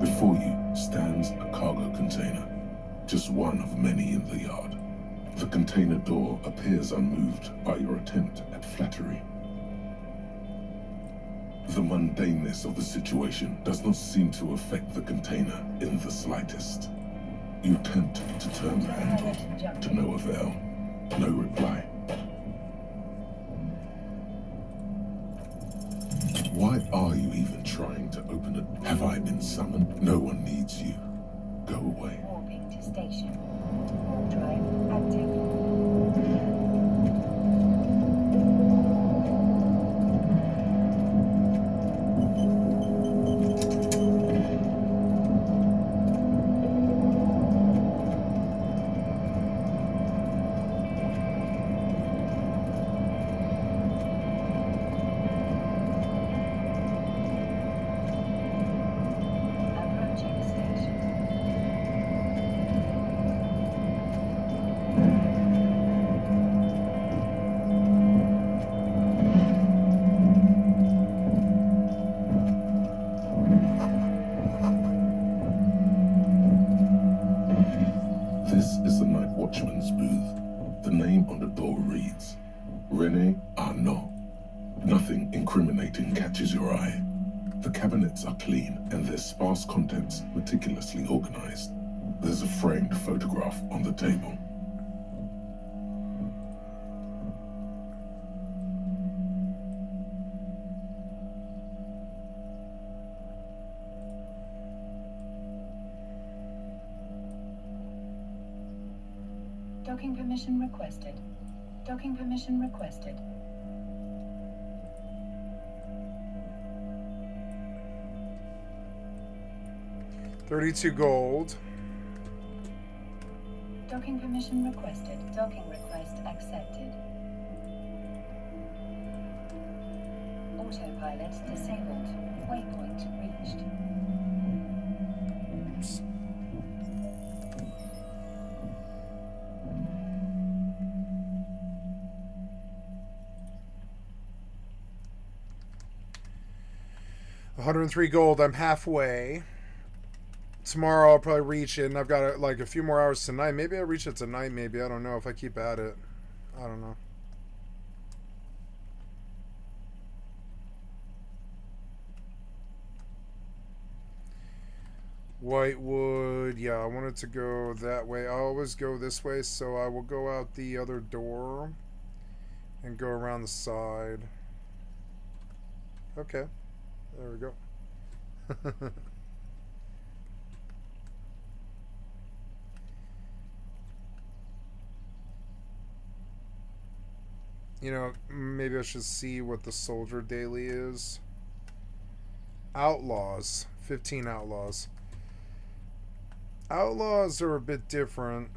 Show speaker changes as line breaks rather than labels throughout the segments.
Before you stands a cargo container, just one of many in the yard. The container door appears unmoved by your attempt at flattery. The mundaneness of the situation does not seem to affect the container in the slightest. You attempt to turn the handle, to no avail. No reply. Why are you even trying to open it? Have I been summoned? No one needs you. Go away.
Warping to station. Warp drive active.
'René Arnaud'. Nothing incriminating catches your eye. The cabinets are clean and their sparse contents meticulously organized. There's a framed photograph on the table.
Docking permission requested. Docking permission requested.
$32 gold.
Docking permission requested. Docking request accepted. Autopilot disabled. Waypoint reached.
Oops. $103 gold. I'm halfway. Tomorrow I'll probably reach it, and I've got like a few more hours tonight. Maybe I'll reach it tonight, maybe. I don't know if I keep at it. I don't know. Whitewood. Yeah, I wanted to go that way. I always go this way, so I will go out the other door and go around the side. Okay. There we go. You know, maybe I should see what the soldier daily is. Outlaws. 15 outlaws. Outlaws are a bit different.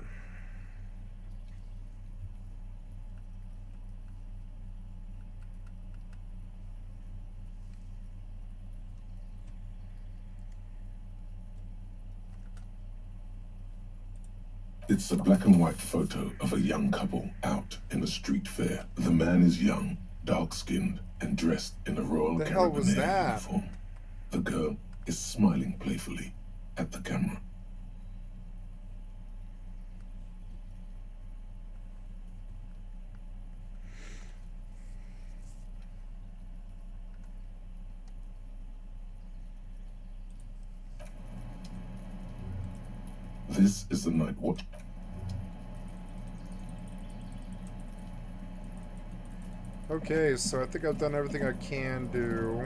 It's a black and white photo of a young couple out in a street fair. The man is young, dark-skinned, and dressed in a Royal Carabinieri uniform. The girl is smiling playfully at the camera. This is the night watch.
Okay, so I think I've done everything I can do.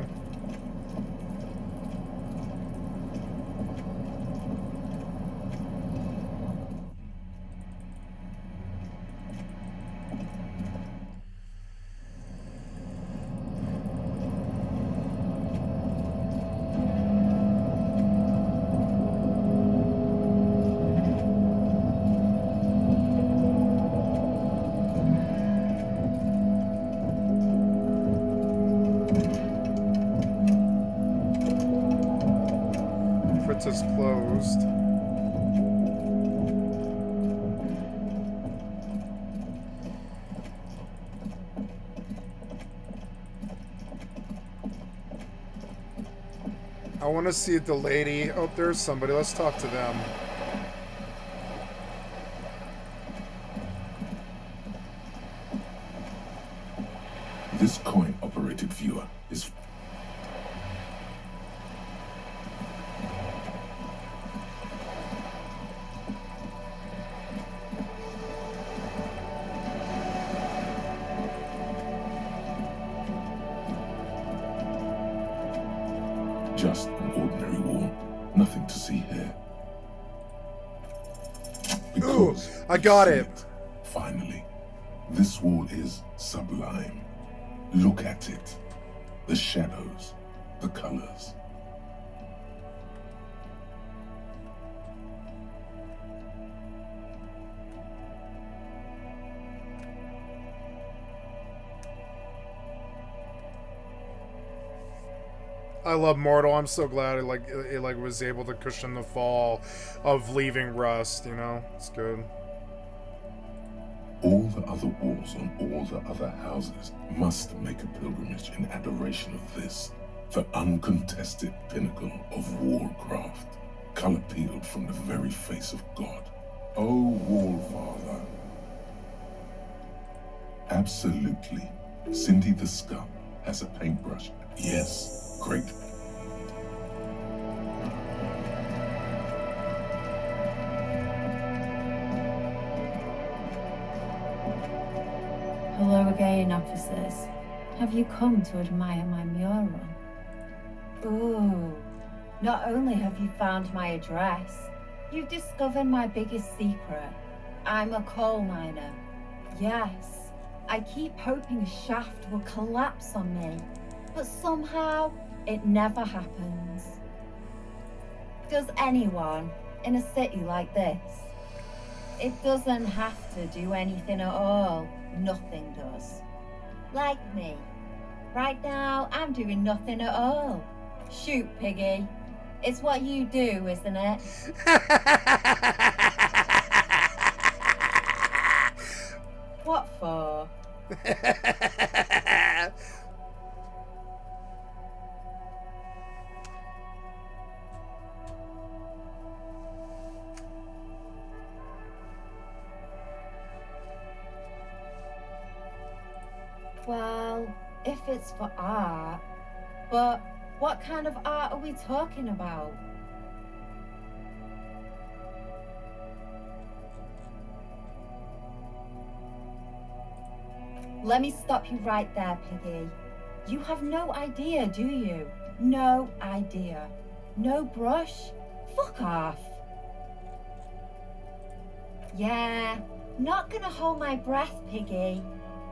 Is closed. I want to see the lady. Oh, there's somebody. Let's talk to them.
This coin-operated viewer is... just an ordinary wall. Nothing to see here. Because
ooh, I got it.
Finally, this wall is sublime. Look at it. The shadows, the colors.
I love Mortal. I'm so glad it was able to cushion the fall of leaving Rust, you know? It's good.
All the other walls on all the other houses must make a pilgrimage in adoration of this, the uncontested pinnacle of wallcraft, color peeled from the very face of God. Oh, Wallfather. Absolutely. Cindy the Scum has a paintbrush. Yes, great.
Hello again, officers. Have you come to admire my mural? Ooh, not only have you found my address, you've discovered my biggest secret. I'm a coal miner. Yes, I keep hoping a shaft will collapse on me, but somehow it never happens. Does anyone in a city like this? It doesn't have to do anything at all. Nothing does. Like me. Right now, I'm doing nothing at all. Shoot, Piggy. It's what you do, isn't it? What for? Well, if it's for art, but what kind of art are we talking about? Let me stop you right there, Piggy. You have no idea, do you? No idea. No brush? Fuck off. Yeah, not gonna hold my breath, Piggy.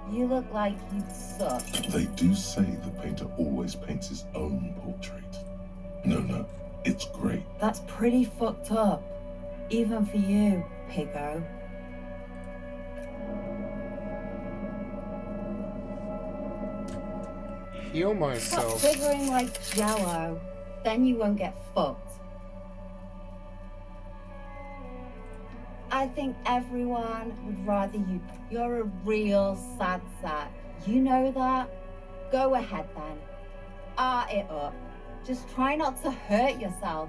You look like you'd suck.
They do say the painter always paints his own portrait. No, it's great.
That's pretty fucked up. Even for you, Piggo.
Heal myself.
Stop figuring like Jello. Then you won't get fucked. I think everyone would rather you. You're a real sad sack. You know that? Go ahead then. Art it up. Just try not to hurt yourself.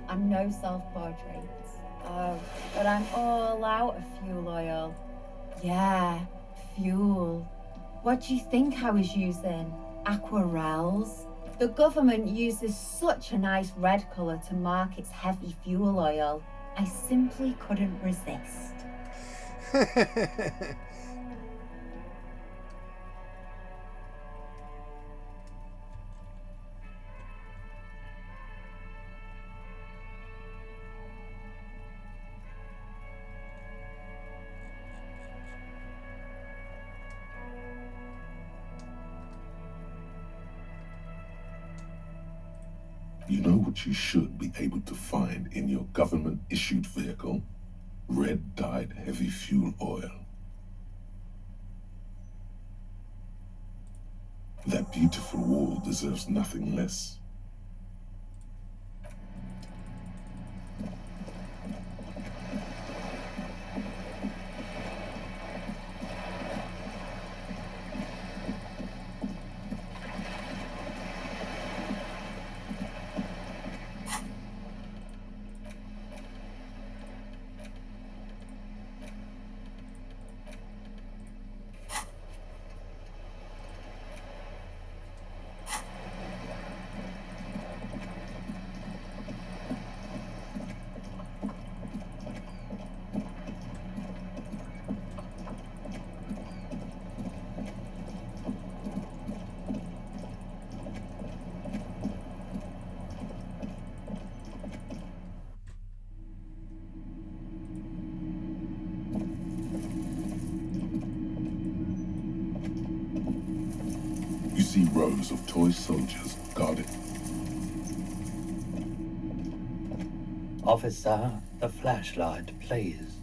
I'm no self-portraits. Oh, but I'm all out of fuel oil. Yeah, fuel. What do you think I was using? Aquarels? The government uses such a nice red colour to mark its heavy fuel oil. I simply couldn't resist.
You know what you should be able to find in your government-issued vehicle? Red-dyed heavy fuel oil. That beautiful wall deserves nothing less. Rows of toy soldiers guard it.
Officer, the flashlight, please.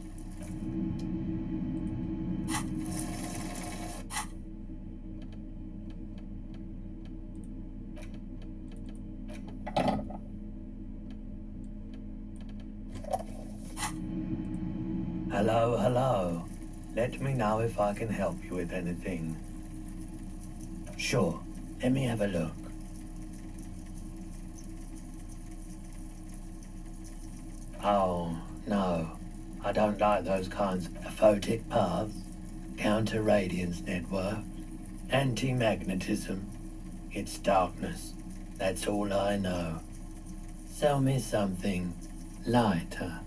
Hello, hello. Let me know if I can help you with anything. Sure, let me have a look. Oh, no. I don't like those kinds of photic paths, counter-radiance network, anti-magnetism. It's darkness. That's all I know. Sell me something lighter.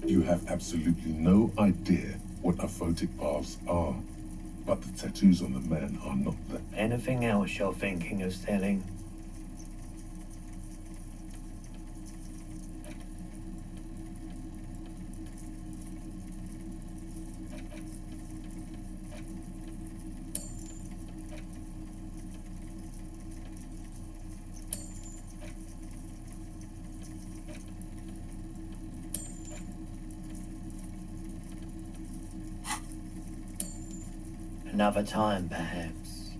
You have absolutely no idea what aphotic paths are, but the tattoos on the man are not that.
Anything else you're thinking of selling? Another time, perhaps.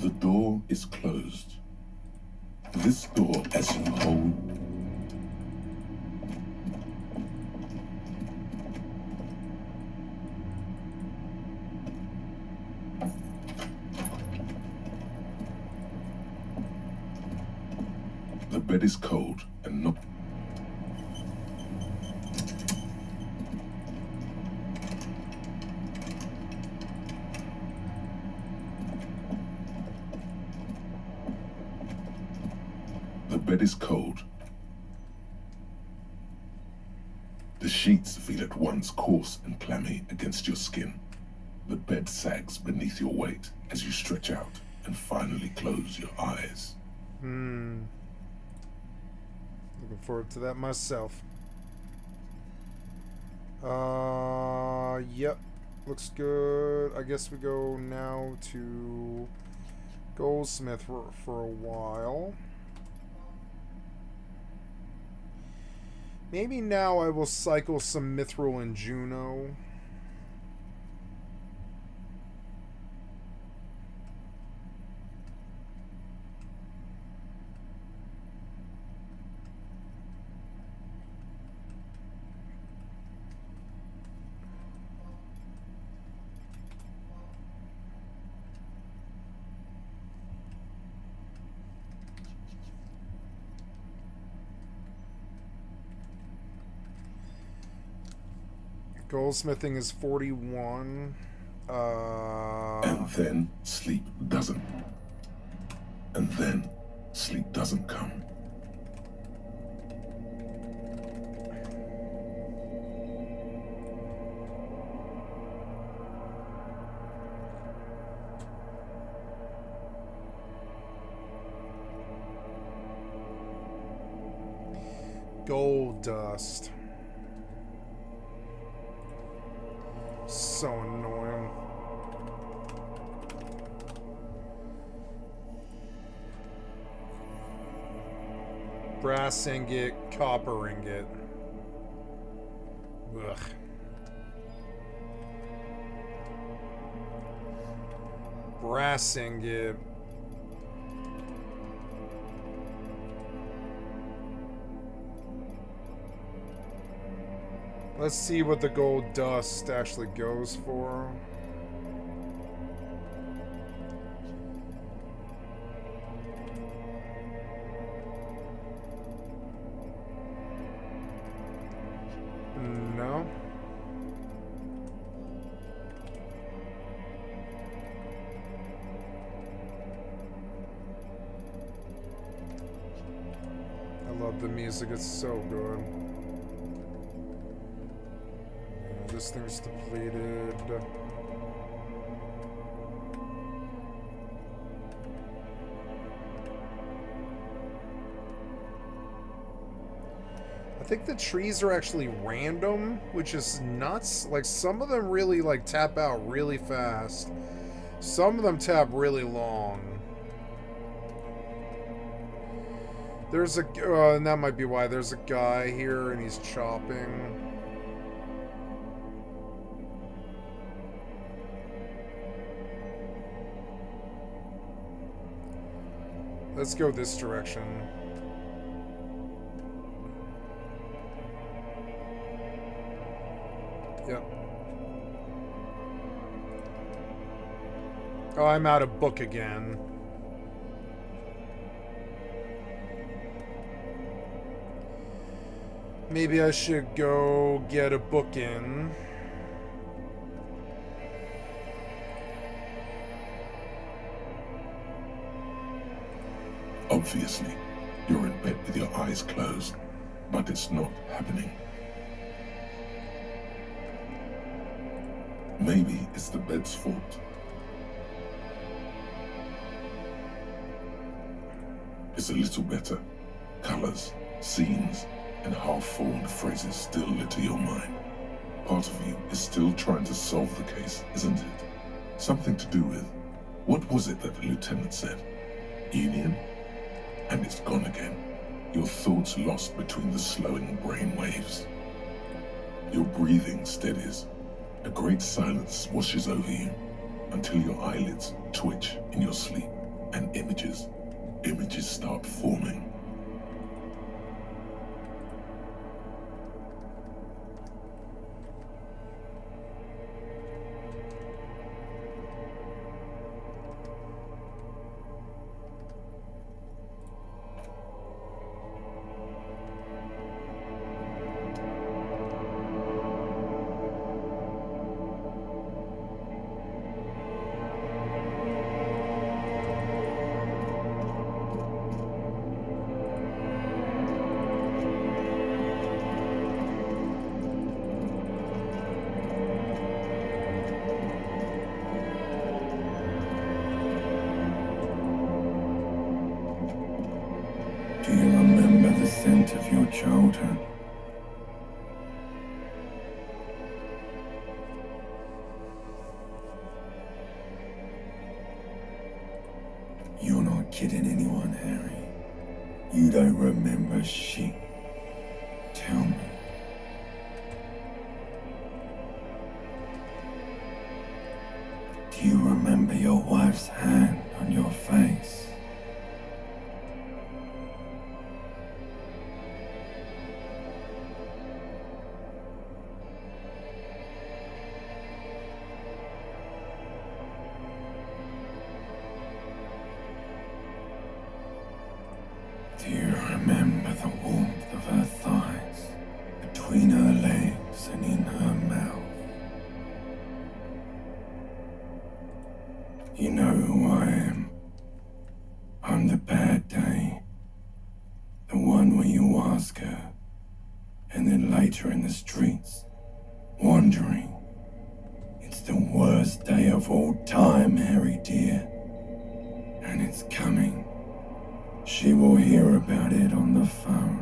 The door is closed. This door, as you hold, the bed is cold and not. The bed is cold. The sheets feel at once coarse and clammy against your skin. The bed sags beneath your weight as you stretch out and finally close your eyes.
Looking forward to that myself. Yep. Looks good. I guess we go now to Goldsmith for a while. Maybe now I will cycle some Mithril and Juno. Goldsmithing is 41.
And then sleep doesn't. And then sleep doesn't come.
Gold dust. So annoying. Brass ingot, copper ingot. Ugh. Brass ingot. Let's see what the gold dust actually goes for. Love the music, it's so good. This thing's depleted. I think the trees are actually random, which is nuts. Like, some of them really, like, tap out really fast. Some of them tap really long. There's a... and that might be why. There's a guy here, and he's chopping. Let's go this direction. Yep. Oh, I'm out of book again. Maybe I should go get a book in.
Obviously, you're in bed with your eyes closed, but it's not happening. Maybe it's the bed's fault. It's a little better. Colors, scenes, and half-formed phrases still litter your mind. Part of you is still trying to solve the case, isn't it? Something to do with, what was it that the lieutenant said? Union? And it's gone again. Your thoughts lost between the slowing brain waves. Your breathing steadies. A great silence washes over you until your eyelids twitch in your sleep and images start forming.
Do you remember the scent of your childhood? You're not kidding anyone, Harry. You don't remember shit. Tell me. Do you remember your wife's hand on your face? Do you remember the warmth of her thighs, between her legs and in her mouth? You know who I am. I'm the bad day. The one where you ask her, and then later in the streets, wandering. It's the worst day of all time, Harry dear. And it's coming. She will hear about it on the phone.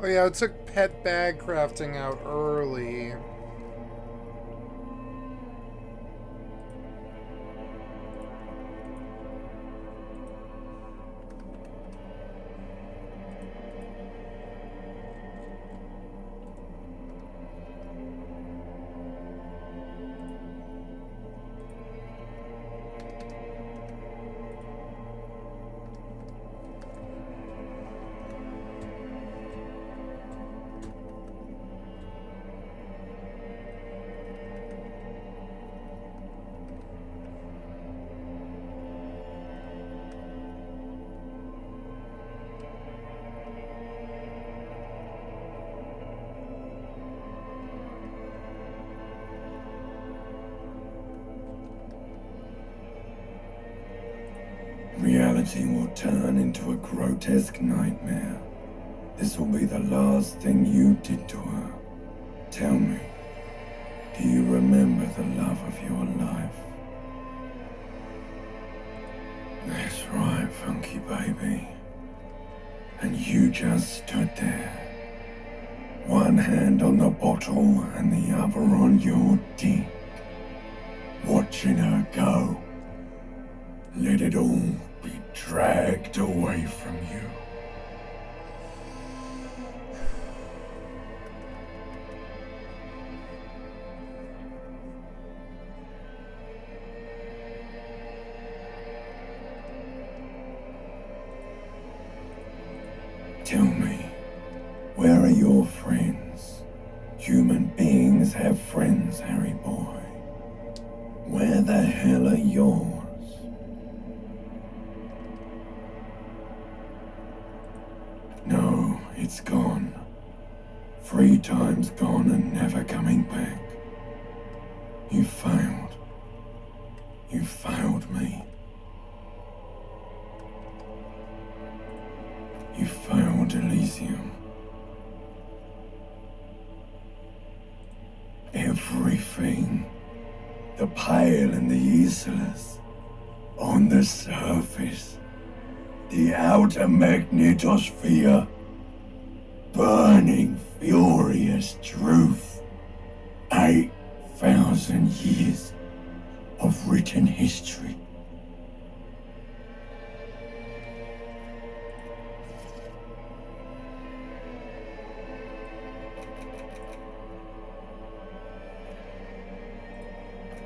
Oh yeah, it took pet bag crafting out early.
Reality will turn into a grotesque nightmare. This will be the last thing you did to her. Tell me, do you remember the love of your life? That's right, funky baby. And you just stood there. One hand on the bottle and the other on your dick. Watching her go. Let it all be dragged away from you. Tell me, where are your friends? Human beings have friends, Harry boy. Where the hell are yours? No, it's gone. 3 times gone and never coming back. You failed. You failed me. You failed Elysium. Everything. The Pale and the Aesolus. On the surface. The outer magnetosphere. Burning, furious truth. 8,000 years of written history.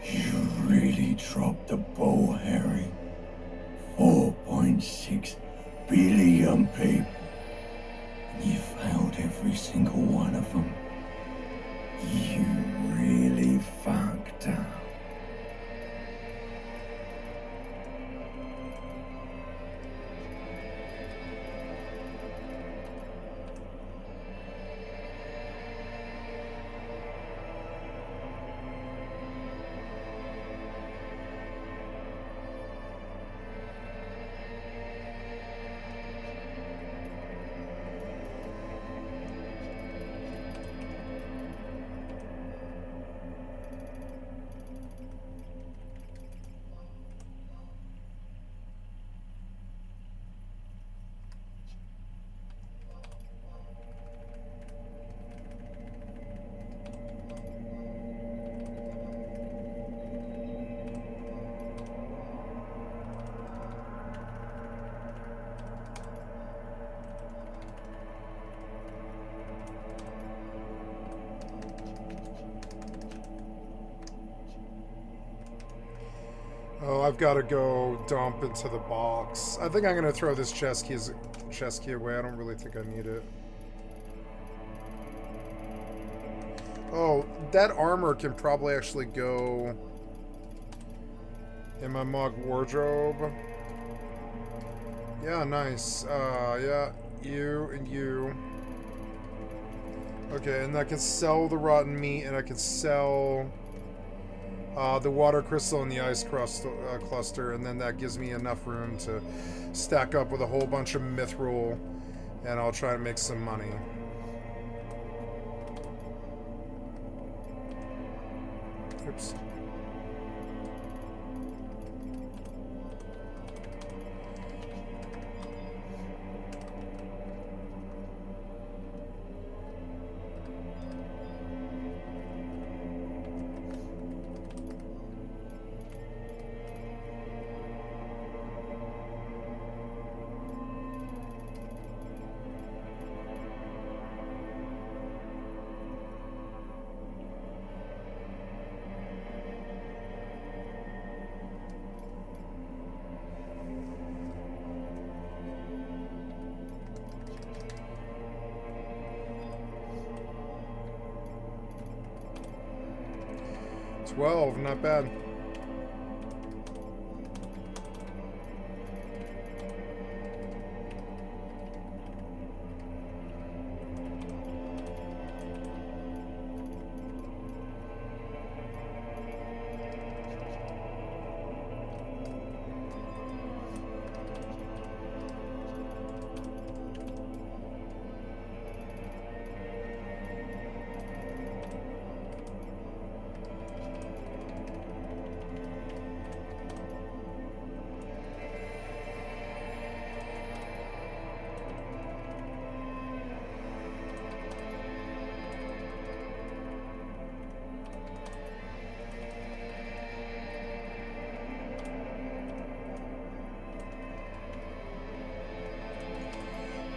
You really dropped the ball, Harry. 4.6 billion people. You failed every single one of them. You really fucked up.
Oh, I've got to go dump into the box. I think I'm going to throw this chest key away. I don't really think I need it. Oh, that armor can probably actually go in my mug wardrobe. Yeah, nice. Yeah, you and you. Okay, and I can sell the rotten meat, and I can sell the water crystal and the ice cluster, and then that gives me enough room to stack up with a whole bunch of mithril, and I'll try to make some money. Oops. 12, not bad.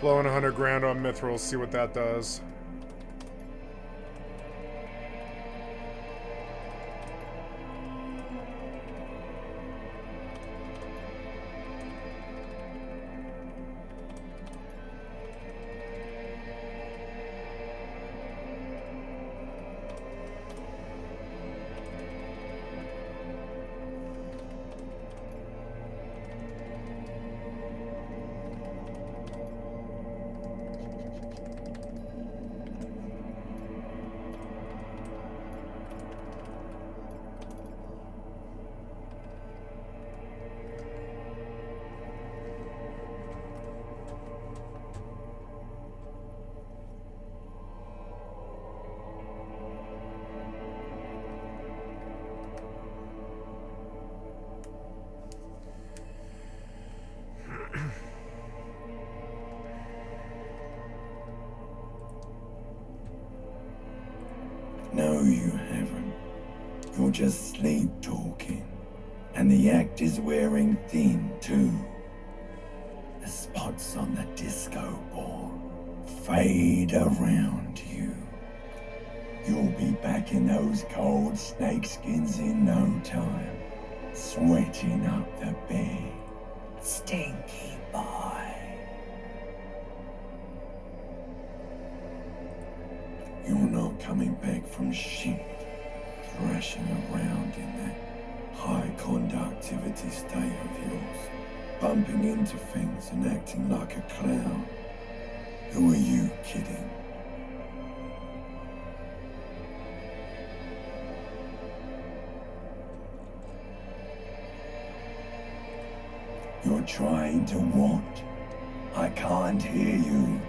Blowing 100 grand on Mithril, see what that does.
No, you haven't. You're just sleep talking. And the act is wearing thin, too. The spots on the disco ball fade around you. You'll be back in those cold snakeskins in no time, sweating up the bed. Stinky boy. You're not coming back from shit, thrashing around in that high conductivity state of yours, bumping into things and acting like a clown. Who are you kidding? You're trying to what? I can't hear you.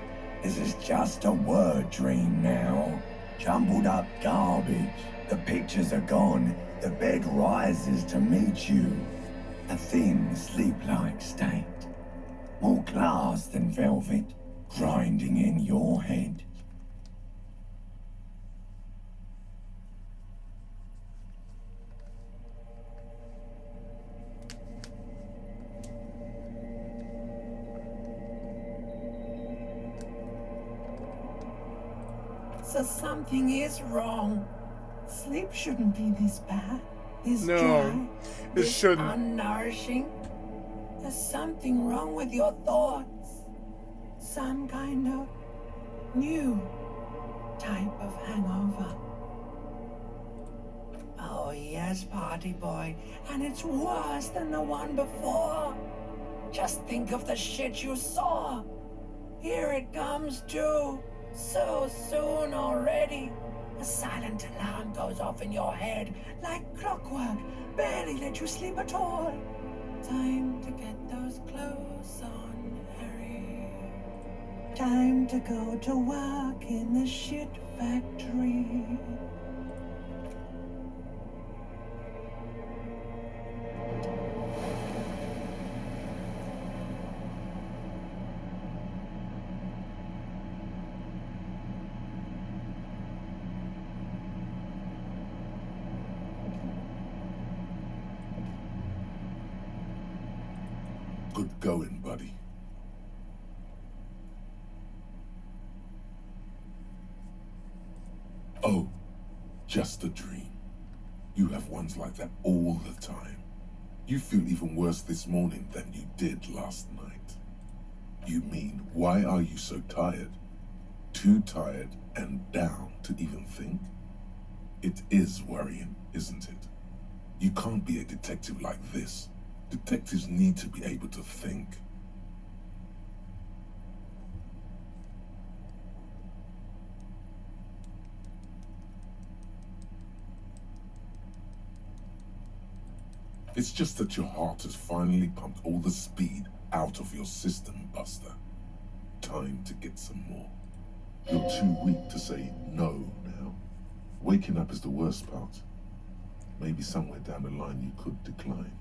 This is just a word dream now. Jumbled up garbage. The pictures are gone. The bed rises to meet you. A thin, sleep-like state. More glass than velvet, grinding in your head.
So something is wrong. Sleep shouldn't be this bad, this
No,
dry,
it
this
shouldn't.
unnourishing. There's something wrong with your thoughts. Some kind of new type of hangover. Oh yes, party boy, and it's worse than the one before. Just think of the shit you saw. Here it comes too. So soon already. A silent alarm goes off in your head like clockwork. Barely let you sleep at all. Time to get those clothes on, Harry. Time to go to work in the shit factory.
Good going, buddy. Oh, just a dream. You have ones like that all the time. You feel even worse this morning than you did last night. You mean, why are you so tired? Too tired and down to even think? It is worrying, isn't it? You can't be a detective like this. Detectives need to be able to think. It's just that your heart has finally pumped all the speed out of your system, Buster. Time to get some more. You're too weak to say no now. Waking up is the worst part. Maybe somewhere down the line you could decline.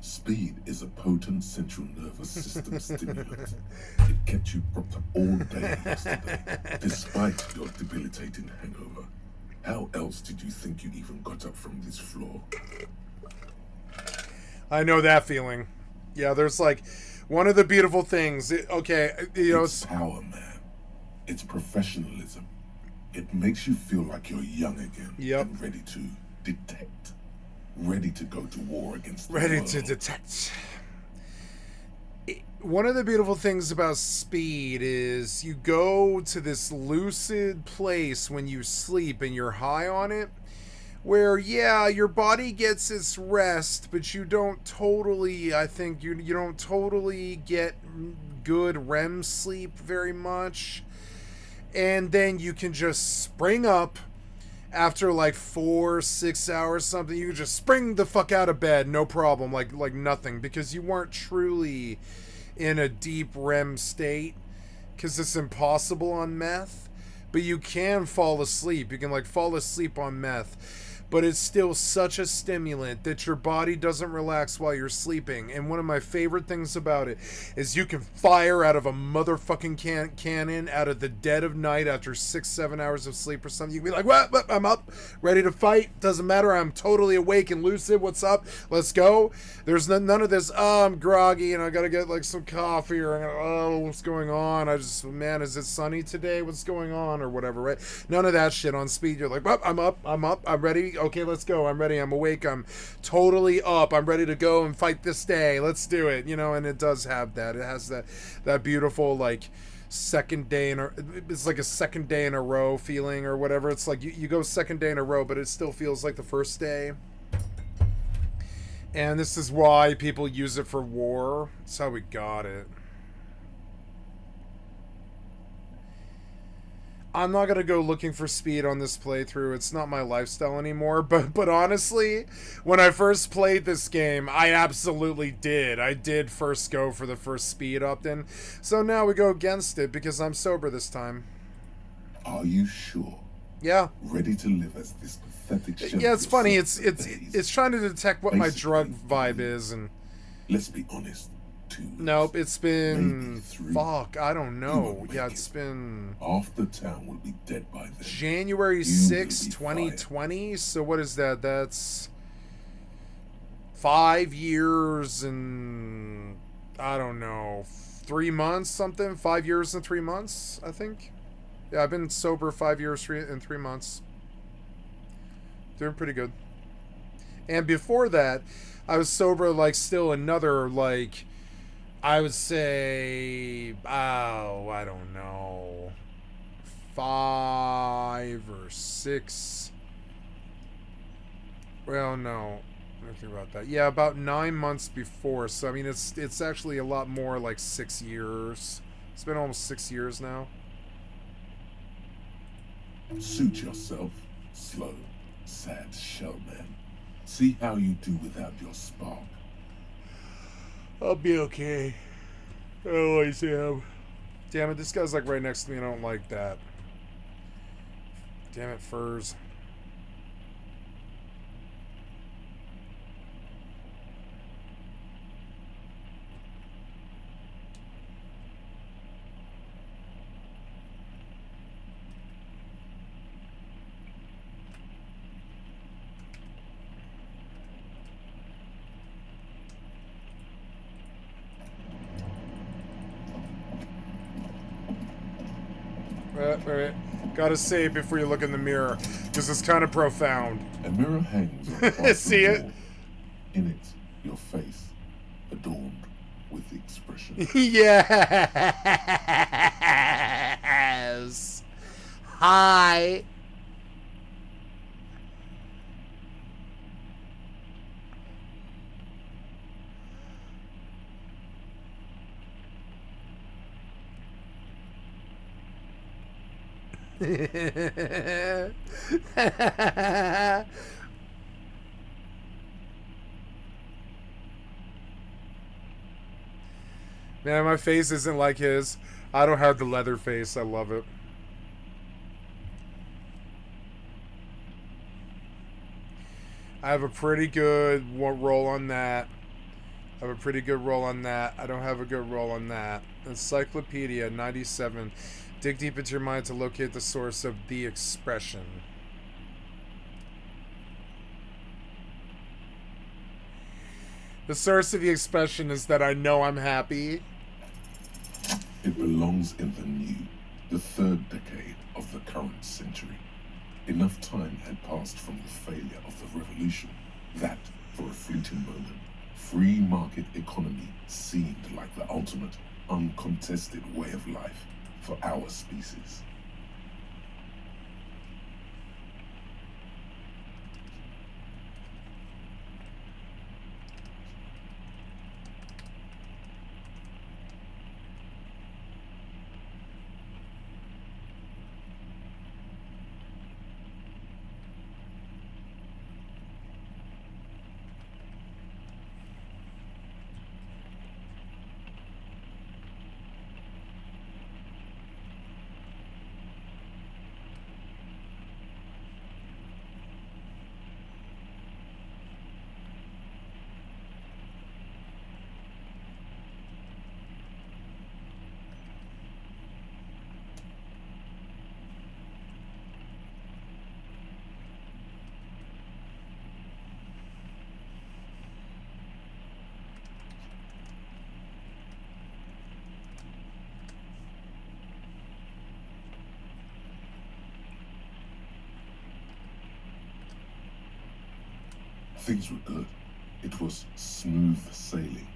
Speed is a potent central nervous system stimulant. It kept you propped up all day yesterday, despite your debilitating hangover. How else did you think you even got up from this floor?
I know that feeling. Yeah, there's like one of the beautiful things.
It's power, man. It's professionalism. It makes you feel like you're young again.
Yep.
And ready to detect. Ready to go to war against the
Ready
world.
to detect. One of the beautiful things about speed is you go to this lucid place when you sleep and you're high on it, where, yeah, your body gets its rest, but you don't totally, I think, you don't totally get good REM sleep very much. And then you can just spring up after like 4-6 hours something. You can just spring the fuck out of bed, no problem, like nothing, because you weren't truly in a deep REM state, because it's impossible on meth. But you can fall asleep. You can like fall asleep on meth. But it's still such a stimulant that your body doesn't relax while you're sleeping. And one of my favorite things about it is you can fire out of a motherfucking cannon out of the dead of night after 6-7 hours of sleep or something. You can be like, what? I'm up, ready to fight. Doesn't matter. I'm totally awake and lucid. What's up? Let's go. There's none of this, I'm groggy and I gotta get like some coffee, or what's going on? Man, is it sunny today? What's going on? Or whatever, right? None of that shit on speed. You're like, I'm up, I'm ready. Okay, let's go. I'm ready. I'm awake. I'm totally up. I'm ready to go and fight this day. Let's do it. And it does have that. It has that beautiful, like, second day it's like a second day in a row feeling or whatever. It's like you go second day in a row, but it still feels like the first day. And this is why people use it for war. That's how we got it. I'm not going to go looking for speed on this playthrough. It's not my lifestyle anymore. But honestly, when I first played this game, I absolutely did. I did first go for the first speed opt-in. So now we go against it because I'm sober this time.
Are you sure?
Yeah.
Ready to live as this pathetic...
Yeah, it's funny. It's trying to detect what my drug vibe is. And
let's be honest.
Nope, it's been... Fuck, I don't know. Yeah, it's been...
Half the town will be dead by then.
January 6, 2020? So what is that? That's 5 years and... I don't know. 3 months, something? 5 years and 3 months, I think? Yeah, I've been sober 5 years and 3 months. Doing pretty good. And before that, I was sober, like, still another, like... I would say, I don't know, 5 or 6. Well, no, let me think about that. Yeah, about 9 months before. So I mean, it's actually a lot more, like 6 years. It's been almost 6 years now.
Suit yourself, slow, sad shellman. See how you do without your spark.
I'll be okay. I always am. Damn it, this guy's like right next to me and I don't like that. Damn it, furs. Right. Gotta say it before you look in the mirror, because it's kind of profound.
A mirror hangs on the
See it?
In it, your face, adorned with the expression.
Yes! Hi! Man, my face isn't like his. I don't have the leather face. I love it. I have a pretty good roll on that. I have a pretty good roll on that. I don't have a good roll on that. Encyclopedia 97. Dig deep into your mind to locate the source of the expression. The source of the expression is that I know I'm happy.
It belongs in the third decade of the current century. Enough time had passed from the failure of the revolution that, for a fleeting moment, free market economy seemed like the ultimate, uncontested way of life for our species. Things were good. It was smooth sailing.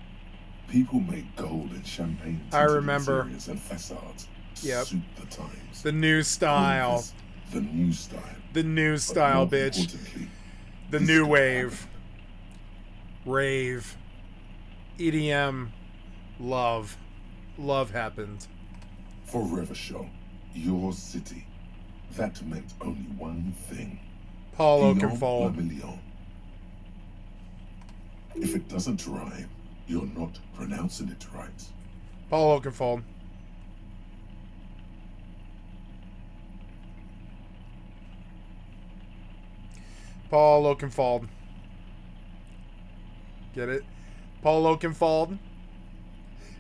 People made gold and champagne
I remember.
interiors and facades to
Yep.
suit the times.
The new style.
The new style.
The new
But
style,
more
bitch.
importantly,
The
this
new
could
wave.
happen.
Rave. EDM. Love. Love happened.
Forever Show, your city. That meant only one thing.
Paul
Guillaume
Oakenfold.
le Million. If it doesn't rhyme, you're not pronouncing it right.
Paul Oakenfold. Paul Oakenfold. Get it? Paul Oakenfold.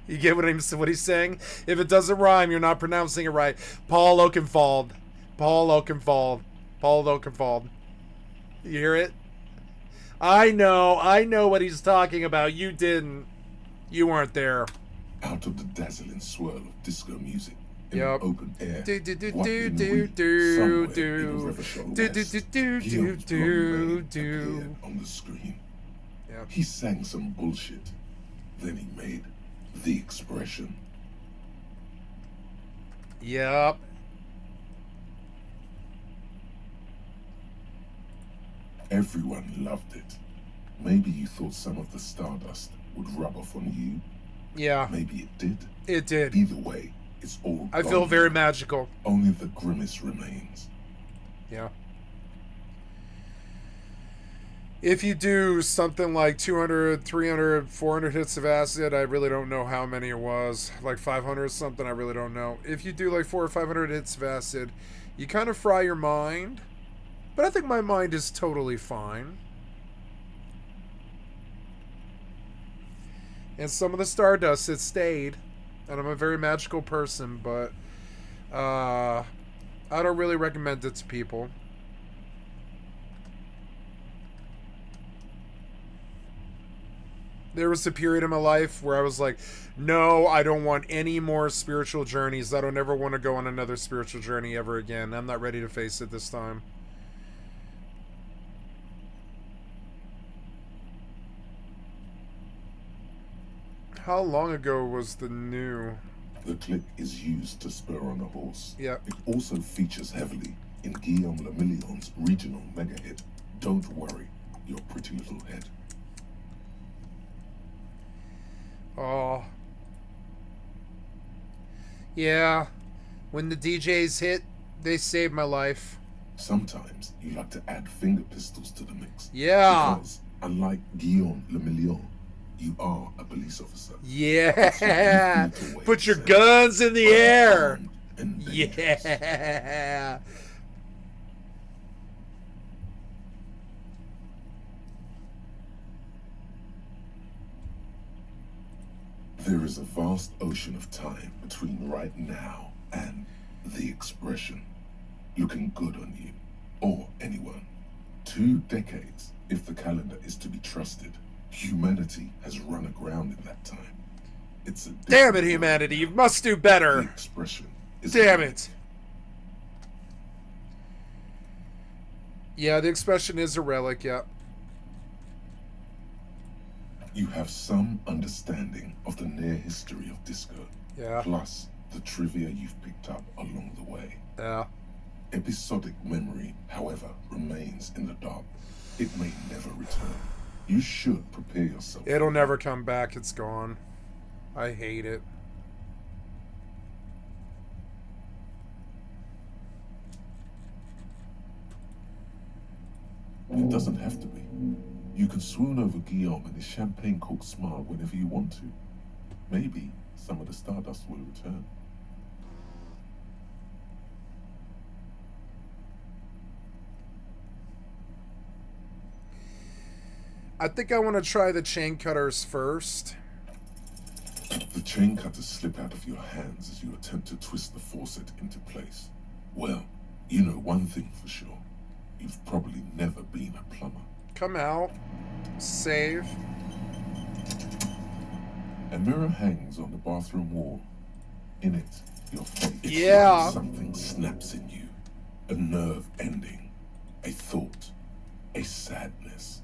You get what he's saying? If it doesn't rhyme, you're not pronouncing it right. Paul Oakenfold. Paul Oakenfold. Paul Oakenfold. You hear it? I know what he's talking about. You didn't. You weren't there.
Out of the dazzling swirl of disco music in
Yep.
the open air,
Do do do
what
do
in
do
we,
do
somewhere in the
do
River Show
do do
West,
do do
Guillaume's
do
blonde mane
do.
appeared on the screen.
Yep.
He sang some bullshit. Then he made the expression.
Yep.
Everyone loved it. Maybe you thought some of the stardust would rub off on you.
Yeah.
Maybe it did.
It did.
Either way, it's all
I feel
gone
very
now.
magical.
Only the grimace remains.
Yeah. If you do something like 200, 300, 400 hits of acid, I really don't know how many it was. Like 500 or something, I really don't know. If you do like 400 or 500 hits of acid, you kind of fry your mind. But I think my mind is totally fine. And some of the stardust, it stayed. And I'm a very magical person, but I don't really recommend it to people. There was a period in my life where I was like, no, I don't want any more spiritual journeys. I don't ever want to go on another spiritual journey ever again. I'm not ready to face it this time. How long ago was the new?
The click is used to spur on a horse.
Yeah.
It also features heavily in Guillaume le Million's regional mega hit, Don't Worry, Your Pretty Little Head.
Oh. Yeah. When the DJs hit, They saved my life.
Sometimes you like to add finger pistols to the mix.
Yeah.
Because, unlike Guillaume Le Million, you are a police officer.
Yeah. Put your guns in the air.
Yeah. There is a vast ocean of time between right now and the expression looking good on you, or anyone. 2 decades, if the calendar is to be trusted. Humanity has run aground in that time. It's a
damn it, humanity! You must do better.
The expression is
damn it. Yeah, the expression is a relic. Yeah.
You have some understanding of the near history of disco.
Yeah.
Plus the trivia you've picked up along the way.
Yeah.
Episodic memory, however, remains in the dark. It may never return. You should prepare yourself.
It'll never come back. It's gone. I hate it.
It doesn't have to be. You can swoon over Guillaume and his champagne-corked smile whenever you want to. Maybe some of the stardust will return.
I think I want to try the chain cutters first.
The chain cutters slip out of your hands as you attempt to twist the faucet into place. Well, you know one thing for sure. You've probably never been a plumber.
Come out. Save.
A mirror hangs on the bathroom wall. In it, your face.
Yeah.
Like something snaps in you. A nerve ending. A thought. A sadness.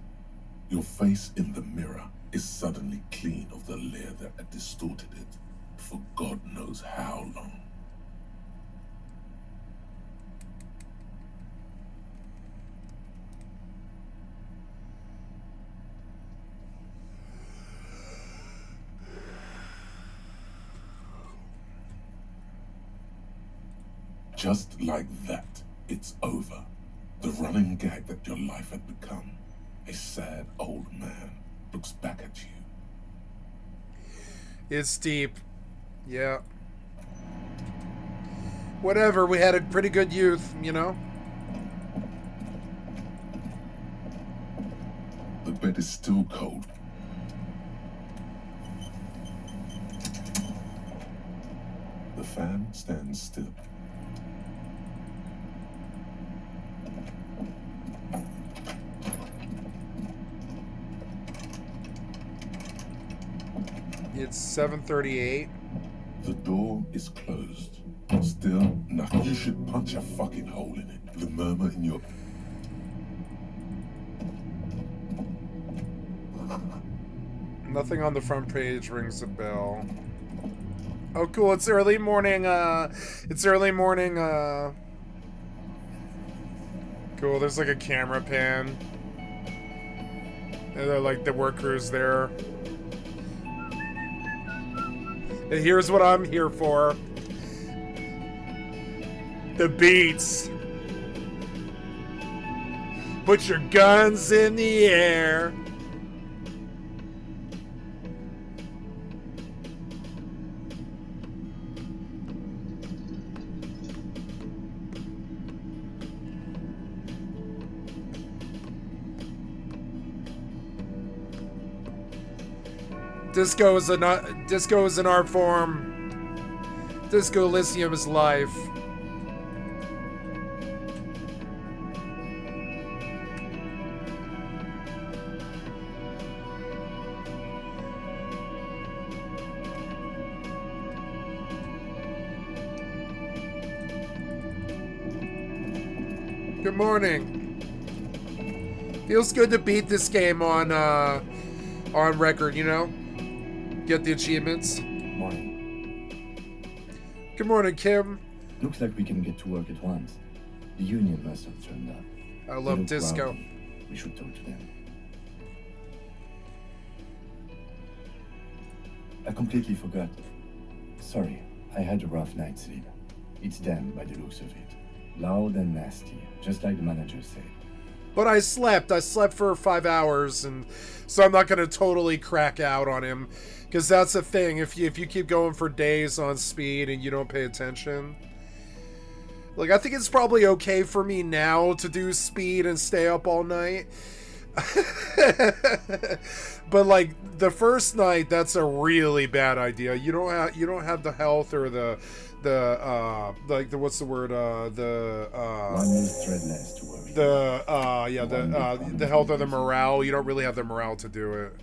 Your face in the mirror is suddenly clean of the layer that had distorted it for God knows how long. Just like that, it's over. The running gag that your life had become. A sad old man looks back at you.
It's deep. Yeah. Whatever, we had a pretty good youth, you know?
The bed is still cold. The fan stands still.
It's 7:38.
The door is closed. Still nothing. You should punch a fucking hole in it. The murmur in your...
Nothing on the front page rings a bell. Oh, cool. It's early morning. It's early morning. Cool. There's like a camera pan. And they're like the workers there. And here's what I'm here for. The beats. Put your guns in the air. Disco is an art form. Disco Elysium is life. Good morning. Feels good to beat this game on record, you know? Get the achievements.
Morning.
Good morning, Kim.
Looks like we can get to work at once. The union must have turned up.
I love disco.
Rowdy. We should talk to them. I completely forgot. Sorry, I had a rough night's sleep. It's them by the looks of it. Loud and nasty, just like the manager said.
But I slept. I slept for 5 hours, and so I'm not going to totally crack out on him. Because that's the thing. If you keep going for days on speed and you don't pay attention... Like, I think it's probably okay for me now to do speed and stay up all night. But, like, the first night, that's a really bad idea. You don't have the health or the what's the word?
One is threadless to worry.
The health or the morale. You don't really have the morale to do it.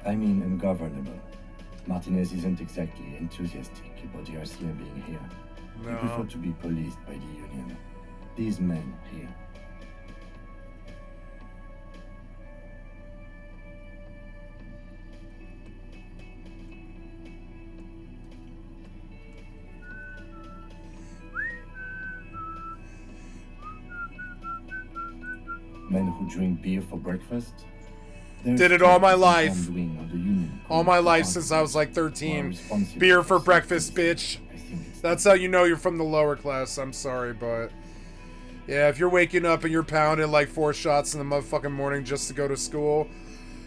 I mean ungovernable. Martinez isn't exactly enthusiastic about the RCM being here.
No.
He prefer to be policed by the Union. These men here. Men who drink beer for breakfast?
Did it all my life. All my life since I was like 13. Beer for breakfast, bitch. That's how you know you're from the lower class. I'm sorry, but... Yeah, if you're waking up and you're pounding like 4 shots in the motherfucking morning just to go to school,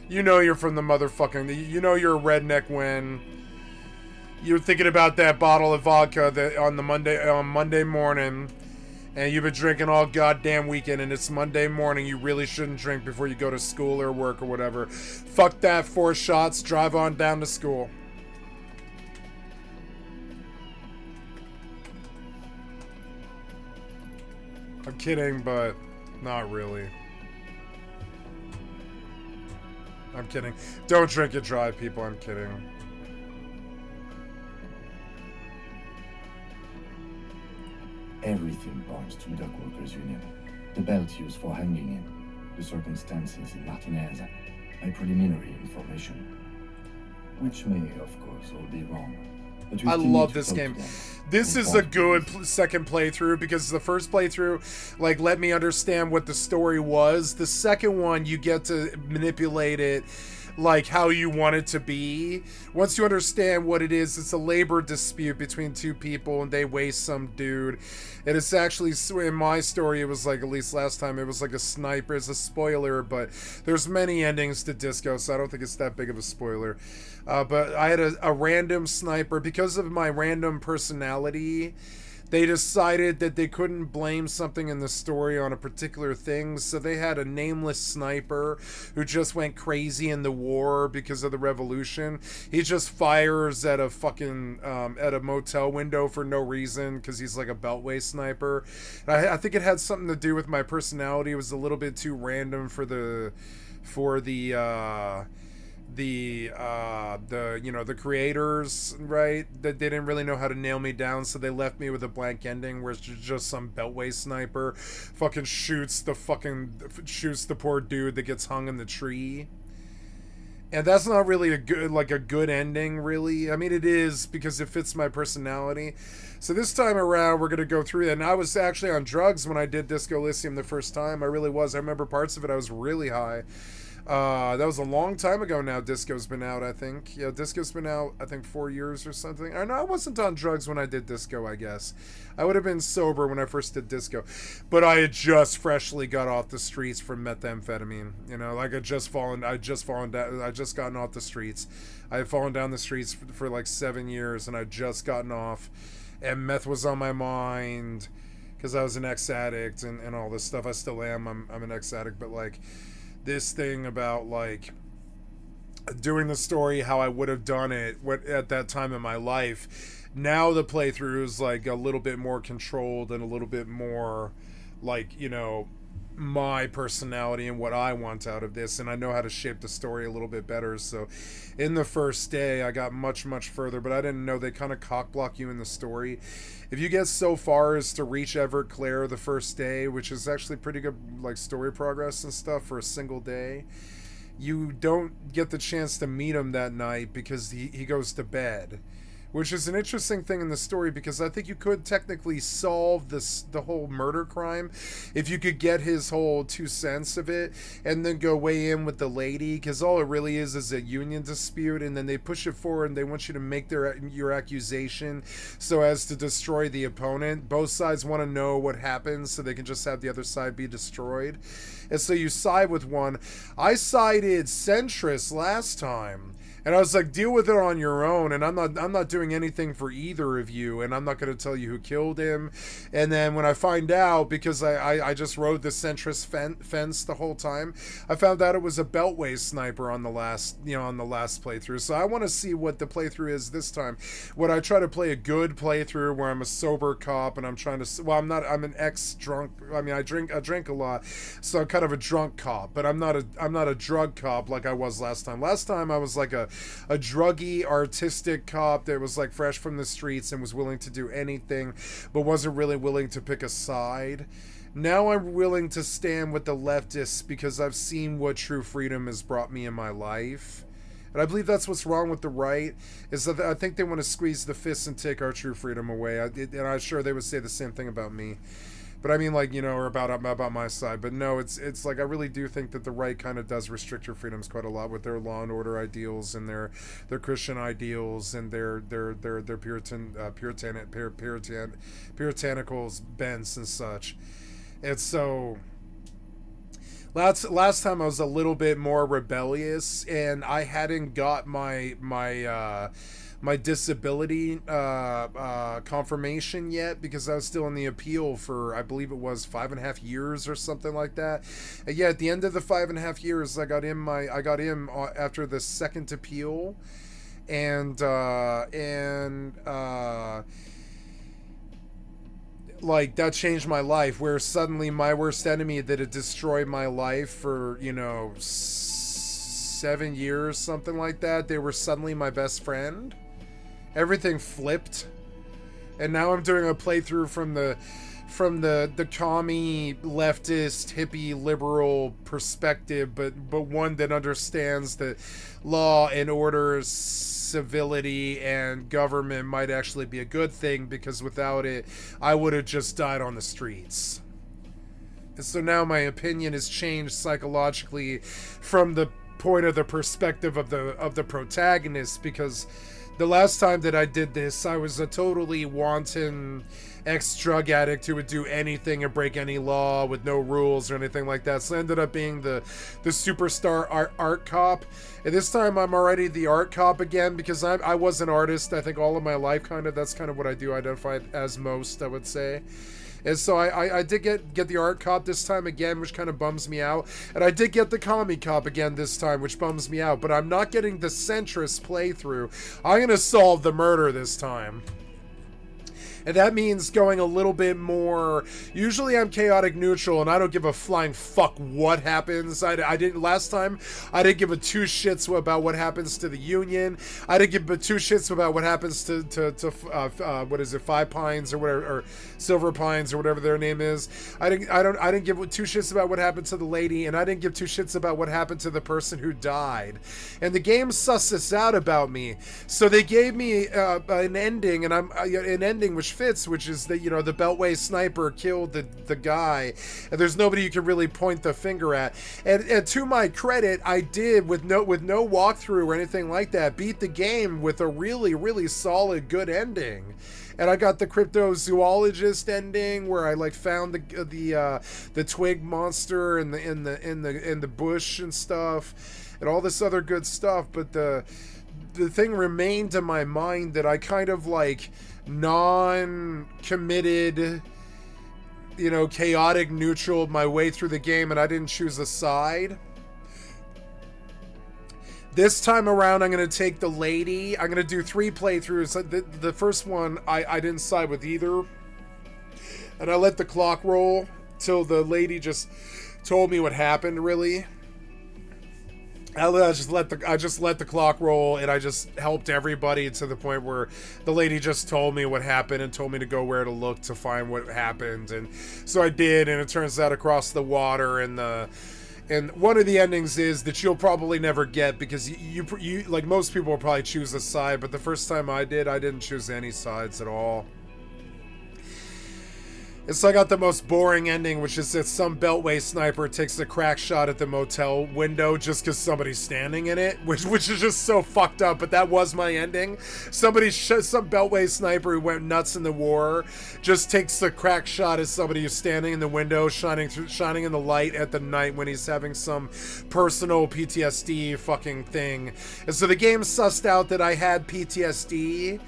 you know you're from the motherfucking... You know you're a redneck when you're thinking about that bottle of vodka that on Monday morning... And you've been drinking all goddamn weekend, and it's Monday morning. You really shouldn't drink before you go to school or work or whatever. Fuck that, 4 shots. Drive on down to school. I'm kidding, but not really. I'm kidding. Don't drink and drive, people. I'm kidding.
Everything points to Dock Workers Union. The belt used for hanging him, the circumstances in Martinez, my preliminary information. Which may, of course, all be wrong. But
I love this game. This is a good second playthrough because the first playthrough, like, let me understand what the story was. The second one, you get to manipulate it like how you want it to be. Once you understand what it is, it's a labor dispute between 2 people and they waste some dude. And it's actually, in my story, it was like, at least last time, it was like a sniper. It's a spoiler, but there's many endings to Disco, so I don't think it's that big of a spoiler. But I had a random sniper. Because of my random personality, they decided that they couldn't blame something in the story on a particular thing, so they had a nameless sniper who just went crazy in the war because of the revolution. He just fires at a fucking at a motel window for no reason because he's like a beltway sniper. I think it had something to do with my personality. It was a little bit too random for the you know, the creators, right? That they didn't really know how to nail me down, so they left me with a blank ending where it's just some beltway sniper fucking shoots the poor dude that gets hung in the tree. And that's not really a good ending, really. I mean, it is because it fits my personality. So this time around, we're going to go through that. And I was actually on drugs when I did Disco Elysium the first time. I really was. I remember parts of it. I was really high. That was a long time ago now. Disco's been out, I think. Yeah, Disco's been out, I think, 4 years or something. Or no, I wasn't on drugs when I did Disco, I guess. I would have been sober when I first did Disco. But I had just freshly got off the streets from methamphetamine. You know, like I had just gotten off the streets. I had fallen down the streets for like 7 years, and I'd just gotten off. And meth was on my mind because I was an ex-addict and all this stuff. I still am. I'm an ex-addict, but like... this thing about like doing the story how I would have done it at that time in my life. Now the playthrough is like a little bit more controlled and a little bit more like, you know, my personality and what I want out of this, and I know how to shape the story a little bit better. So in the first day I got much further, but I didn't know they kind of cock block you in the story. If you get so far as to reach Everett Clare the first day, which is actually pretty good like story progress and stuff for a single day, you don't get the chance to meet him that night because he goes to bed, which is an interesting thing in the story because I think you could technically solve the whole murder crime if you could get his whole 2 cents of it and then go weigh in with the lady, because all it really is a union dispute, and then they push it forward and they want you to make your accusation so as to destroy the opponent. Both sides want to know what happens so they can just have the other side be destroyed, and so you side with one. I sided centrist last time. And I was like, deal with it on your own, and I'm not doing anything for either of you, and I'm not going to tell you who killed him. And then when I find out, because I just rode the centrist fence the whole time, I found out it was a Beltway sniper on the last playthrough. So I want to see what the playthrough is this time. Would I try to play a good playthrough where I'm a sober cop and I'm trying to, well, I'm an ex-drunk, I mean, I drink a lot, so I'm kind of a drunk cop, but I'm not a drug cop like I was last time. Last time I was like a druggy, artistic cop that was like fresh from the streets and was willing to do anything, but wasn't really willing to pick a side. Now I'm willing to stand with the leftists because I've seen what true freedom has brought me in my life. And I believe that's what's wrong with the right, is that I think they want to squeeze the fists and take our true freedom away. And I'm sure they would say the same thing about me. But I mean, like, you know, or about my side. But no, it's like I really do think that the right kind of does restrict your freedoms quite a lot with their law and order ideals and their Christian ideals and their puritanical bents and such. And so last time I was a little bit more rebellious, and I hadn't got my disability confirmation yet because I was still in the appeal for, I believe it was 5.5 years or something like that. And yeah, at the end of the 5.5 years, I got in after the second appeal, and like that changed my life, where suddenly my worst enemy that had destroyed my life for, you know, 7 years, something like that, they were suddenly my best friend. Everything flipped, and now I'm doing a playthrough from the commie, leftist, hippie, liberal perspective, but one that understands that law and order, civility, and government might actually be a good thing, because without it, I would have just died on the streets. And so now my opinion has changed psychologically from the point of the perspective of the protagonist, because the last time that I did this, I was a totally wanton ex-drug addict who would do anything and break any law with no rules or anything like that. So I ended up being the superstar art cop. And this time I'm already the art cop again, because I was an artist, I think, all of my life, kind of. That's kind of what I do identify as most, I would say. And so I did get the art cop this time again, which kind of bums me out. And I did get the commie cop again this time, which bums me out. But I'm not getting the centrist playthrough. I'm going to solve the murder this time. And that means going a little bit more. Usually I'm chaotic neutral, and I don't give a flying fuck what happens. I didn't last time. I didn't give a 2 shits about what happens to the Union. I didn't give a 2 shits about what happens to what is it, Five Pines or whatever, or Silver Pines or whatever their name is. I didn't give 2 shits about what happened to the lady, and I didn't give 2 shits about what happened to the person who died. And the game sussed this out about me, so they gave me an ending, and an ending which fits, which is that, you know, the Beltway sniper killed the guy, and there's nobody you can really point the finger at. And to my credit, I did, with no walkthrough or anything like that, beat the game with a really, really solid, good ending. And I got the cryptozoologist ending, where I like found the twig monster in the bush and stuff, and all this other good stuff. But the thing remained in my mind that I kind of like non-committed, you know, chaotic neutral my way through the game, and I didn't choose a side. This time around, I'm going to take the lady. I'm going to do 3 playthroughs. The first one, I didn't side with either. And I let the clock roll till the lady just told me what happened, really. I just let the clock roll, and I just helped everybody to the point where the lady just told me what happened and told me to go where to look to find what happened. And so I did, and it turns out across the water and the And one of the endings is that you'll probably never get, because you like most people will probably choose a side, but the first time I didn't choose any sides at all. And so I got the most boring ending, which is that some Beltway sniper takes a crack shot at the motel window just because somebody's standing in it, which is just so fucked up, but that was my ending. Some Beltway sniper who went nuts in the war just takes a crack shot at somebody who's standing in the window, shining in the light at the night when he's having some personal PTSD fucking thing. And so the game sussed out that I had PTSD,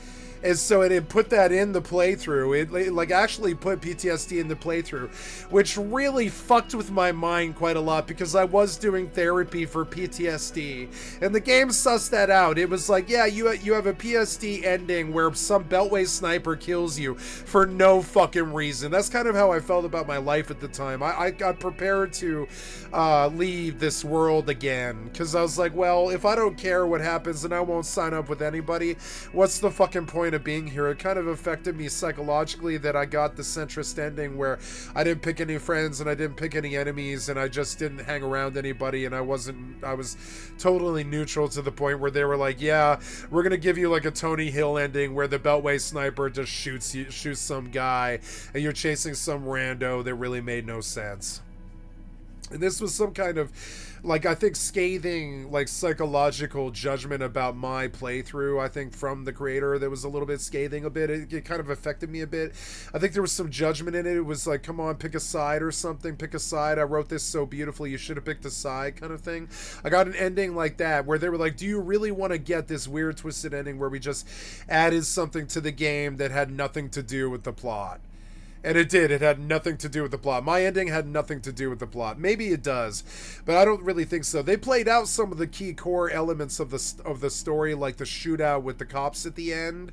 and so it had put that in the playthrough. It like actually put PTSD in the playthrough, which really fucked with my mind quite a lot, because I was doing therapy for PTSD, and the game sussed that out. It was like, yeah, you have a PTSD ending where some Beltway sniper kills you for no fucking reason. That's kind of how I felt about my life at the time. I got prepared to leave this world again, because I was like, well, if I don't care what happens, then I won't sign up with anybody. What's the fucking point of being here? It kind of affected me psychologically that I got the centrist ending where I didn't pick any friends and I didn't pick any enemies and I just didn't hang around anybody, and I was totally neutral to the point where they were like, yeah, we're gonna give you like a Tony Hill ending where the Beltway sniper just shoots some guy and you're chasing some rando that really made no sense. And this was some kind of, like, I think scathing, like, psychological judgment about my playthrough, I think, from the creator that was a little bit scathing a bit. It kind of affected me a bit. I think there was some judgment in it. It was like, come on, pick a side or something. Pick a side. I wrote this so beautifully. You should have picked a side kind of thing. I got an ending like that where they were like, do you really want to get this weird twisted ending where we just added something to the game that had nothing to do with the plot? And it did. It had nothing to do with the plot. My ending had nothing to do with the plot. Maybe it does, but I don't really think so. They played out some of the key core elements of the story, like the shootout with the cops at the end,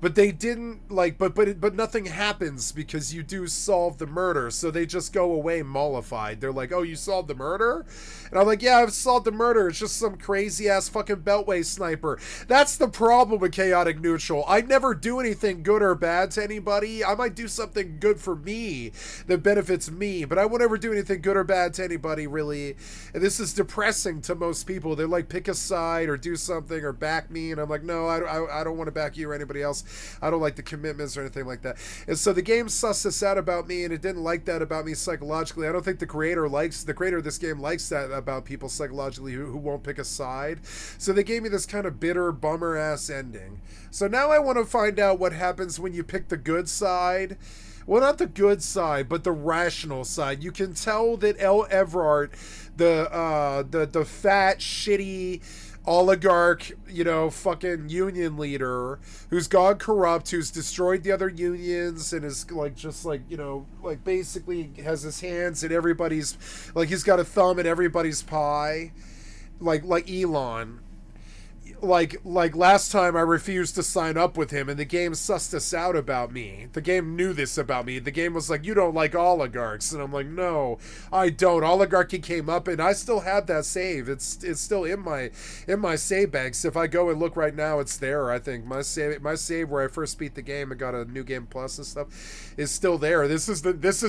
but they didn't, like, but nothing happens because you do solve the murder, so they just go away mollified. They're like, oh, you solved the murder? And I'm like, yeah, I've solved the murder. It's just some crazy ass fucking Beltway sniper. That's the problem with Chaotic Neutral. I never do anything good or bad to anybody. I might do something good for me that benefits me, but I won't ever do anything good or bad to anybody, really. And this is depressing to most people. They're like, pick a side or do something or back me, and I'm like, no, I don't want to back you or anybody else. I don't like the commitments or anything like that. And so the game sussed this out about me, and it didn't like that about me psychologically. I don't think the creator of this game likes that about people psychologically who won't pick a side. So they gave me this kind of bitter bummer ass ending. So now I want to find out what happens when you pick the good side. Well, not the good side, but the rational side. You can tell that El Everard, the fat, shitty oligarch, you know, fucking union leader who's gone corrupt, who's destroyed the other unions and is like, just like, you know, like basically has his hands in everybody's, like he's got a thumb in everybody's pie, like Elon. Like last time I refused to sign up with him and the game sussed this out about me. The game knew this about me. The game was like, you don't like oligarchs. And I'm like, no, I don't. Oligarchy came up and I still have that save. It's still in my save banks. If I go and look right now, it's there. I think my save where I first beat the game and got a new game plus and stuff is still there. This is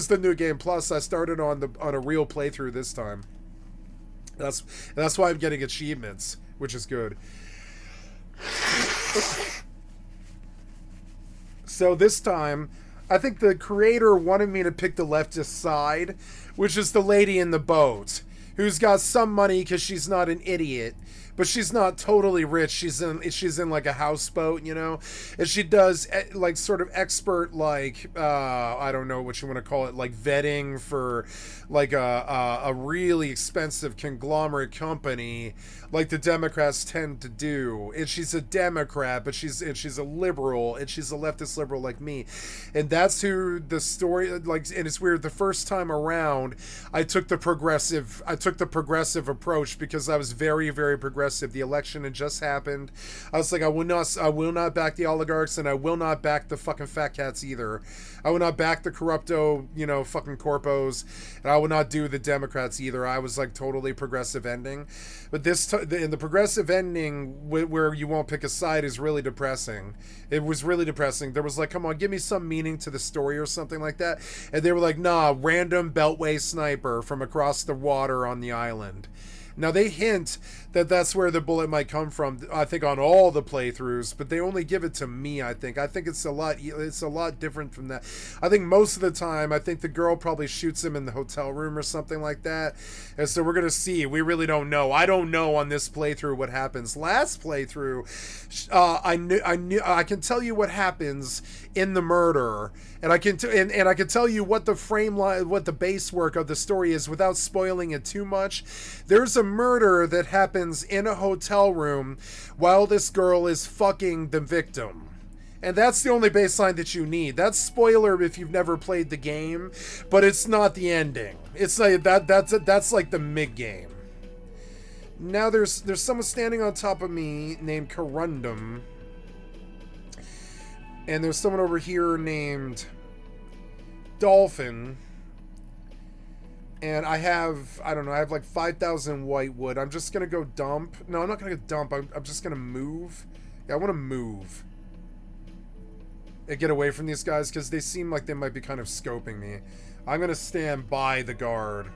the new game plus. I started on a real playthrough this time. That's why I'm getting achievements, which is good. So this time, I think the creator wanted me to pick the leftist side, which is the lady in the boat, who's got some money because she's not an idiot, but she's not totally rich. She's in like a houseboat, you know, and she does like sort of expert, like I don't know what you want to call it, like vetting for like a really expensive conglomerate company, like the Democrats tend to do. And she's a Democrat, but she's a liberal, and she's a leftist liberal like me. And that's who the story, like, and it's weird, the first time around I took the progressive approach because I was very, very progressive progressive. The election had just happened. I was like, I will not back the oligarchs, and I will not back the fucking fat cats either. I will not back the corrupto, fucking corpos, and I will not do the Democrats either. I was like totally progressive ending. But in the progressive ending where you won't pick a side is really depressing. It was really depressing. There was like, come on, give me some meaning to the story or something like that. And they were like, nah, random beltway sniper from across the water on the island. Now, they hint that that's where the bullet might come from, I think, on all the playthroughs, but they only give it to me, I think. I think it's a lot different from that. I think most of the time, I think the girl probably shoots him in the hotel room or something like that. And so we're going to see. We really don't know. I don't know on this playthrough what happens. Last playthrough, I can tell you what happens in the murder, and I can tell you what the frame line, what the base work of the story is without spoiling it too much. There's a murder that happens in a hotel room while this girl is fucking the victim. And that's the only baseline that you need. That's spoiler if you've never played the game, but it's not the ending. It's like that's like the mid-game. Now there's someone standing on top of me named Corundum. And there's someone over here named Dolphin. And I have like 5,000 white wood. I'm just going to go dump. No, I'm not going to go dump. I'm just going to move. Yeah, I want to move. And get away from these guys because they seem like they might be kind of scoping me. I'm going to stand by the guard.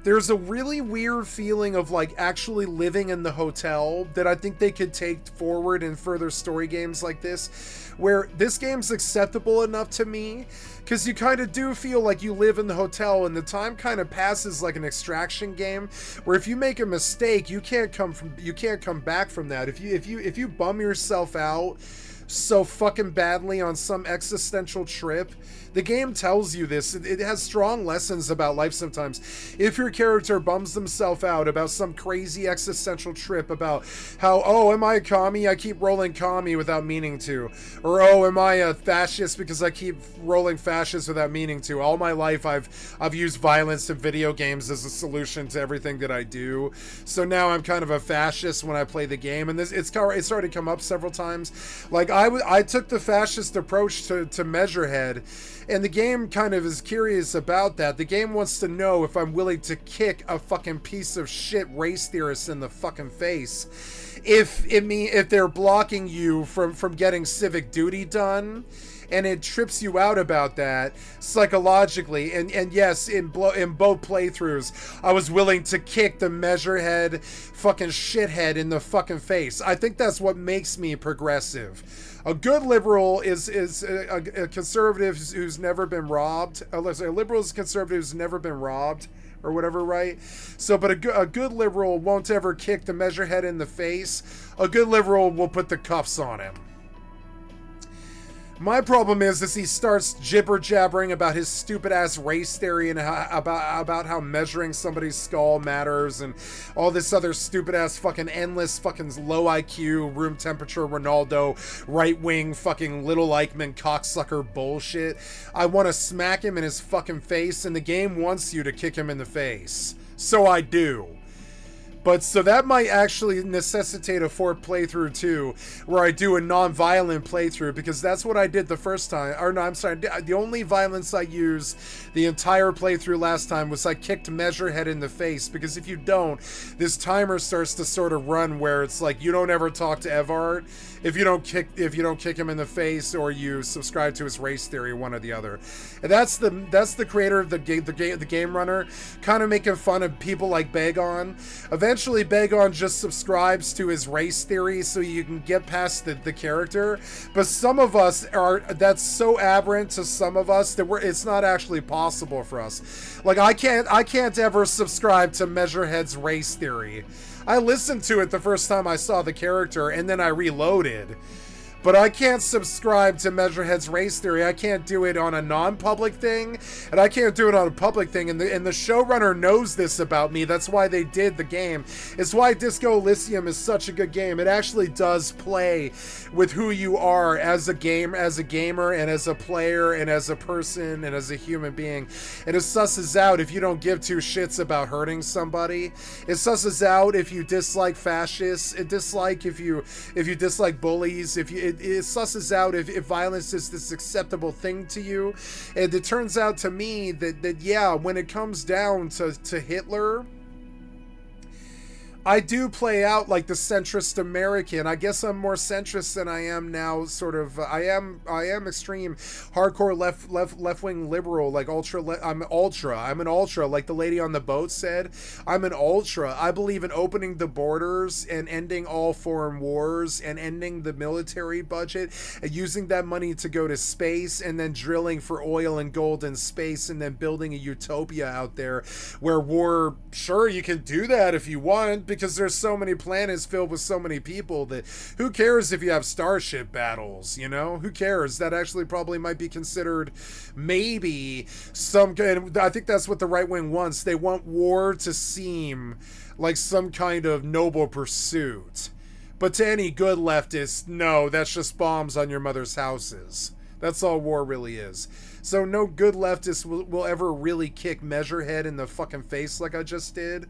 There's a really weird feeling of like actually living in the hotel that I think they could take forward in further story games like this, where this game's acceptable enough to me because you kind of do feel like you live in the hotel and the time kind of passes like an Extraction game where if you make a mistake, you can't come back from that. If you bum yourself out so fucking badly on some existential trip, the game tells you this. It has strong lessons about life sometimes. If your character bums themselves out about some crazy existential trip about how, oh, am I a commie? I keep rolling commie without meaning to. Or, oh, am I a fascist because I keep rolling fascist without meaning to. All my life I've used violence in video games as a solution to everything that I do. So now I'm kind of a fascist when I play the game. And it's already come up several times. Like, I took the fascist approach to Measurehead. And the game kind of is curious about that. The game wants to know if I'm willing to kick a fucking piece of shit race theorist in the fucking face. If they're blocking you from getting civic duty done, and it trips you out about that psychologically. And yes, in both playthroughs, I was willing to kick the Measurehead fucking shithead in the fucking face. I think that's what makes me progressive. A good liberal is a conservative who's never been robbed. A liberal is a conservative who's never been robbed or whatever, right? So, but a good liberal won't ever kick the Measurehead in the face. A good liberal will put the cuffs on him. My problem is he starts jibber-jabbering about his stupid-ass race theory and about how measuring somebody's skull matters and all this other stupid-ass fucking endless fucking low IQ, room temperature, Ronaldo, right-wing fucking little Eichmann cocksucker bullshit. I want to smack him in his fucking face, and the game wants you to kick him in the face. So I do. But so that might actually necessitate a fourth playthrough too, where I do a non-violent playthrough, because that's what I did the first time. Or no, I'm sorry, the only violence I used the entire playthrough last time was I kicked Measurehead in the face, because if you don't, this timer starts to sort of run where it's like you don't ever talk to Evart if you don't kick him in the face or you subscribe to his race theory, one or the other. And that's the creator of the game runner, kind of making fun of people like Bagon. Eventually, Bagon just subscribes to his race theory so you can get past the character. But some of us that's so aberrant to some of us that it's not actually possible for us. Like I can't ever subscribe to Measurehead's race theory. I listened to it the first time I saw the character and then I reloaded. But I can't subscribe to Measurehead's race theory. I can't do it on a non-public thing. And I can't do it on a public thing, and the showrunner knows this about me. That's why they did the game. It's why Disco Elysium is such a good game. It actually does play with who you are as a gamer, and as a player, and as a person, and as a human being. And it susses out if you don't give two shits about hurting somebody. It susses out if you dislike fascists. It dislike if you dislike bullies. It susses out if violence is this acceptable thing to you. And it turns out to me that yeah, when it comes down to Hitler, I do play out like the centrist American. I guess I'm more centrist than I am now. Sort of. I am extreme, hardcore left-wing liberal. Like I'm an ultra. Like the lady on the boat said, I'm an ultra. I believe in opening the borders and ending all foreign wars and ending the military budget and using that money to go to space and then drilling for oil and gold in space and then building a utopia out there where war. Sure, you can do that if you want, because there's so many planets filled with so many people that who cares if you have starship battles, you know? Who cares? That actually probably might be considered maybe some kind. I think that's what the right wing wants. They want war to seem like some kind of noble pursuit. But to any good leftist, no, that's just bombs on your mother's houses. That's all war really is. So no good leftist will ever really kick Measurehead in the fucking face like I just did.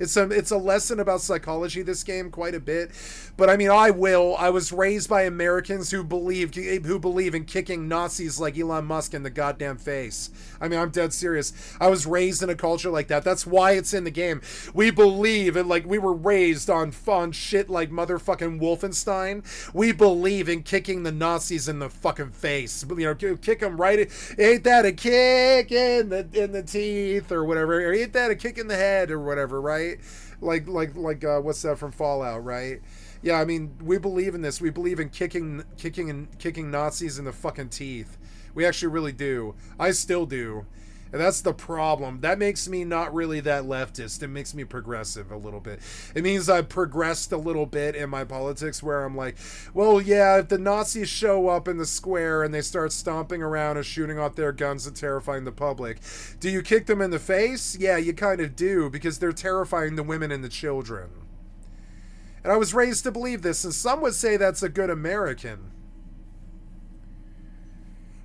It's a lesson about psychology, this game, quite a bit. But I mean, I was raised by Americans who believe in kicking Nazis like Elon Musk in the goddamn face. I mean, I'm dead serious. I was raised in a culture like that. That's why it's in the game. We believe in, like, we were raised on fun shit like motherfucking Wolfenstein. We believe in kicking the Nazis in the fucking face. You know, kick them right. Ain't that a kick in the teeth or whatever? Or ain't that a kick in the head or whatever, right? Like what's that from Fallout, right? Yeah, I mean, we believe in this. We believe in kicking Nazis in the fucking teeth. We actually really do. I still do. And that's the problem. That makes me not really that leftist. It makes me progressive a little bit. It means I've progressed a little bit in my politics where I'm like, well, yeah, if the Nazis show up in the square and they start stomping around and shooting off their guns and terrifying the public, do you kick them in the face? Yeah, you kind of do, because they're terrifying the women and the children. And I was raised to believe this, and some would say that's a good American.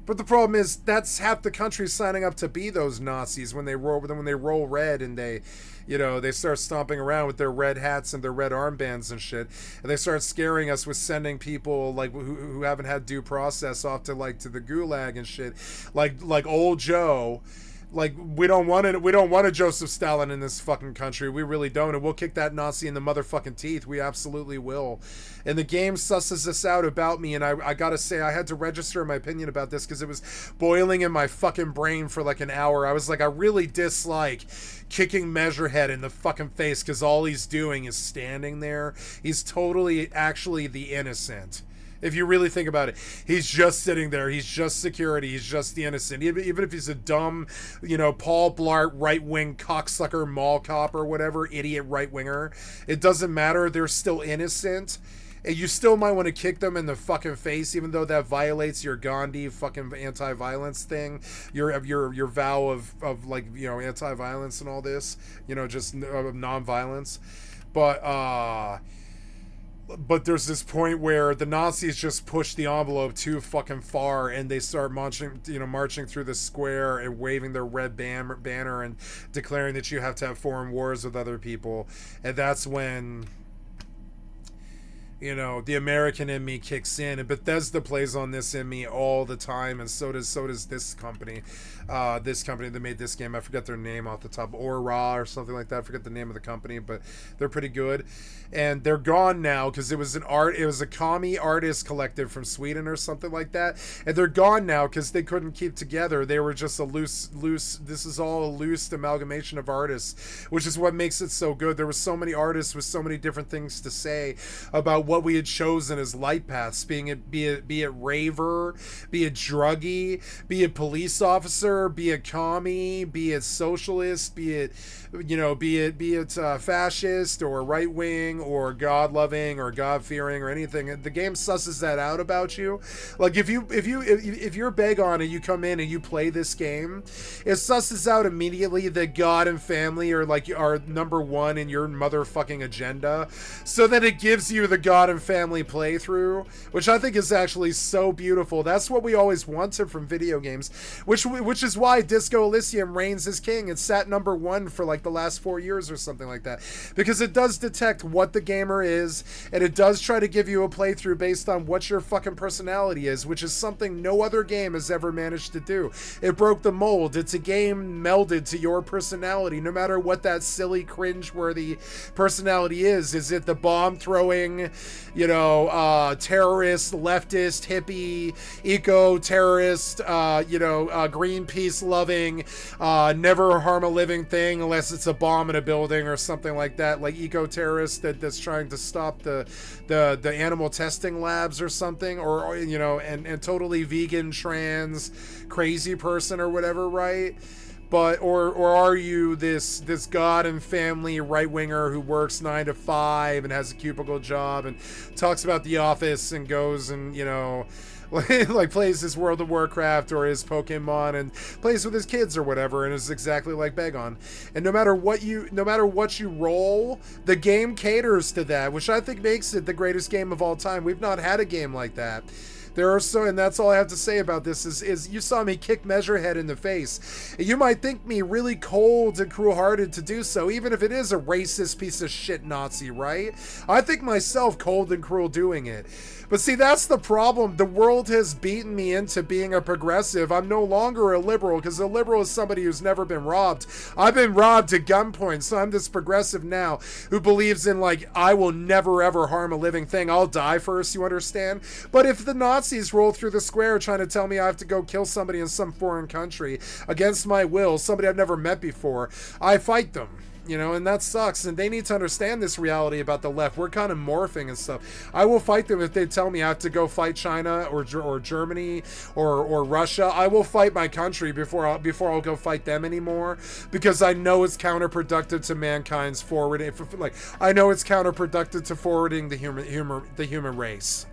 But the problem is that's half the country signing up to be those Nazis when they roll red and they start stomping around with their red hats and their red armbands and shit, and they start scaring us with sending people like who haven't had due process off to the gulag and shit, like old Joe. Like, we don't want a Joseph Stalin in this fucking country. We really don't. And we'll kick that Nazi in the motherfucking teeth. We absolutely will. And the game susses this out about me. And I gotta say, I had to register my opinion about this because it was boiling in my fucking brain for like an hour. I was like, I really dislike kicking Measurehead in the fucking face because all he's doing is standing there. He's totally actually the innocent. If you really think about it, he's just sitting there. He's just security. He's just the innocent. Even if he's a dumb, Paul Blart right-wing cocksucker mall cop or whatever, idiot right-winger, it doesn't matter. They're still innocent. And you still might want to kick them in the fucking face, even though that violates your Gandhi fucking anti-violence thing, your vow of anti-violence and all this, just non-violence. But there's this point where the Nazis just push the envelope too fucking far, and they start marching through the square and waving their red banner and declaring that you have to have foreign wars with other people. And that's when, the American in me kicks in. And Bethesda plays on this in me all the time, and so does this company. This company that made this game, I forget their name off the top, Aura or something like that. I forget the name of the company, but they're pretty good. And they're gone now because it was a commie artist collective from Sweden or something like that. And they're gone now because they couldn't keep together. They were just a loose, this is all a loose amalgamation of artists, which is what makes it so good. There were so many artists with so many different things to say about what we had chosen as life paths, be it raver, be it druggie, be it police officer, be it commie, be it socialist, be it fascist or right wing or God loving or God fearing or anything. The game susses that out about you. Like if you're beg on and you come in and you play this game, it susses out immediately that God and family are like are number one in your motherfucking agenda, so that it gives you the God and family playthrough, which I think is actually so beautiful. That's what we always wanted from video games, which is why Disco Elysium reigns as king. It's sat number one for like the last 4 years or something like that, because it does detect what the gamer is, and it does try to give you a playthrough based on what your fucking personality is, which is something no other game has ever managed to do. It broke the mold. It's a game melded to your personality, no matter what that silly, cringe-worthy personality is. Is it the bomb-throwing, terrorist, leftist, hippie, eco-terrorist, Greenpeace-loving, never harm a living thing unless it's a bomb in a building or something like that, like eco-terrorist that's trying to stop the animal testing labs or something, or and totally vegan, trans, crazy person or whatever, right? But or are you this God and family right winger who works 9 to 5 and has a cubicle job and talks about The Office and goes and like plays his World of Warcraft or his Pokemon and plays with his kids or whatever, and is exactly like Begon. And no matter what you roll, the game caters to that, which I think makes it the greatest game of all time. We've not had a game like that. And that's all I have to say about this is you saw me kick Measurehead in the face. You might think me really cold and cruel-hearted to do so, even if it is a racist piece of shit Nazi, right? I think myself cold and cruel doing it. But see, that's the problem. The world has beaten me into being a progressive. I'm no longer a liberal, because a liberal is somebody who's never been robbed. I've been robbed at gunpoint, so I'm this progressive now who believes in, like, I will never ever harm a living thing. I'll die first, you understand? But if the Nazis roll through the square trying to tell me I have to go kill somebody in some foreign country against my will, somebody I've never met before, I fight them. And that sucks, and they need to understand this reality about the left. We're kind of morphing and stuff. I will fight them if they tell me I have to go fight China or Germany or Russia. I will fight my country before I'll go fight them anymore, because I know it's counterproductive to mankind's forwarding. Like, I know it's counterproductive to forwarding the human race.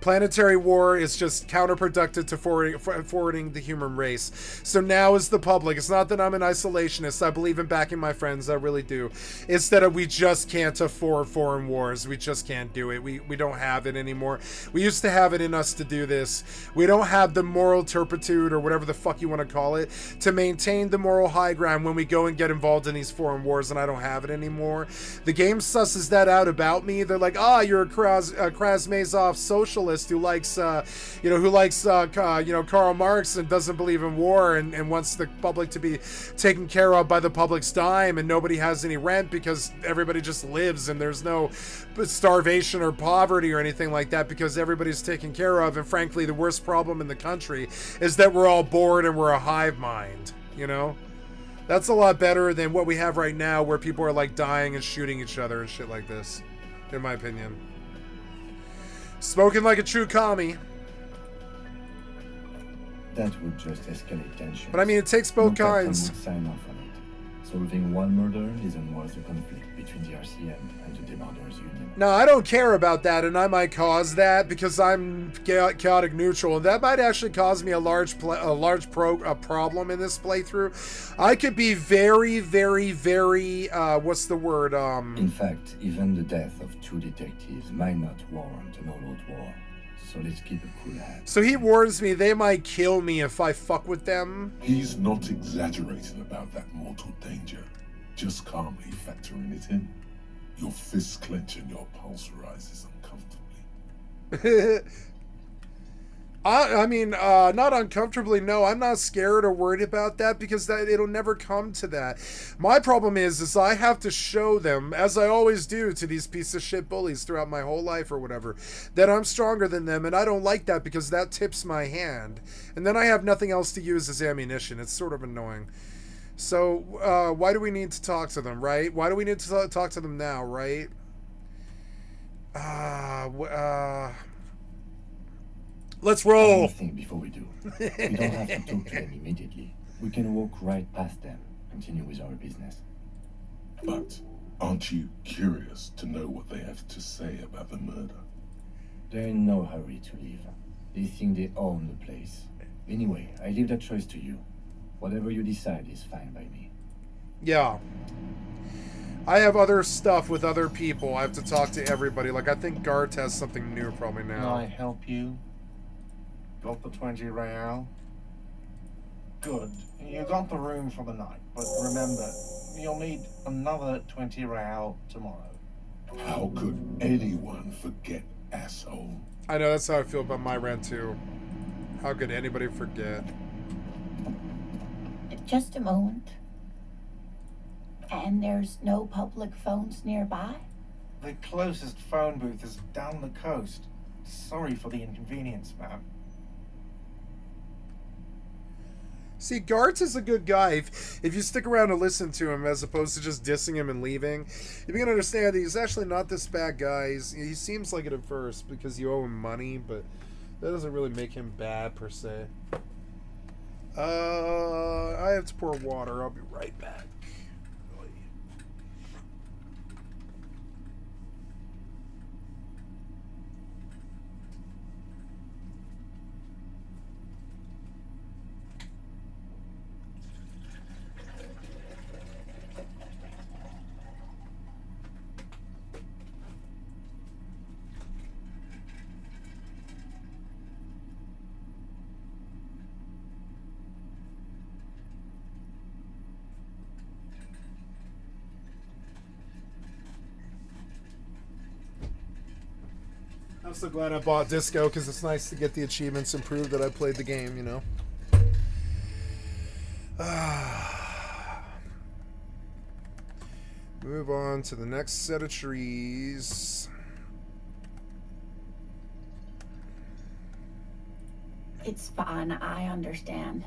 Planetary war is just counterproductive to forwarding the human race. So now is the public. It's not that I'm an isolationist. I believe in backing my friends. I really do. It's that we just can't afford foreign wars. We just can't do it. We don't have it anymore. We used to have it in us to do this. We don't have the moral turpitude, or whatever the fuck you want to call it, to maintain the moral high ground when we go and get involved in these foreign wars, and I don't have it anymore. The game susses that out about me. They're like, you're a Krasmazov socialist who likes Karl Marx and doesn't believe in war and wants the public to be taken care of by the public's dime, and nobody has any rent because everybody just lives and there's no starvation or poverty or anything like that because everybody's taken care of. And frankly, the worst problem in the country is that we're all bored and we're a hive mind, That's a lot better than what we have right now, where people are like dying and shooting each other and shit like this, in my opinion. Spoken like a true commie.
That would just escalate tension.
But I mean, it takes both kinds.
Would sign off on it. Solving one murder isn't worth the conflict between the RCM and the Demanders Union.
No, I don't care about that, and I might cause that because I'm chaotic neutral, and that might actually cause me a large problem in this playthrough. I could be very, very, very what's the word?
In fact, even the death of 2 detectives might not warrant an all-out war. So let's keep a cool head.
So he warns me they might kill me if I fuck with them.
He's not exaggerating about that mortal danger, just calmly factoring it in. Your fists clench and your pulse rises uncomfortably.
I mean, not uncomfortably, no. I'm not scared or worried about that because it'll never come to that. My problem is I have to show them, as I always do to these piece of shit bullies throughout my whole life or whatever, that I'm stronger than them, and I don't like that because that tips my hand. And then I have nothing else to use as ammunition. It's sort of annoying. So, why do we need to talk to them, right? Why do we need to talk to them now, right? Let's
One
roll.
more thing before we do. We don't have to talk to them immediately. We can walk right past them, continue with our business.
But aren't you curious to know what they have to say about the murder?
They're in no hurry to leave. They think they own the place. Anyway, I leave that choice to you. Whatever you decide is fine by me.
Yeah. I have other stuff with other people. I have to talk to everybody. Like, I think Gart has something new probably
Can
now.
I help you? Got the 20 real? Good. You got the room for the night, but remember, you'll need another 20 real tomorrow.
How could anyone forget, asshole?
I know, that's how I feel about my rent, too. How could anybody forget?
Just a moment. And there's no public phones nearby?
The closest phone booth is down the coast. Sorry for the inconvenience, ma'am.
See, Gartz is a good guy. If you stick around and listen to him as opposed to just dissing him and leaving, you can understand that he's actually not this bad guy. He seems like it at first because you owe him money, but that doesn't really make him bad per se. I have to pour water. I'll be right back. I'm so glad I bought Disco because it's nice to get the achievements and prove that I played the game, you know. Move on to the next set of trees.
It's fine, I understand.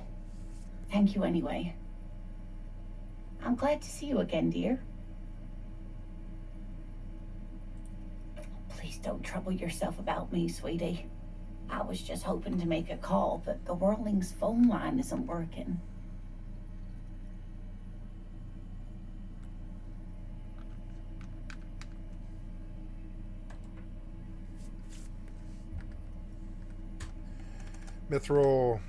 Thank you anyway. I'm glad to see you again, dear. Please don't trouble yourself about me, sweetie. I was just hoping to make a call, but the Whirling's phone line isn't working.
Mithril.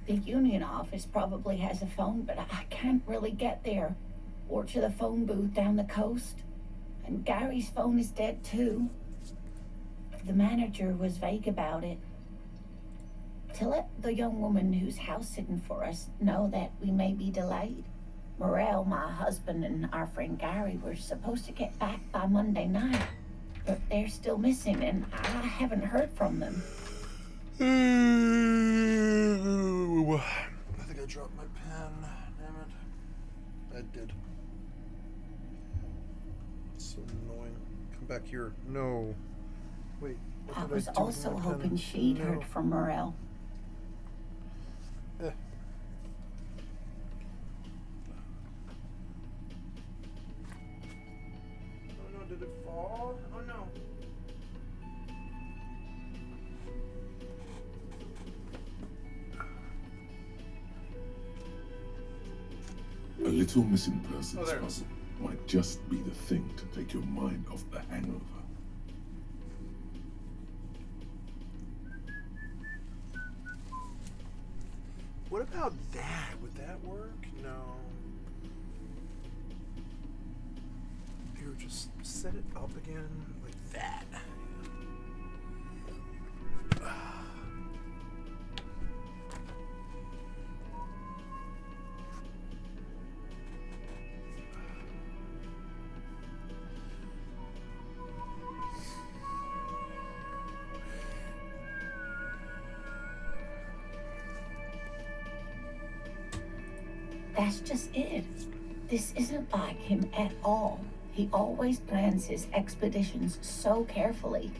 The union office probably has a phone, but I can't really get there. Or to the phone booth down the coast. And Gary's phone is dead too. The manager was vague about it. To let the young woman who's house sitting for us know that we may be delayed. Morel, my husband, and our friend Gary were supposed to get back by Monday night. But they're still missing, and I haven't heard from them.
I think I dropped my pen. Damn it. I did. It's so annoying. Come back here. No. Wait.
I
What
was
did I do with
also
my
hoping
pen?
she'd
No.
heard from Morel.
Eh. Oh no, did it fall? Oh no.
A little missing persons
Oh, there it is.
puzzle might just be the thing to take your mind off the hangover.
What about that? Would that work? No. Here, just set it up again like that.
That's just it. This isn't like him at all. He always plans his expeditions so carefully.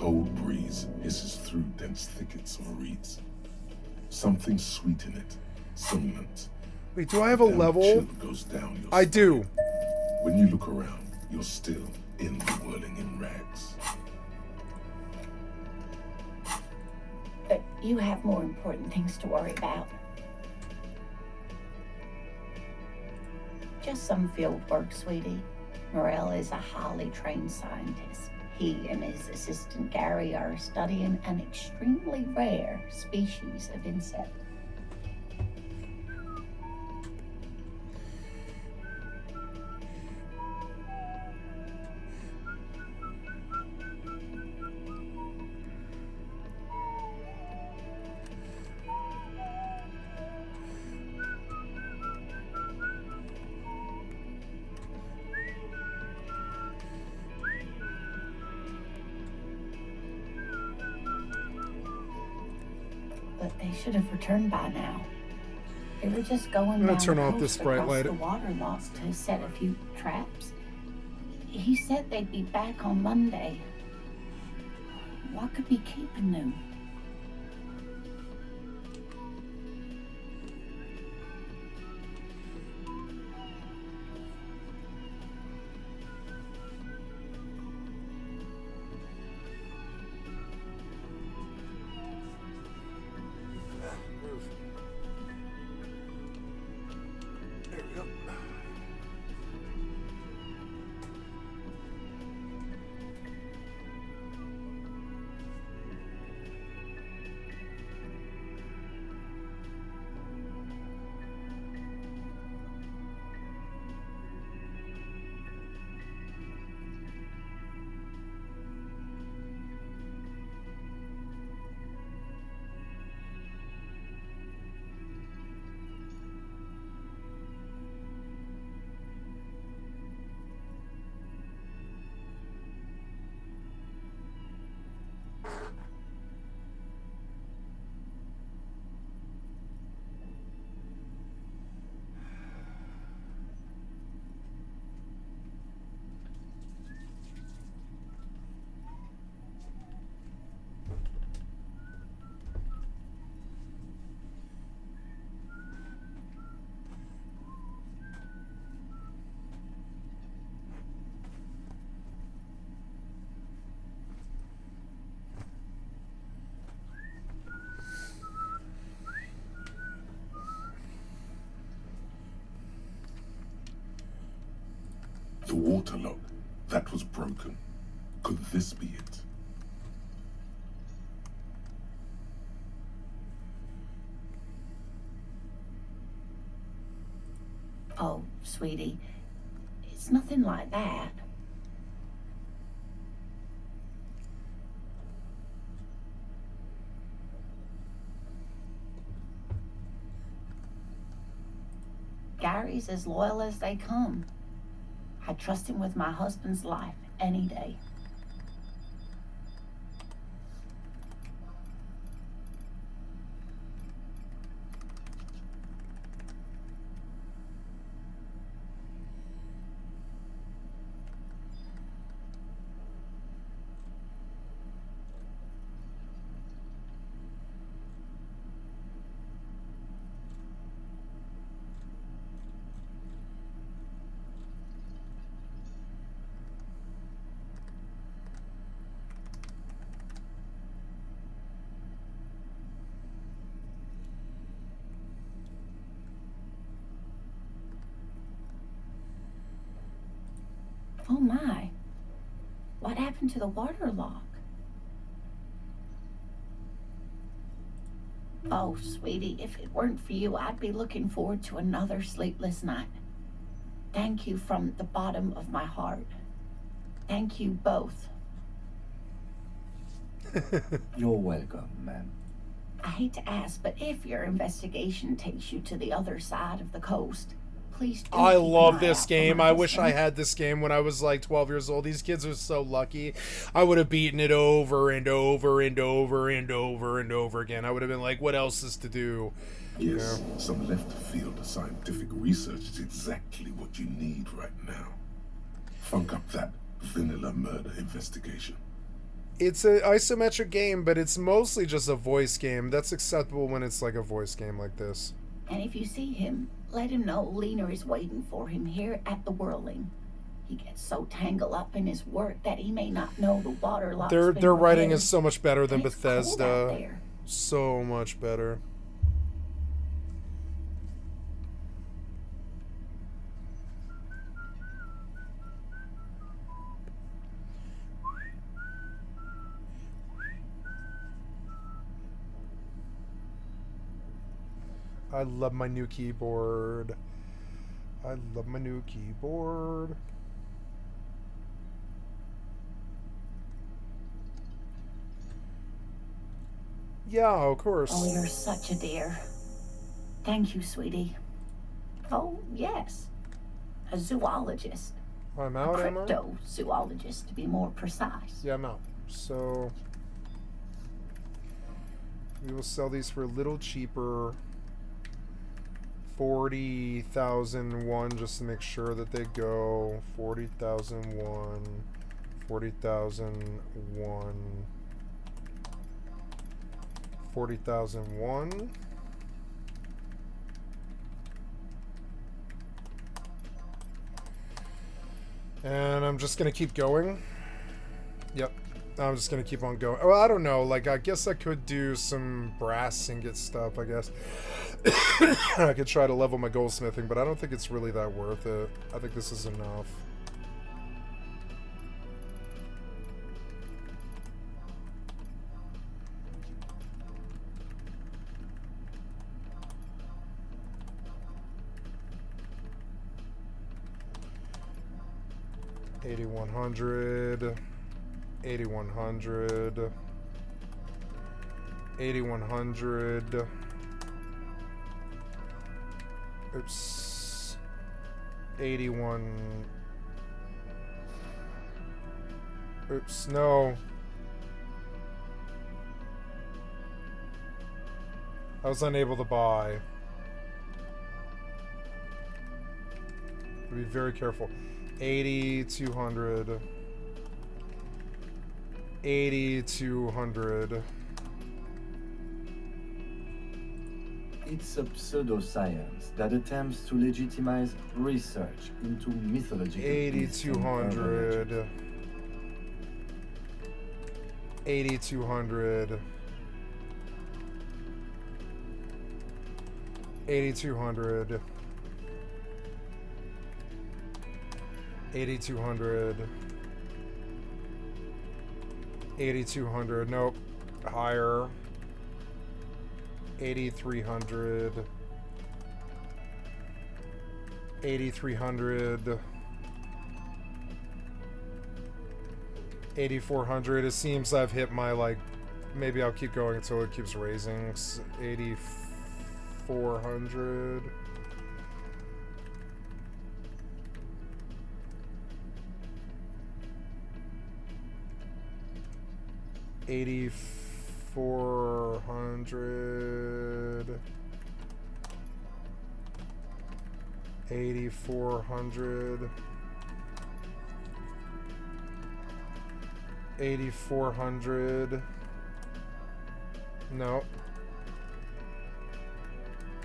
cold breeze hisses through dense thickets of reeds. Something sweet in it, somnolent.
Wait, do I have a level?
Chill goes down your
I
spine.
do.
When you look around, you're still in the whirling in rags.
But you have more important things to worry about. Just some field work, sweetie. Morel is a highly trained scientist. He and his assistant Gary are studying an extremely rare species of insect. But they should have returned by now. They were just going
I'm gonna
down
turn
the
off
coast
this bright
across
light.
the water lots to set a few traps. He said they'd be back on Monday. What could be keeping them?
There we go.
The water lock, that was broken. Could this be it?
Oh, sweetie, it's nothing like that. Gary's as loyal as they come. I trust him with my husband's life any day. Oh my, what happened to the water lock? Oh, sweetie, if it weren't for you, I'd be looking forward to another sleepless night. Thank you from the bottom of my heart. Thank you both.
You're welcome, ma'am.
I hate to ask, but if your investigation takes you to the other side of the coast, please do
I
keep an
love
eye
this
out for
game.
my
I wish I
husband.
had this game when I was like 12 years old. These kids are so lucky. I would have beaten it over and over and over and over and over again. I would have been like, what else is to do?
Yes, some left field scientific research is exactly what you need right now. Funk up that vanilla murder investigation.
It's an isometric game, but it's mostly just a voice game. That's acceptable when it's like a voice game like this.
And if you see him, let him know Lena is waiting for him here at the Whirling. He gets so tangled up in his work that he may not know the water lock's
Their
been
writing
repaired.
is so much better than
And it's cold out
Bethesda.
there.
So much better. I love my new keyboard. I love my new keyboard. Yeah, of course.
Oh, you're such a dear. Thank you, sweetie. Oh, yes. A zoologist.
I'm
A
out, am I?
cryptozoologist, to be more precise.
Yeah, I'm out. So we will sell these for a little cheaper. 40,001 just to make sure that they go. 40,001. 40,001. 40,001. And I'm just gonna keep going. Yep. I'm just gonna keep on going. Oh, I don't know. Like, I guess I could do some brass ingot stuff, I guess. I could try to level my goldsmithing, but I don't think it's really that worth it. I think this is enough. $8,100, $8,100, $8,100. Oops. 81. Oops, no. I was unable to buy. Be very careful. 8,200. 8,200.
It's a pseudoscience that attempts to legitimize research into mythological
8,200. 8,200. 8,200. 8,200. 8,200. Nope. Higher. 8,300. 8,300. 8,400. It seems I've hit my, like, maybe I'll keep going until it keeps raising. 8,400. 8,400. 8,400. 8,400. No.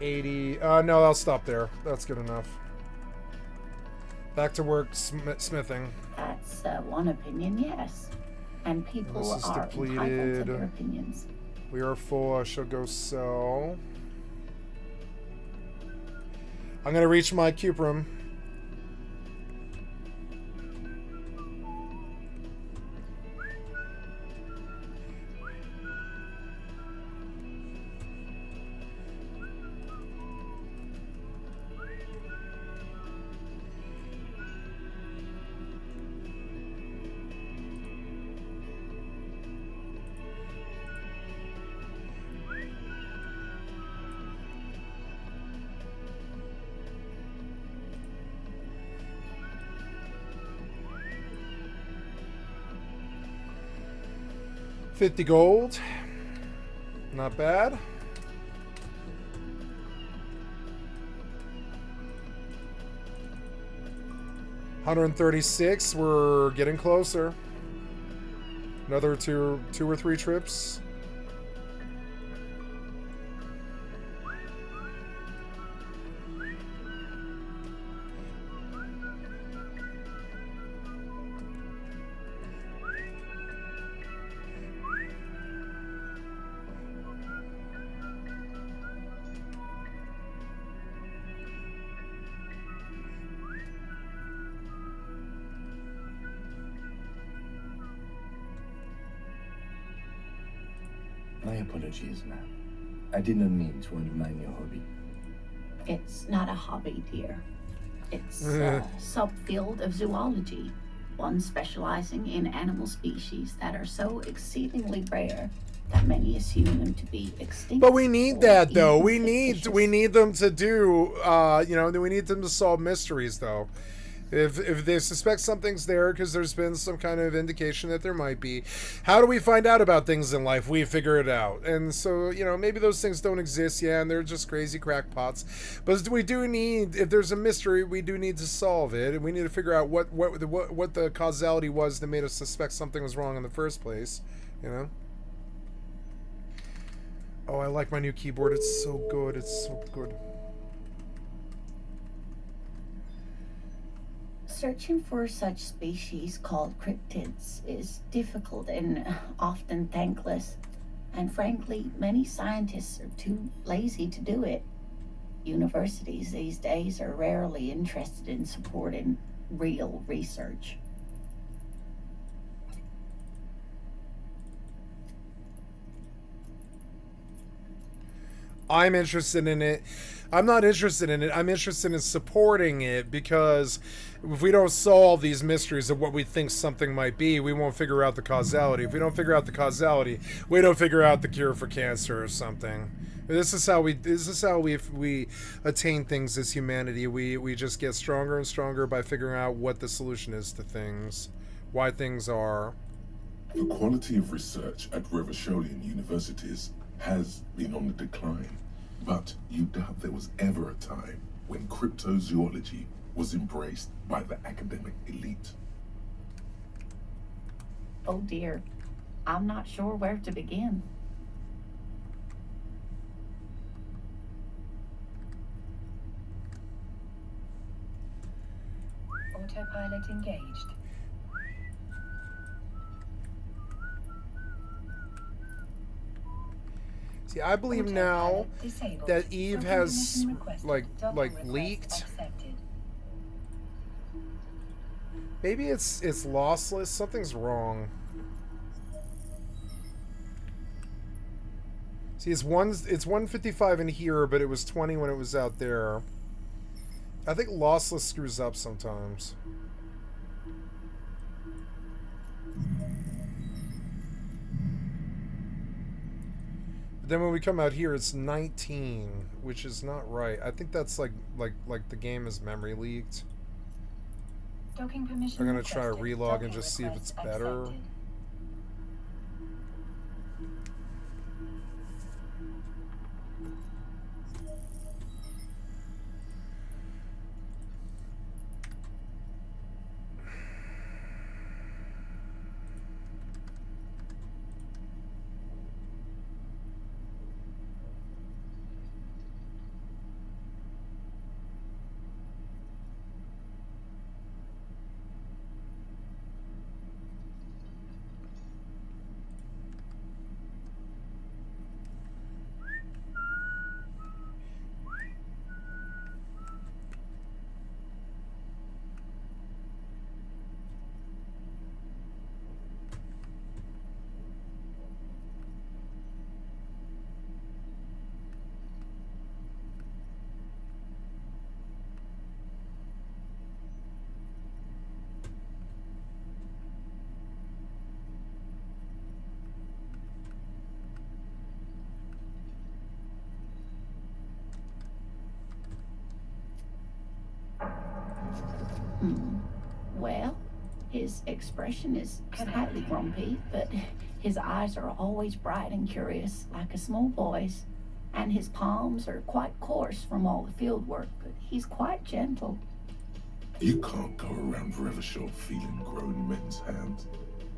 80. No, I'll stop there. That's good enough. Back to work smithing.
That's one opinion, yes. And people
This is
are entitled to
depleted.
their opinions.
We are full. I shall go sell. I'm going to reach my cube room. $50 gold. Not bad. $136. We're getting closer. Another two or three trips.
My apologies, ma'am. I did not mean to undermine your hobby.
It's not a hobby, dear. It's a subfield of zoology, one specializing in animal species that are so exceedingly rare that many assume them to be extinct.
But we need that, though. We
fictitious.
need them to do, we need them to solve mysteries, though. If they suspect something's there because there's been some kind of indication that there might be, how do we find out about things in life? We figure it out. And so, maybe those things don't exist, and they're just crazy crackpots. But we do need, if there's a mystery, we do need to solve it, and we need to figure out what the causality was that made us suspect something was wrong in the first place, Oh, I like my new keyboard. It's so good. It's so good.
Searching for such species called cryptids is difficult and often thankless, and frankly, many scientists are too lazy to do it. Universities these days are rarely interested in supporting real research.
I'm interested in it. I'm not interested in it. I'm interested in supporting it, because if we don't solve these mysteries of what we think something might be, we won't figure out the causality. If we don't figure out the causality, we don't figure out the cure for cancer or something. This is how we attain things as humanity. We just get stronger and stronger by figuring out what the solution is to things, why things are.
The quality of research at Revacholian universities has been on the decline, but you doubt there was ever a time when cryptozoology was embraced by the academic elite.
Oh dear, I'm not sure where to begin.
Autopilot engaged.
See, I believe now that Eve has like leaked. Maybe it's lossless. Something's wrong. See, it's 155 in here, but it was 20 when it was out there. I think lossless screws up sometimes. But then when we come out here, it's 19, which is not right. I think that's like the game is memory leaked.
Docking permission
I'm gonna try to
requested.
relog and
Docking
just see if it's
request
better.
accepted.
Well, his expression is slightly grumpy, but his eyes are always bright and curious, like a small boy's. And his palms are quite coarse from all the field work, but he's quite gentle.
You can't go around Revachol feeling grown men's hands.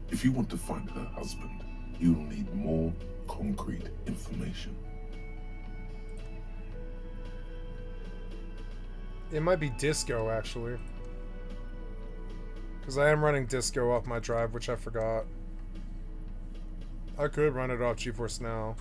If you want to find her husband, you'll need more concrete information.
It might be Disco, actually. Because I am running Disco off my drive, which I forgot. I could run it off GeForce Now.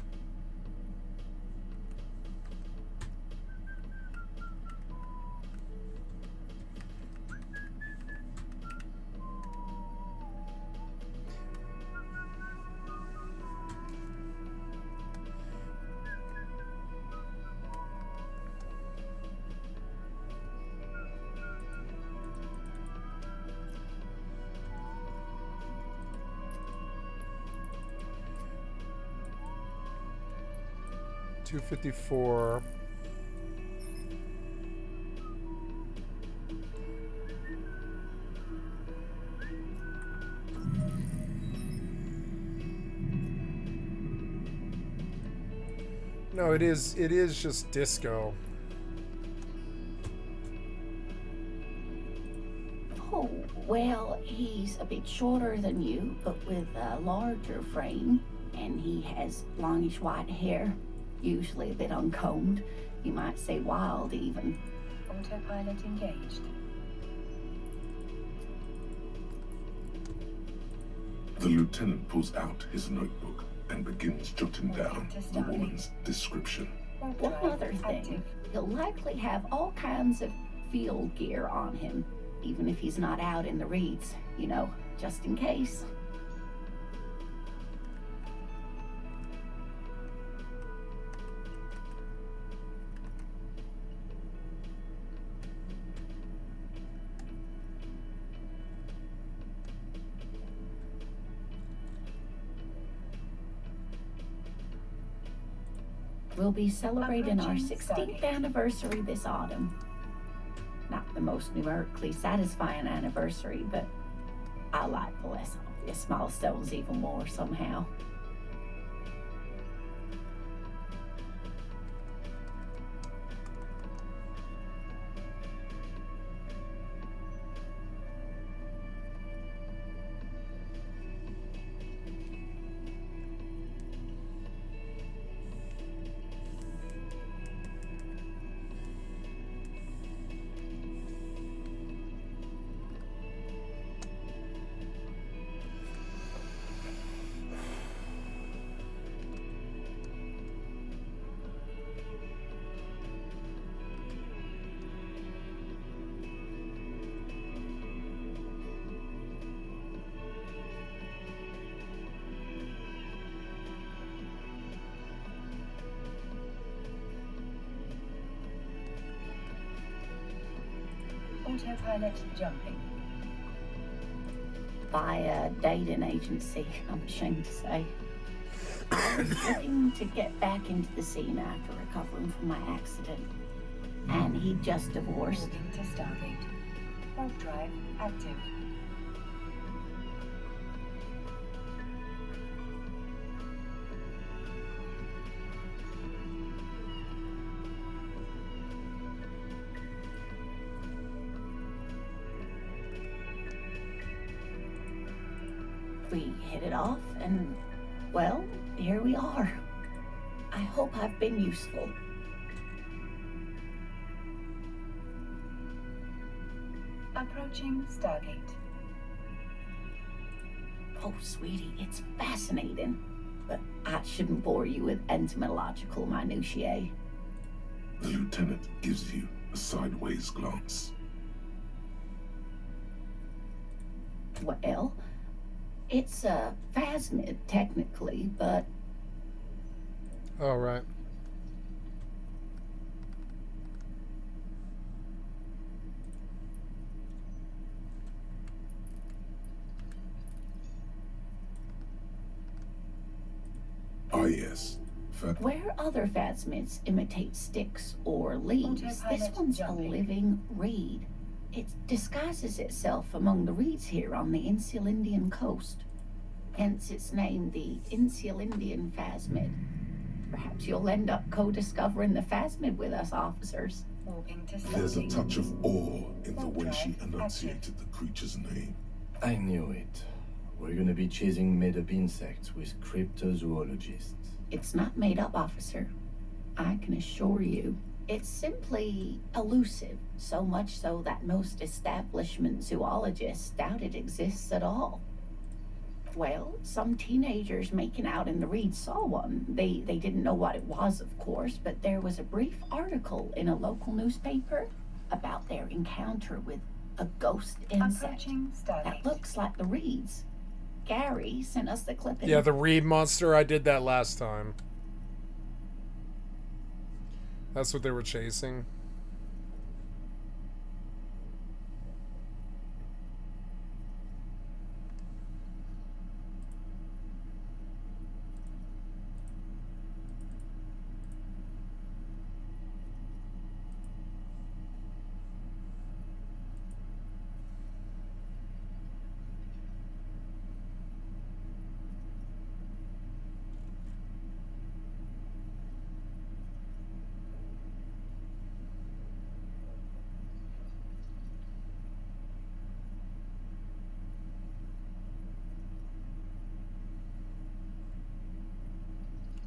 $254. No, it is just Disco.
Oh, well, he's a bit shorter than you, but with a larger frame, and he has longish white hair. Usually a bit uncombed. You might say wild, even.
Autopilot engaged.
The lieutenant pulls out his notebook and begins jotting down the woman's description.
One other thing. He'll likely have all kinds of field gear on him, even if he's not out in the reeds, you know, just in case. We'll be celebrating our 16th anniversary this autumn. Not the most numerically satisfying anniversary, but I like the less obvious milestones even more somehow.
Autopilot jumping.
By a dating agency, I'm ashamed to say. I was looking to get back into the scene after recovering from my accident. And he just divorced.
Moving to Stargate. Warp drive active.
We hit it off, and, well, here we are. I hope I've been useful.
Approaching Stargate.
Oh, sweetie, it's fascinating. But I shouldn't bore you with entomological minutiae.
The lieutenant gives you a sideways glance.
Well, it's a phasmid, technically, but...
Oh, right.
Yes.
Where other phasmids imitate sticks or leaves, this one's a living reed. It disguises itself among the reeds here on the Insulindian coast. Hence its name, the Insulindian phasmid. Perhaps you'll end up co-discovering the phasmid with us, officers.
There's a touch of awe in the way she enunciated the creature's name.
I knew it. We're gonna be chasing made-up insects with cryptozoologists.
It's not made up, officer. I can assure you. It's simply elusive, so much so that most establishment zoologists doubt it exists at all. Well, some teenagers making out in the reeds saw one. They didn't know what it was, of course, but there was a brief article in a local newspaper about their encounter with a ghost insect that looks like the reeds. Gary sent us the clipping.
Yeah, the reed monster. I did that last time. That's what they were chasing.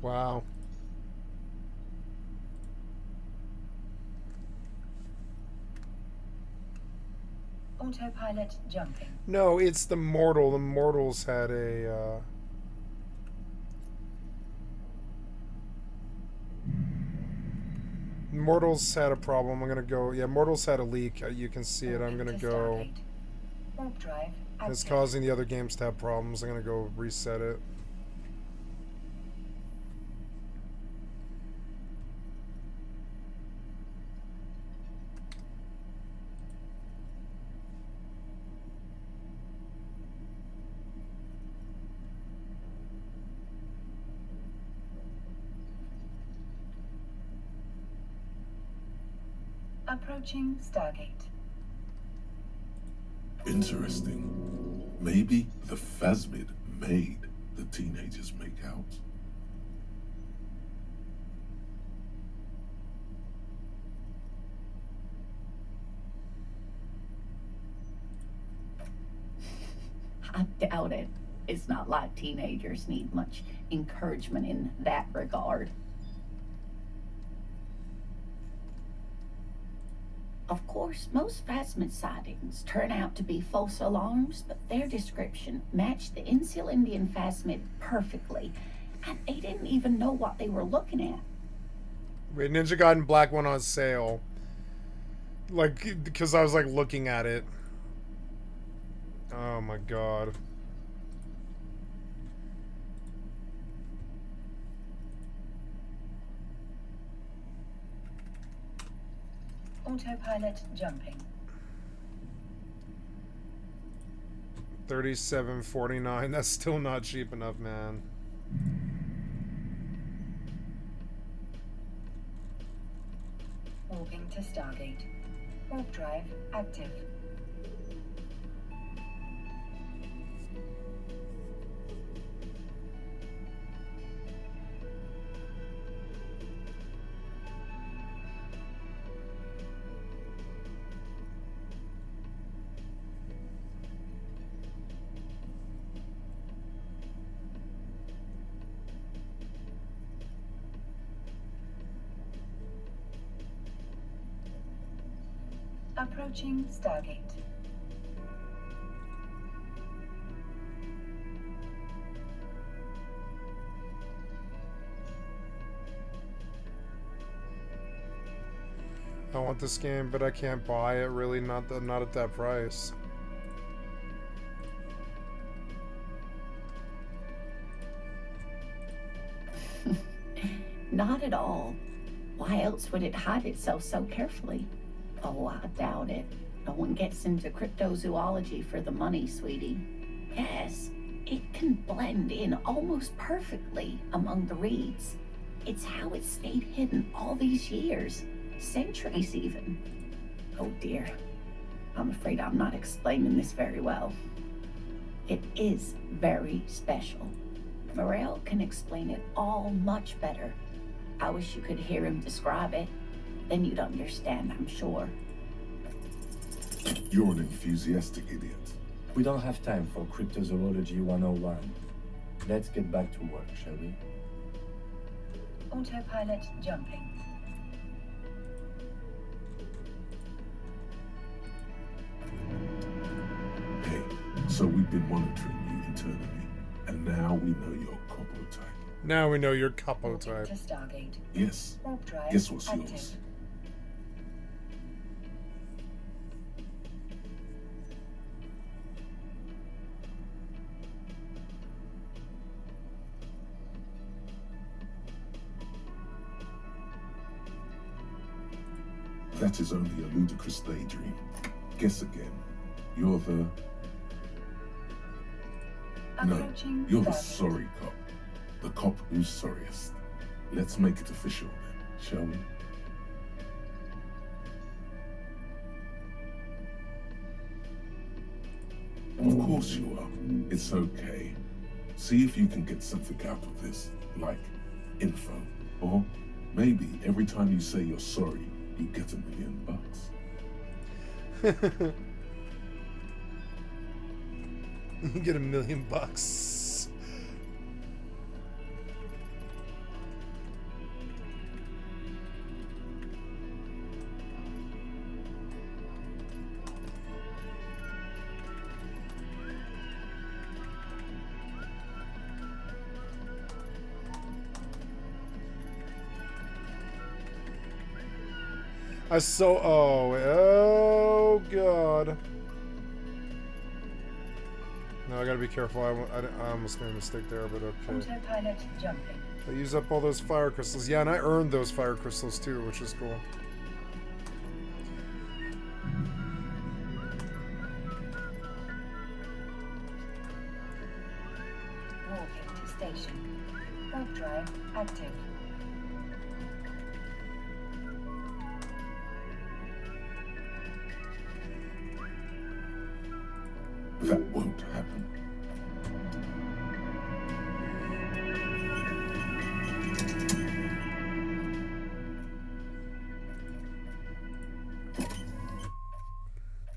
Wow.
Autopilot jumping.
No, it's the mortal. The mortals had a Mortals had a problem. I'm gonna go. Yeah, Mortals had a leak. You can see it. I'm gonna go.
Warp drive.
It's causing the other games to have problems. I'm gonna go reset it.
Approaching Stargate.
Interesting. Maybe the phasmid made the teenagers make out.
I doubt it. It's not like teenagers need much encouragement in that regard. Of course, most phasmid sightings turn out to be false alarms, but their description matched the Insil Indian phasmid perfectly, and they didn't even know what they were looking at.
Wait, Ninja Gaiden Black went on sale. Like, because I was like looking at it. Oh my god.
Autopilot jumping.
$37.49. That's still not cheap enough, man.
Warping to Stargate. Warp drive active. Approaching Stargate.
I want this game, but I can't buy it. Really, not at that price.
Not at all. Why else would it hide itself so carefully? Oh, I doubt it. No one gets into cryptozoology for the money, sweetie. Yes, it can blend in almost perfectly among the reeds. It's how it stayed hidden all these years, centuries even. Oh dear, I'm afraid I'm not explaining this very well. It is very special. Morel can explain it all much better. I wish you could hear him describe it. Then you'd understand, I'm sure.
You're an enthusiastic idiot.
We don't have time for cryptozoology 101. Let's get back to work, shall we?
Autopilot jumping.
Hey, so we've been monitoring you internally, and now we know your couple type.
Now we know your couple
Moving
type.
to Stargate.
Yes.
Warp drive
Guess what's
active.
yours? That is only a ludicrous daydream. Guess again. You're the... No,
Approaching
you're the
Stargate.
sorry cop. The cop who's sorriest. Let's make it official then, shall we? Of course you are. It's okay. See if you can get something out of this, like info. Or maybe every time you say you're sorry, you get $1 million.
You get $1 million. Oh god. No, I gotta be careful. I almost made a mistake there, but okay.
Autopilot jumping.
I used up all those fire crystals. Yeah, and I earned those fire crystals too, which is cool.
Warping to station. Warp drive active.
That won't happen.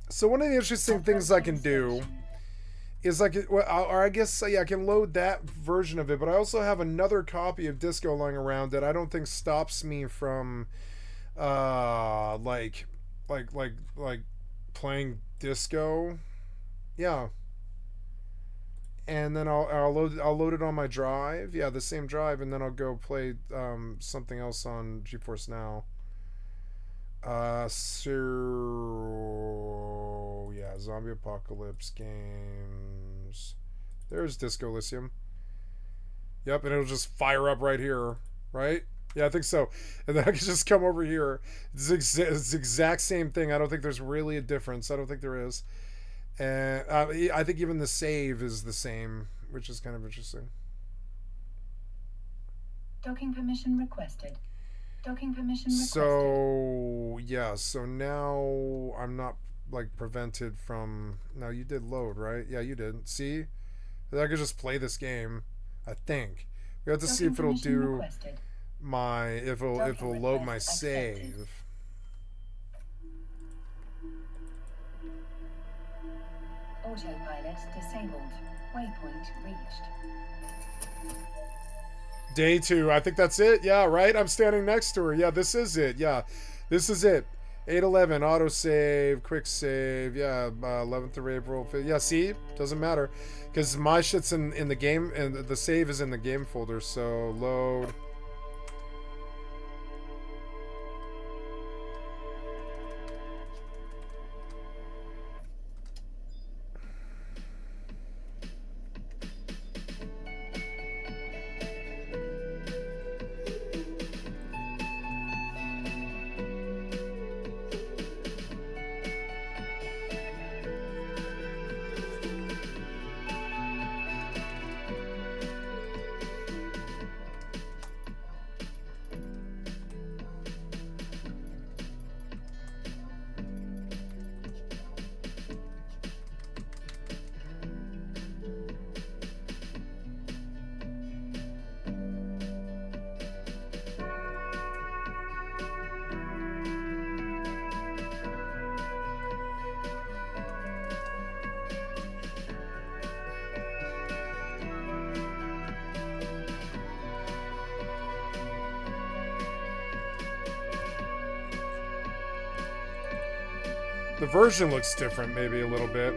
So one of the interesting things I can do is like, or I guess, yeah, I can load that version of it, but I also have another copy of Disco lying around that I don't think stops me from, like playing Disco. Yeah. And then I'll load it on my drive. Yeah, the same drive, and then I'll go play something else on GeForce Now. So yeah, Zombie Apocalypse games. There's Disco Elysium. Yep, and it'll just fire up right here, right? Yeah, I think so. And then I can just come over here. It's the exact same thing. I don't think there's really a difference. I don't think there is. And I think even the save is the same, which is kind of interesting.
Docking permission requested. Docking permission requested.
So yeah, so now I'm not like prevented from. No, you did load, right? Yeah, you did. See, I could just play this game. I think we have to see if it'll do
requested.
my if it'll load my save.
Autopilot disabled. Waypoint reached.
Day 2. I think that's it. Yeah, right? I'm standing next to her. Yeah, this is it. Yeah, this is it. 8/11, autosave, quick save. Yeah, 11th of April. Yeah, see? Doesn't matter. Because my shit's in the game, and the save is in the game folder. So, load. The version looks different, maybe a little bit.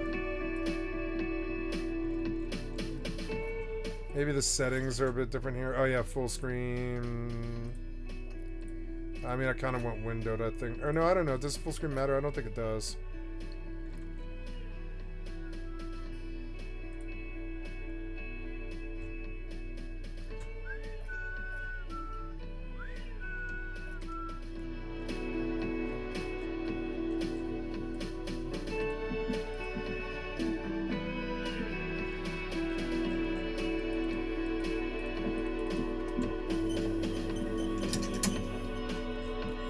Maybe the settings are a bit different here. Oh yeah, full screen. I mean, I kind of went windowed, I think. Or no, I don't know. Does full screen matter? I don't think it does.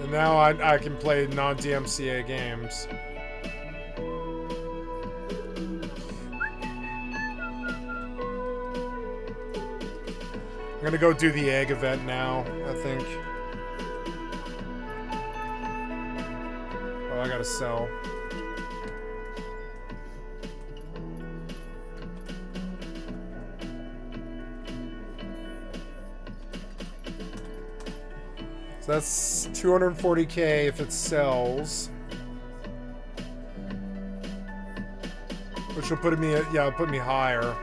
And now I can play non-DMCA games. I'm gonna go do the egg event now, I think. Oh, I gotta sell. So that's 240k if it sells. Which will put me at, yeah, it'll put me higher.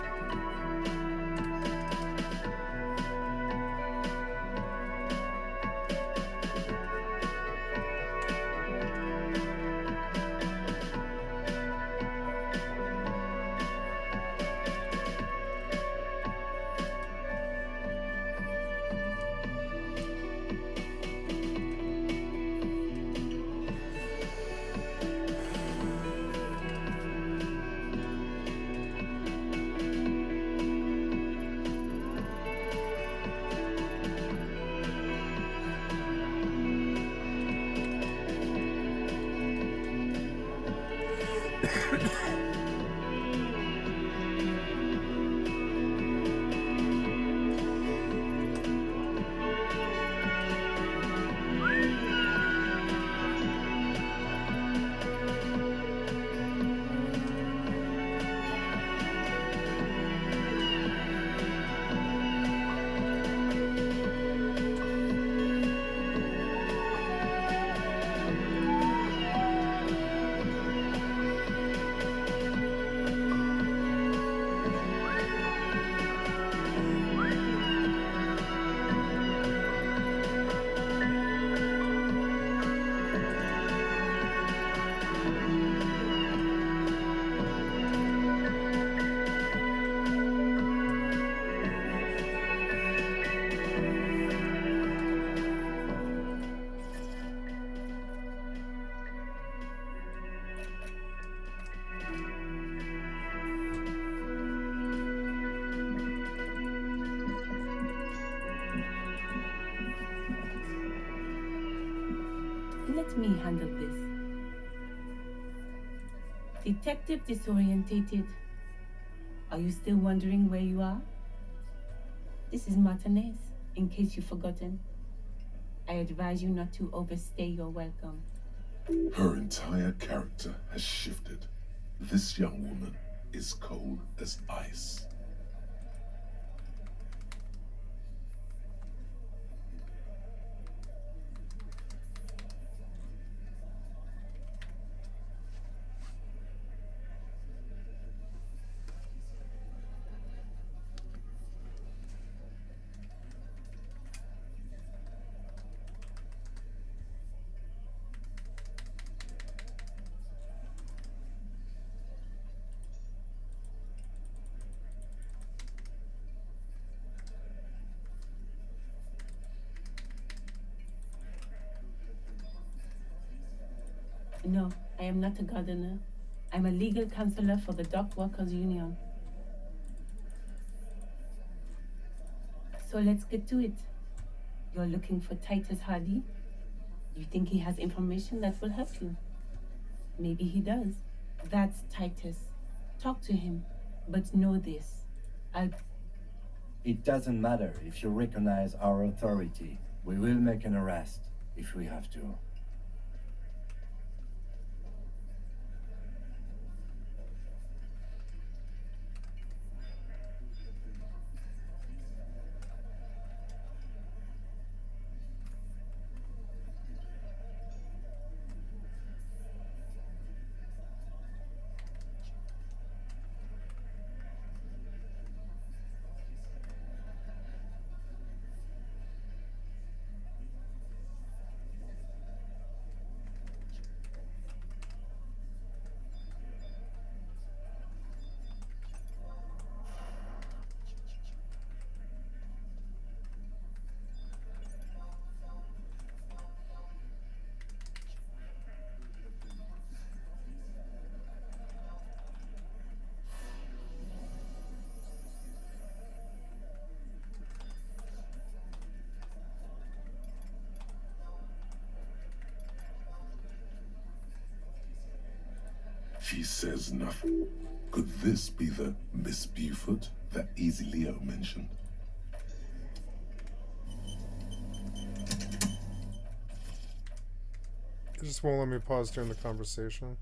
Let me handle this. Detective disorientated. Are you still wondering where you are? This is Martinez, in case you've forgotten. I advise you not to overstay your welcome.
Her entire character has shifted. This young woman is cold as ice.
No, I am not a gardener. I'm a legal counselor for the Dock Workers Union. So let's get to it. You're looking for Titus Hardy? You think he has information that will help you? Maybe he does. That's Titus. Talk to him. But know this.
It doesn't matter if you recognize our authority. We will make an arrest if we have to.
She says nothing. Could this be the Miss Buford that Easy Leo mentioned?
It just won't let me pause during the conversation.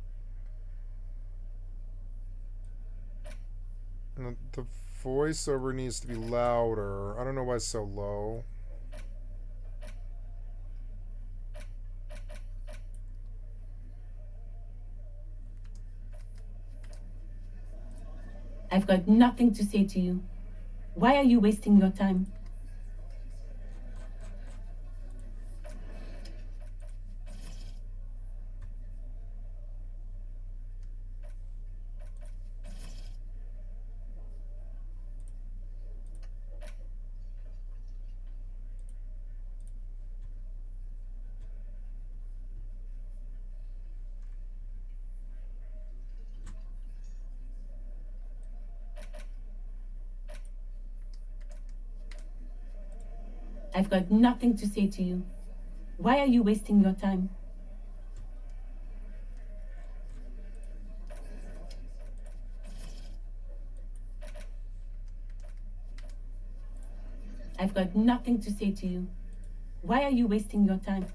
And the voiceover needs to be louder. I don't know why it's so low.
I've got nothing to say to you. Why are you wasting your time? I've got nothing to say to you. Why are you wasting your time? I've got nothing to say to you. Why are you wasting your time?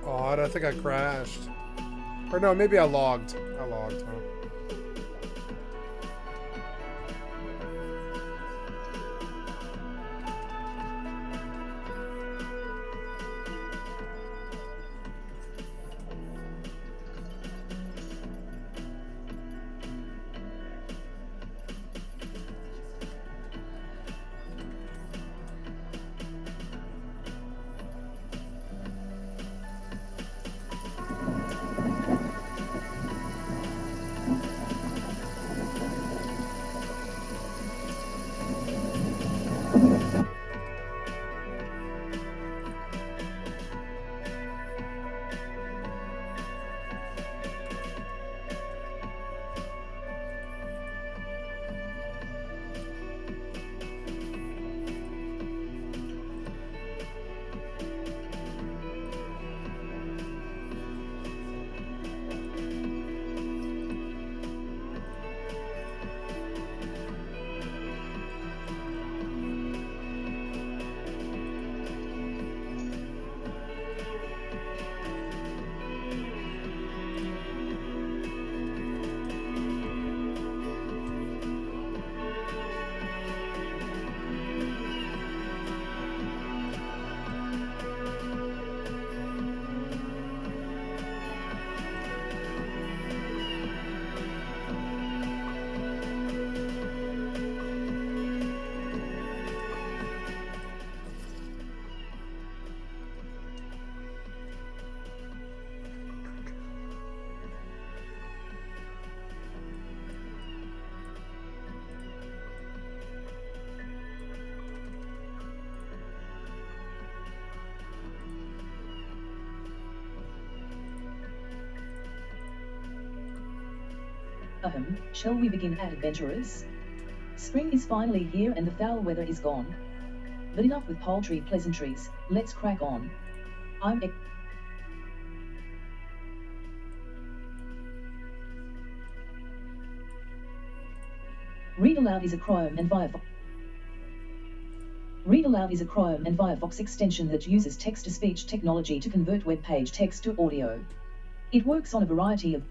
Odd, I think I crashed. Or no, maybe I logged. I logged, huh?
Shall we begin, adventurers? Spring is finally here and the foul weather is gone. But enough with paltry pleasantries, let's crack on. Read Aloud is a Chrome and Firefox. Read Aloud is a Chrome and Firefox extension that uses text-to-speech technology to convert web page text to audio. It works on a variety of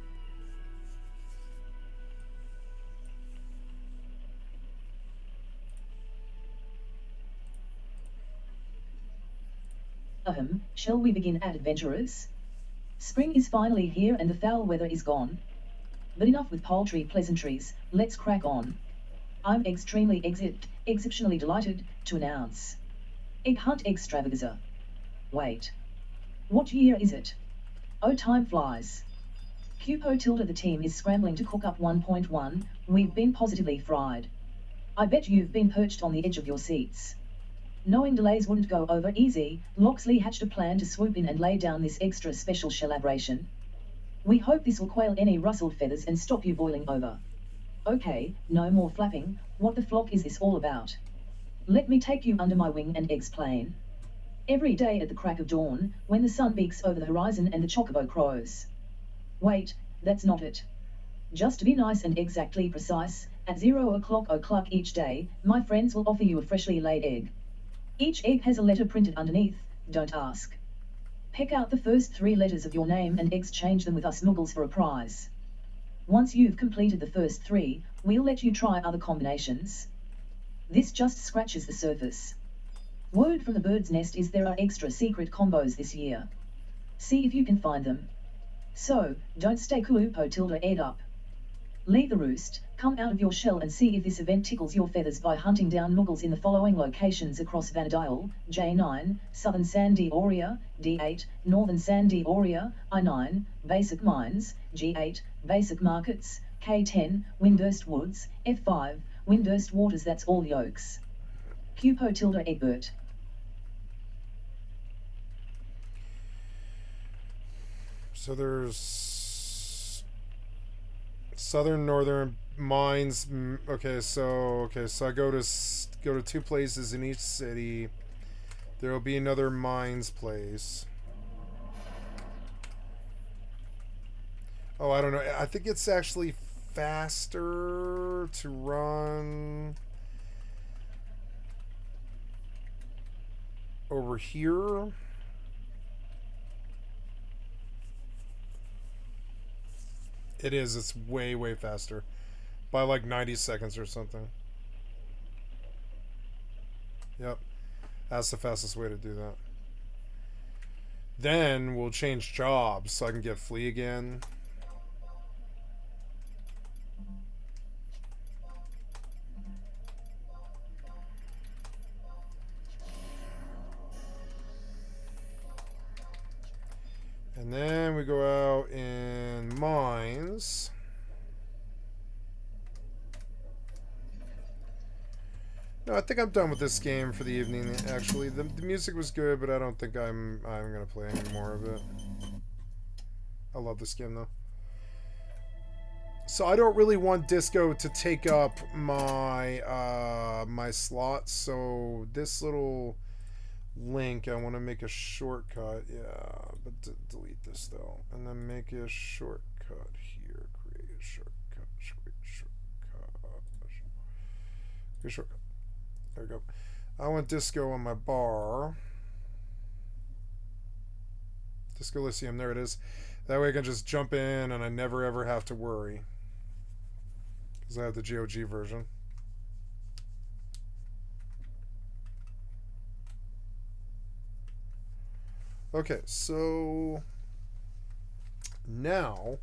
shall we begin, adventurers? Spring is finally here and the foul weather is gone. But enough with paltry pleasantries, let's crack on. I'm exceptionally delighted to announce Egg Hunt Extravaganza. Wait. What year is it? Oh, time flies. Cupo Tilda, the team is scrambling to cook up 1.1, we've been positively fried. I bet you've been perched on the edge of your seats. Knowing delays wouldn't go over easy, Loxley hatched a plan to swoop in and lay down this extra special celebration. We hope this will quail any rustled feathers and stop you boiling over. Okay, no more flapping, what the flock is this all about? Let me take you under my wing and explain. Every day at the crack of dawn, when the sun peeks over the horizon and the chocobo crows. Wait, that's not it. Just to be nice and exactly precise, at 0 o'clock each day, my friends will offer you a freshly laid egg. Each egg has a letter printed underneath, don't ask. Pick out the first 3 letters of your name and exchange them with us muggles for a prize. Once you've completed the first 3, we'll let you try other combinations. This just scratches the surface. Word from the bird's nest is there are extra secret combos this year. See if you can find them. So, don't stay Kuupo Tilda Egg up. Leave the roost, come out of your shell and see if this event tickles your feathers by hunting down muggles in the following locations across Vanadile, J9, Southern Sandy Aurea, D8, Northern Sandy Aurea, I9, Basic Mines, G8, Basic Markets, K10, Windurst Woods, F5, Windurst Waters. That's all yolks. Cupo Tilda Egbert.
So there's Southern, Northern Mines. Okay, so I go to 2 places in each city. There will be another mines place. Oh, I don't know. I think it's actually faster to run over here. It is. It's way, way faster. By like 90 seconds or something. Yep. That's the fastest way to do that. Then we'll change jobs so I can get Flea again. And then we go out in mines. No, I think I'm done with this game for the evening. Actually, the music was good, but I don't think I'm gonna play any more of it. I love this game though. So I don't really want Disco to take up my my slots. So this little link, I want to make a shortcut. Yeah, but delete this though, and then make a shortcut here. Create a shortcut. Create a shortcut. There we go. I want Disco on my bar. Disco Elysium, there it is. That way I can just jump in and I never ever have to worry. Because I have the GOG version. Okay, so now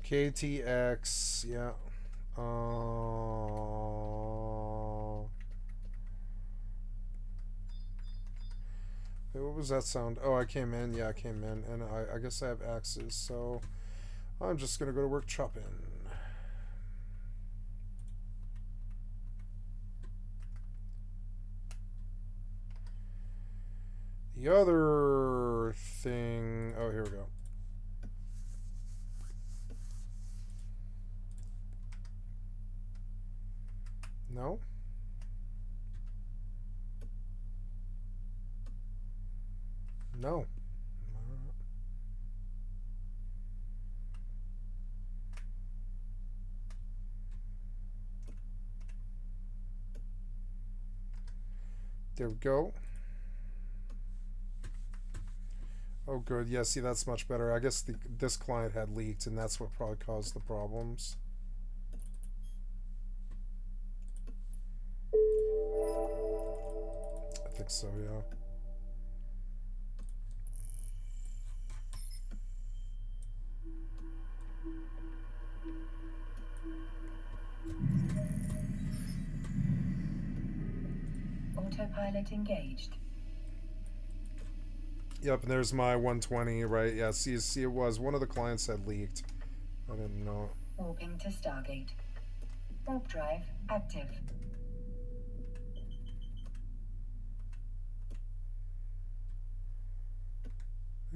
KTX, yeah. Hey, what was that sound? Oh, I came in. Yeah, I came in. And I guess I have axes, so I'm just going to go to work chopping. The other thing... Oh, here we go. No? No. There we go. Oh, good. Yeah, see, that's much better. I guess this client had leaked, and that's what probably caused the problems. I think so, yeah.
Autopilot engaged.
Yep, and there's my 120, right? Yeah, see, it was. One of the clients had leaked. I didn't know.
Warping to Stargate. Warp drive active.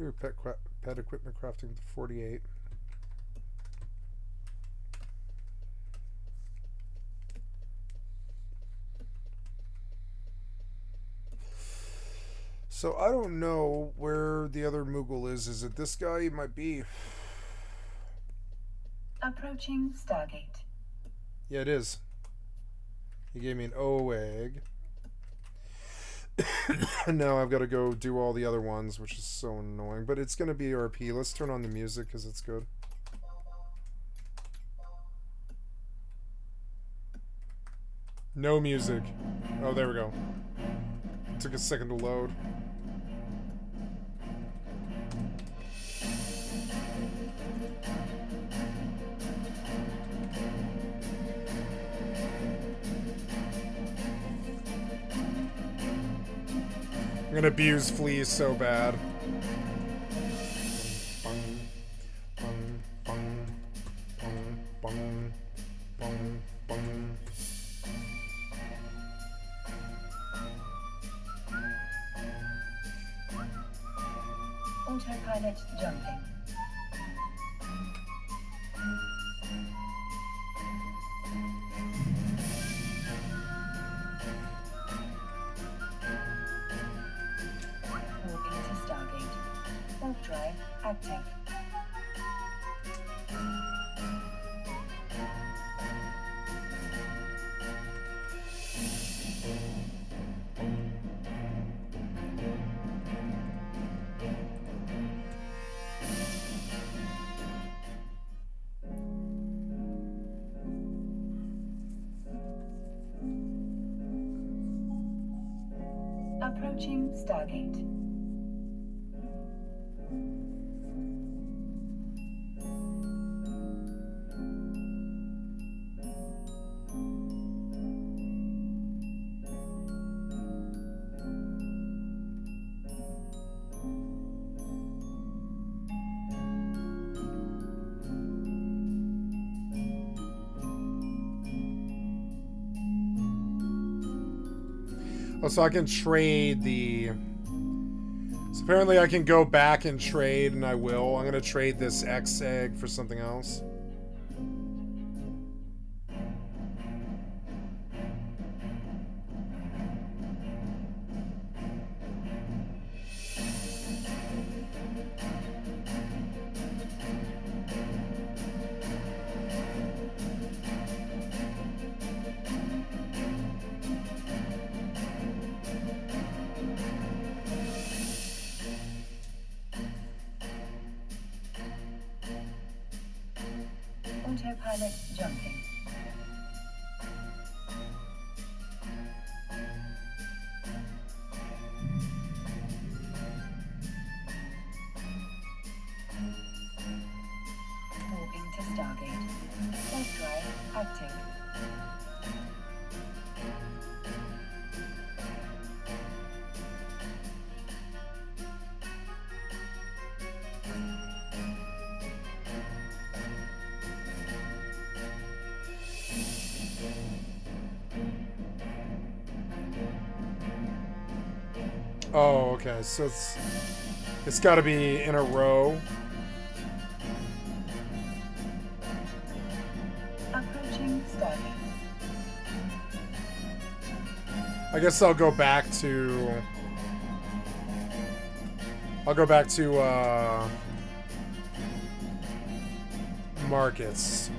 Ooh, pet equipment crafting to 48. So I don't know where the other Moogle is. Is it this guy? He might be.
Approaching Stargate.
Yeah, it is. He gave me an O egg. Now I've got to go do all the other ones, which is so annoying. But it's going to be RP. Let's turn on the music because it's good. No music. Oh, there we go. It took a second to load. I'm gonna abuse fleas so bad.
Autopilot jumping. Warping to Stargate. Warp drive active. Approaching Stargate.
Oh, so I can trade the... So apparently I can go back and trade, and I will. I'm going to trade this X egg for something else.
Autopilot jumping. Warping to Test drive active.
Oh, okay. So it's got to be in a row.
Approaching Stargate.
I guess I'll go back to markets.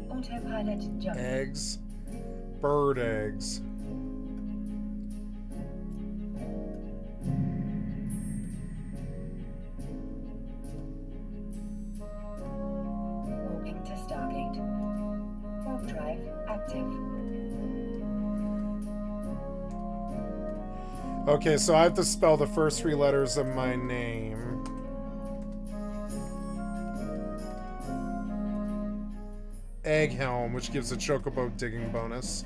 Autopilot jump.
Eggs. Bird eggs.
Warping to Stargate. Warp drive active.
Okay, so I have to spell the first 3 letters of my name. Egghelm, which gives a chocobo digging bonus,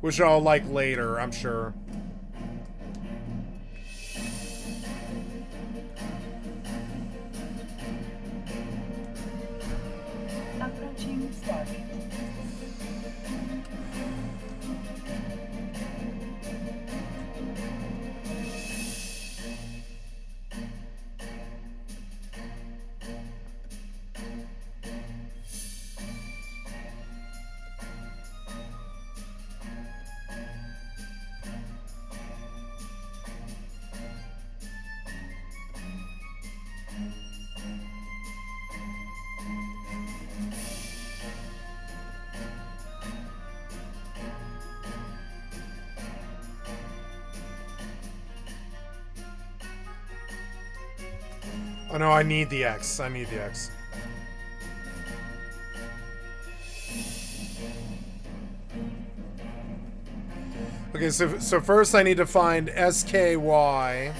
which I'll like later, I'm sure.
Approaching Stargate.
Oh no, I need the X. I need the X. Okay, so first I need to find SKY.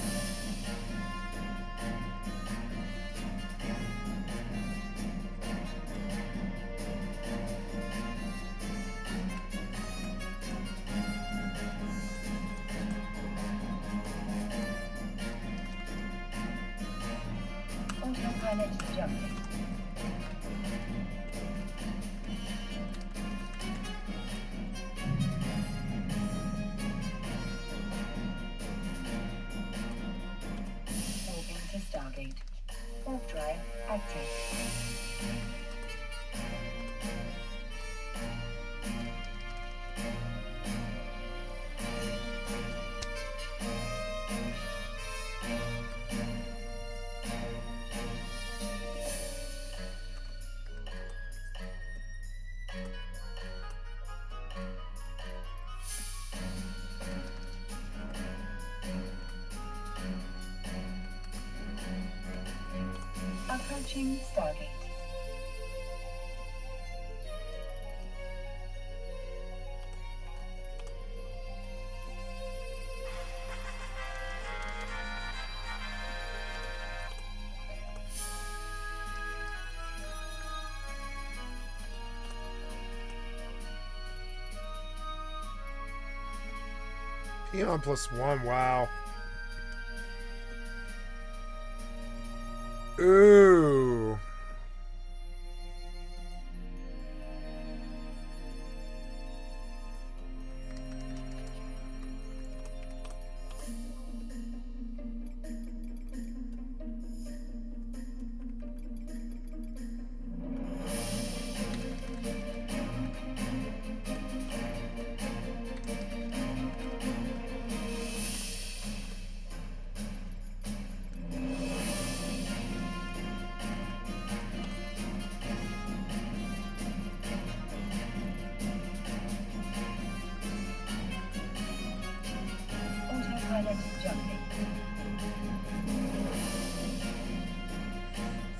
Autopilot jumping. Warping to Stargate. Warp drive active. Approaching Stargate.
Peon +1, wow. Ooh.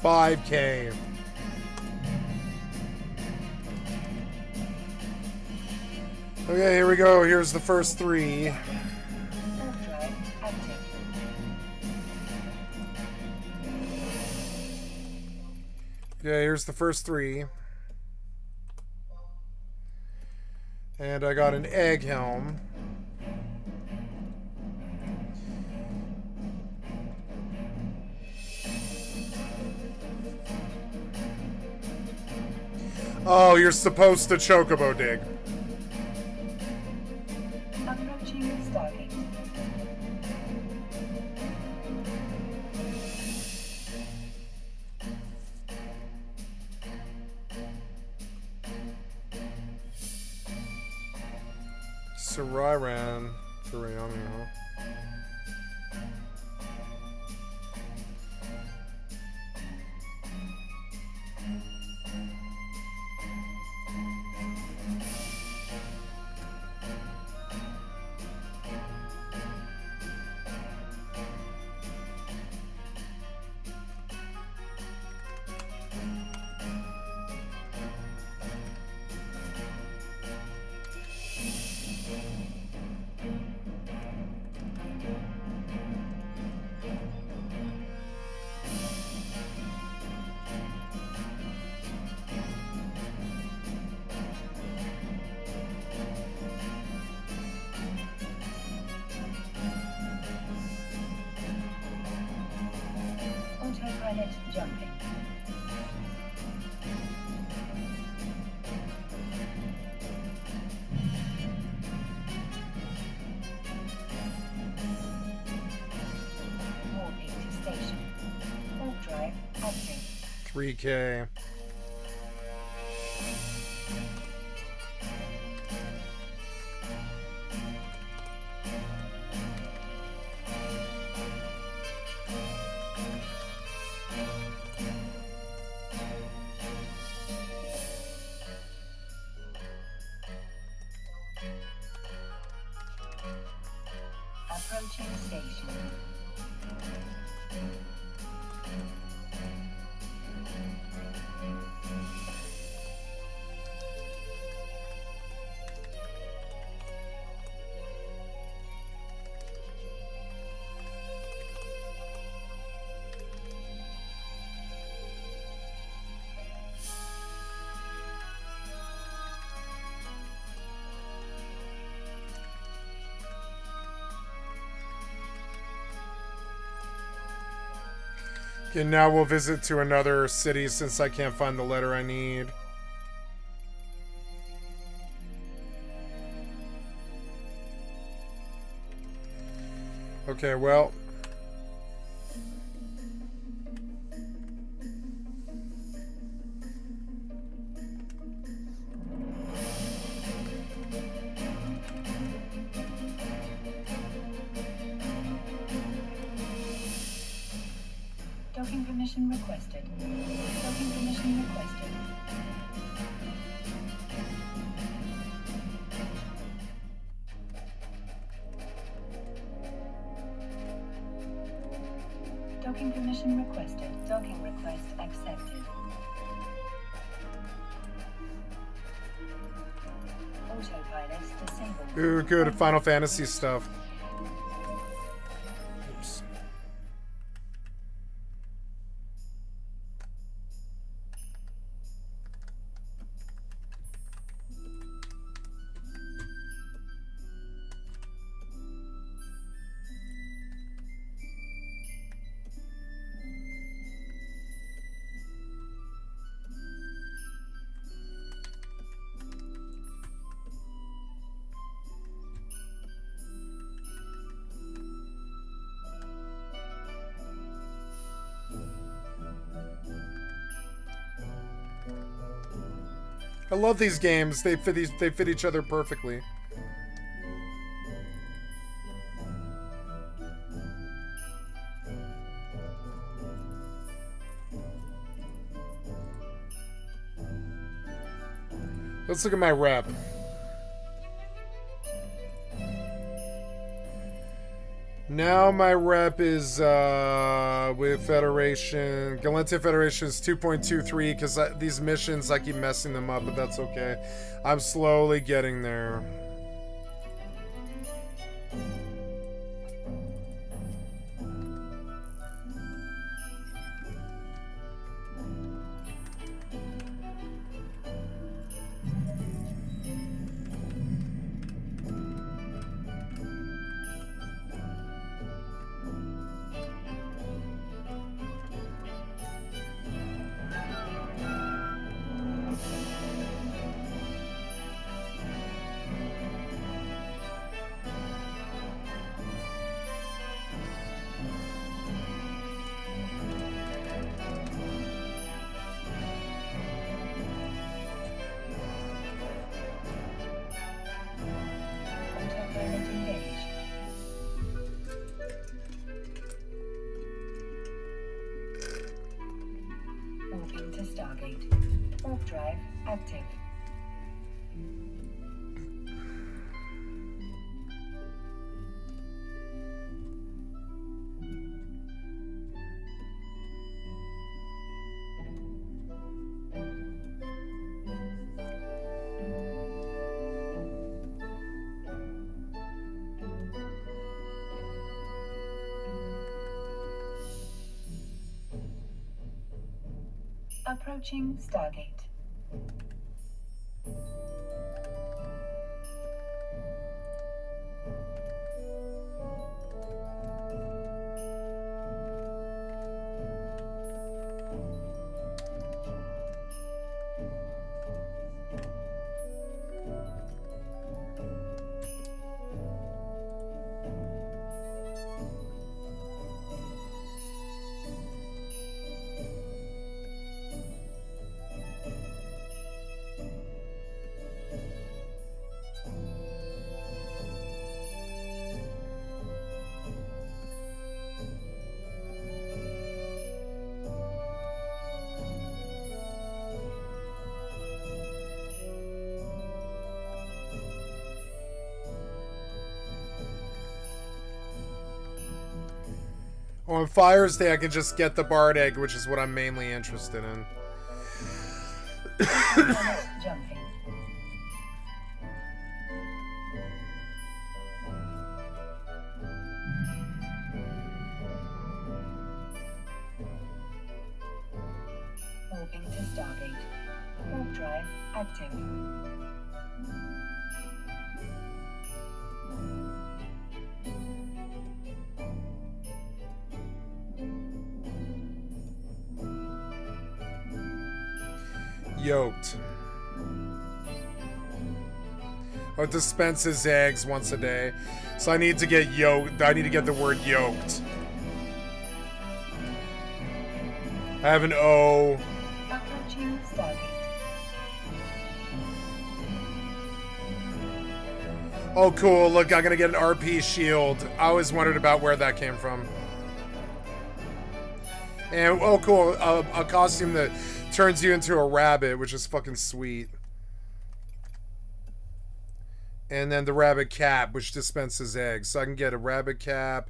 5K. Okay, here we go. Here's the first 3.
Overdrive active.
Okay, here's the first 3. And I got an egg helm. Oh, you're supposed to chocobo dig.
Approaching Stargate.
Sariran. Sariran, huh?
Autopilot jumping. Warping to station. Overdrive active.
3K.
Approaching station.
Okay, now we'll visit to another city since I can't find the letter I need. Okay, well.
Docking permission requested. Docking permission requested. Docking permission requested. Docking request accepted. Autopilot disabled.
Ooh, good Final Fantasy stuff. Oops. I love these games. They fit each other perfectly. Let's look at my rep. Now my rep is with Federation. Galente Federation is 2.23 because these missions I keep messing them up, but that's okay. I'm slowly getting there.
Moving to Stargate. Warp drive active. Approaching Stargate.
On Fire's Day, I can just get the Bard Egg, which is what I'm mainly interested in.
Jumping. Moving to Stargate. Warp drive active.
Yoked. Oh, it dispenses eggs once a day. So I need to get yoked. I need to get the word yoked. I have an O.
Approaching Stargate.
Oh, cool. Look, I'm going to get an RP shield. I always wondered about where that came from. And, oh, cool. A costume that turns you into a rabbit, which is fucking sweet. And then the rabbit cap, which dispenses eggs. So I can get a rabbit cap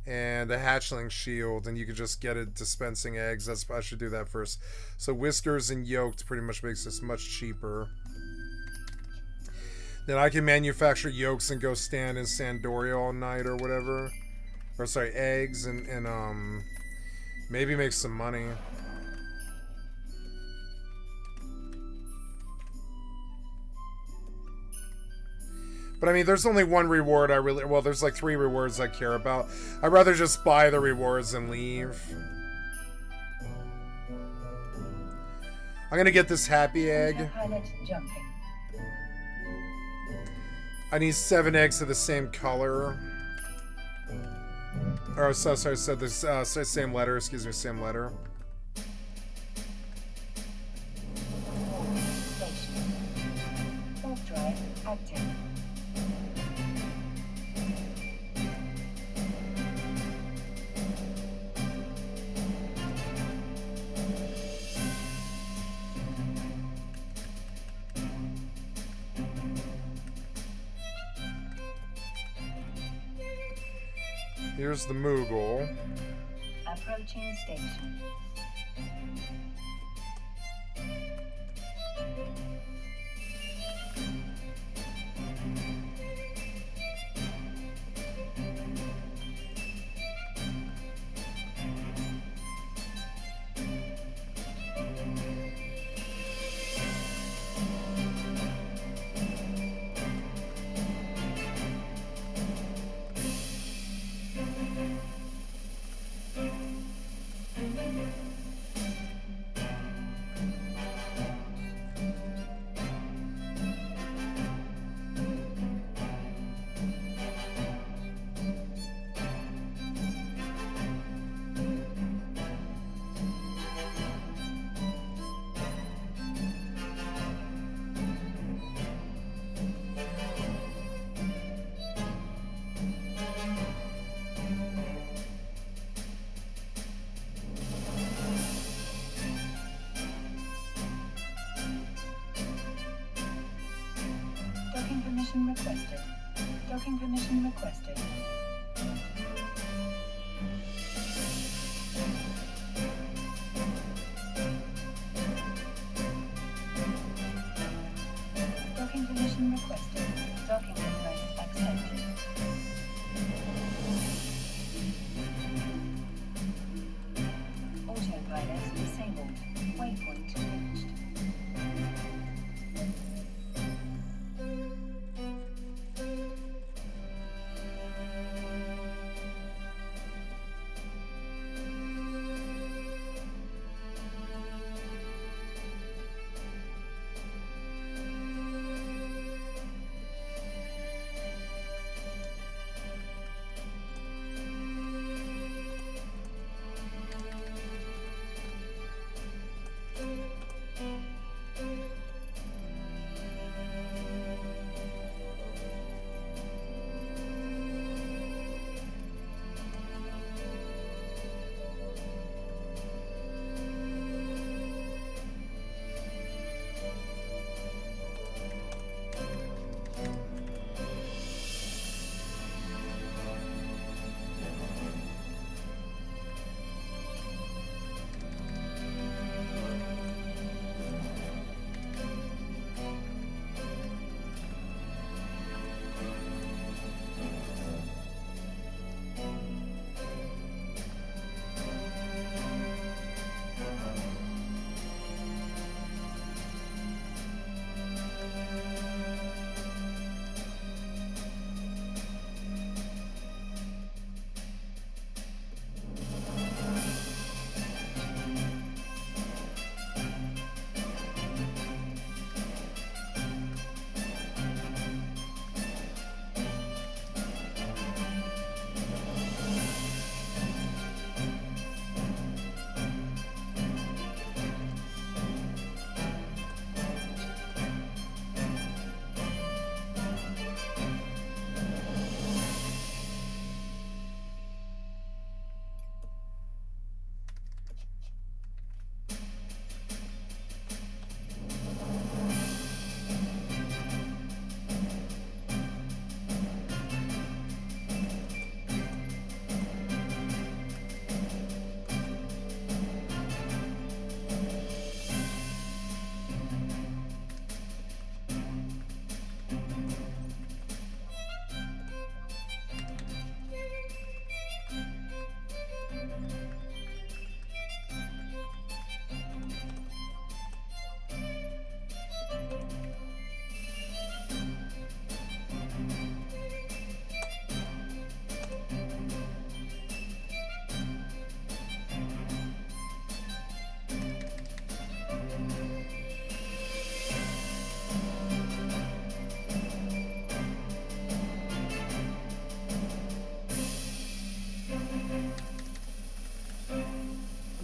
and a hatchling shield, and you can just get it dispensing eggs. I should do that first. So whiskers and yoked pretty much makes this much cheaper. Then I can manufacture yolks and go stand in Sandoria all night or whatever. Or sorry, eggs and maybe make some money. But I mean, there's only one reward well, there's like 3 rewards I care about. I'd rather just buy the rewards and leave. I'm gonna get this happy egg.
Pilot jumping.
I need 7 eggs of the same color. Or, so sorry, I said this, same letter, excuse me, same letter.
Warp drive active.
Here's the Moogle.
Approaching station. Docking permission requested. Docking permission requested. Docking permission requested. Docking request accepted. Autopilot disabled. Waypoint reached.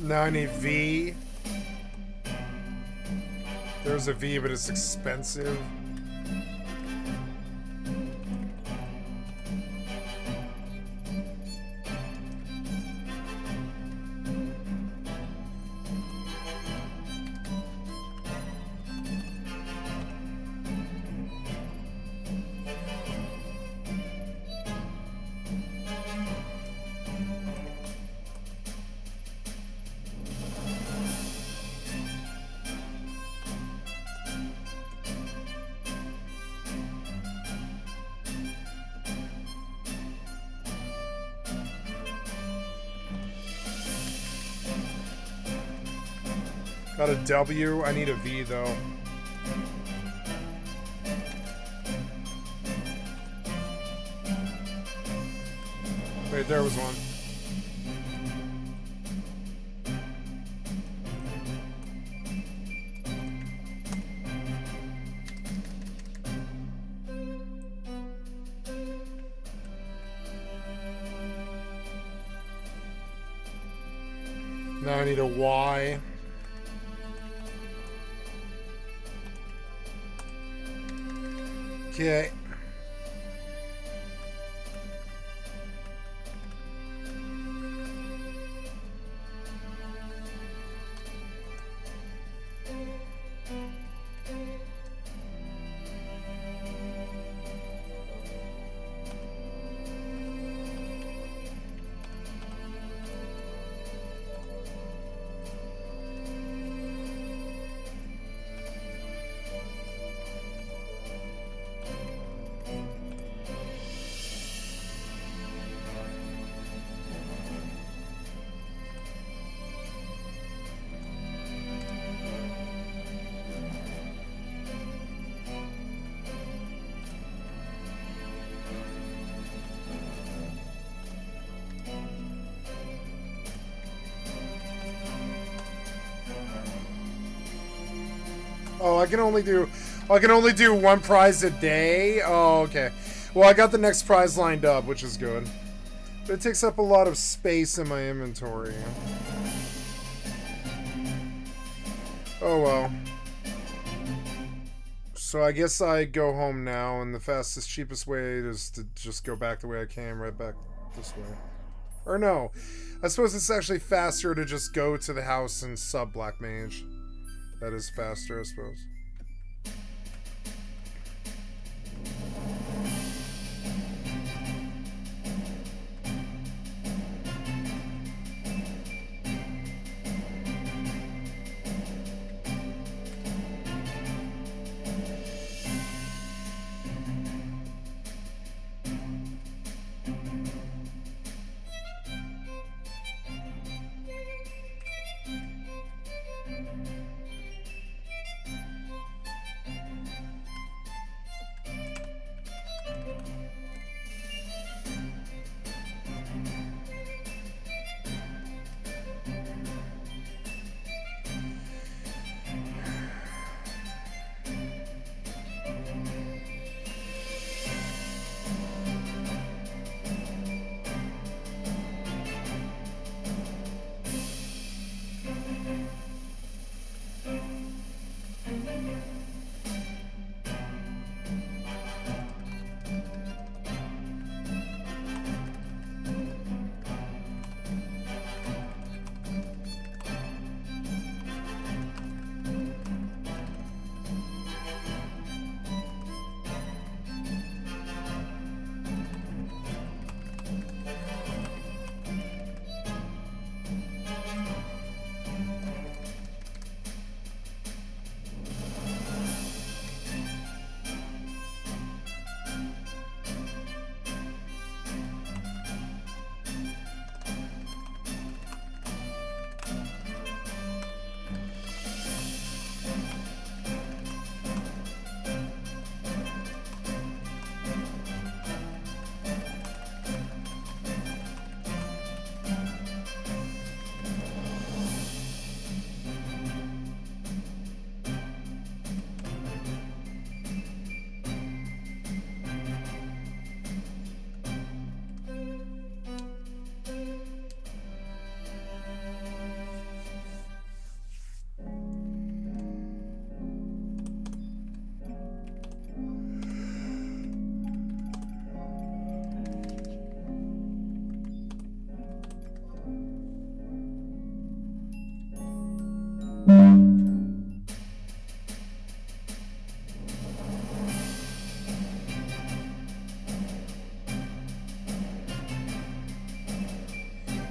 Now I need V. There's a V, but it's expensive. Got a W. I need a V though. Wait, there was one. Now I need a Y. Okay. Oh, I can only do one prize a day? Oh, okay. Well, I got the next prize lined up, which is good. But it takes up a lot of space in my inventory. Oh, well. So I guess I go home now, and the fastest, cheapest way is to just go back the way I came, right back this way. Or no. I suppose it's actually faster to just go to the house and sub Black Mage. That is faster, I suppose.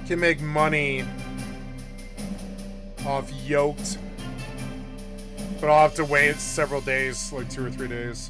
Can make money off yoked, but I'll have to wait several days, like 2 or 3 days.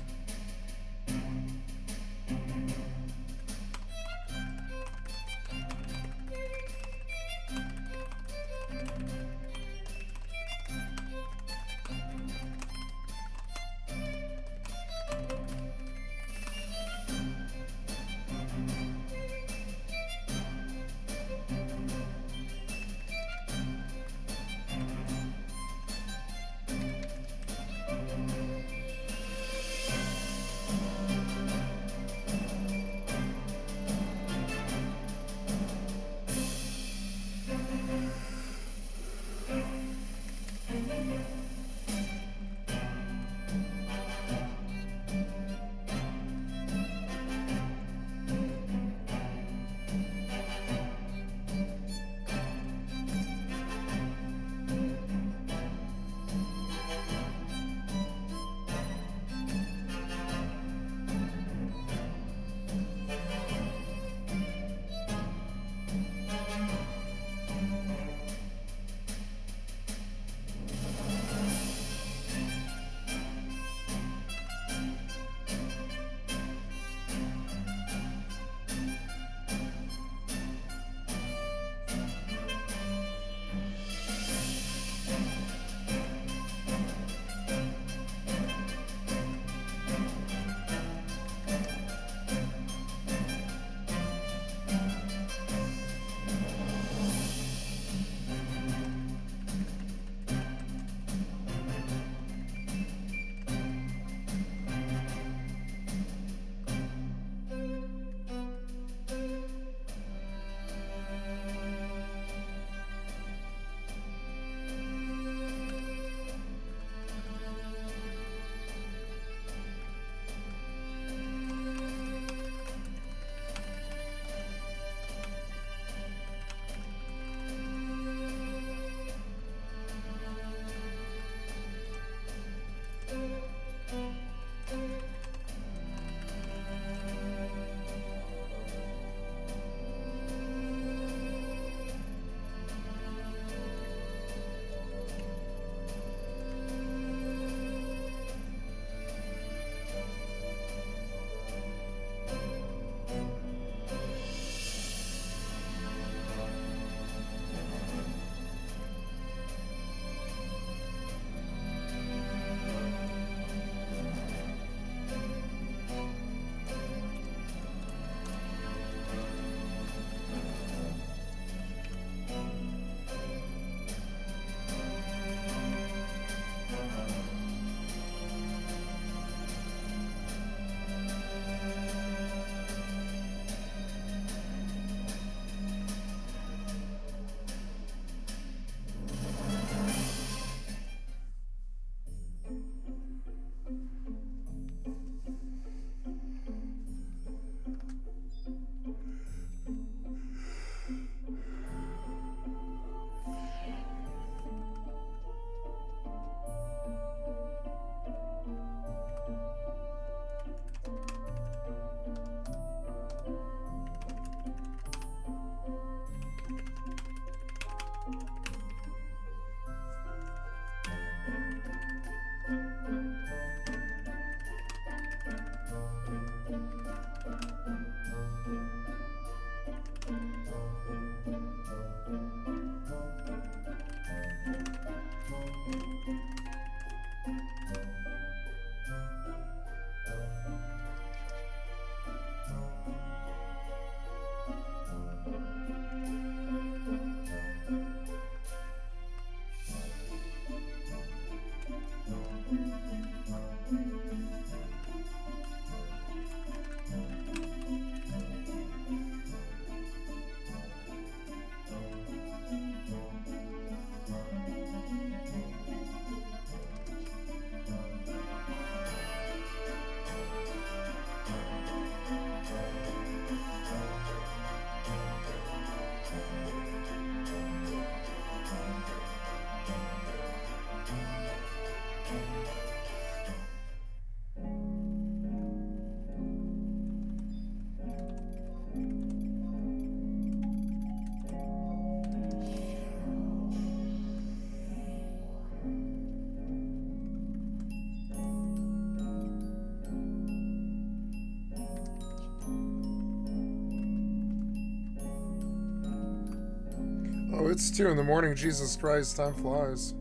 it's 2 in the morning. Jesus Christ, time flies.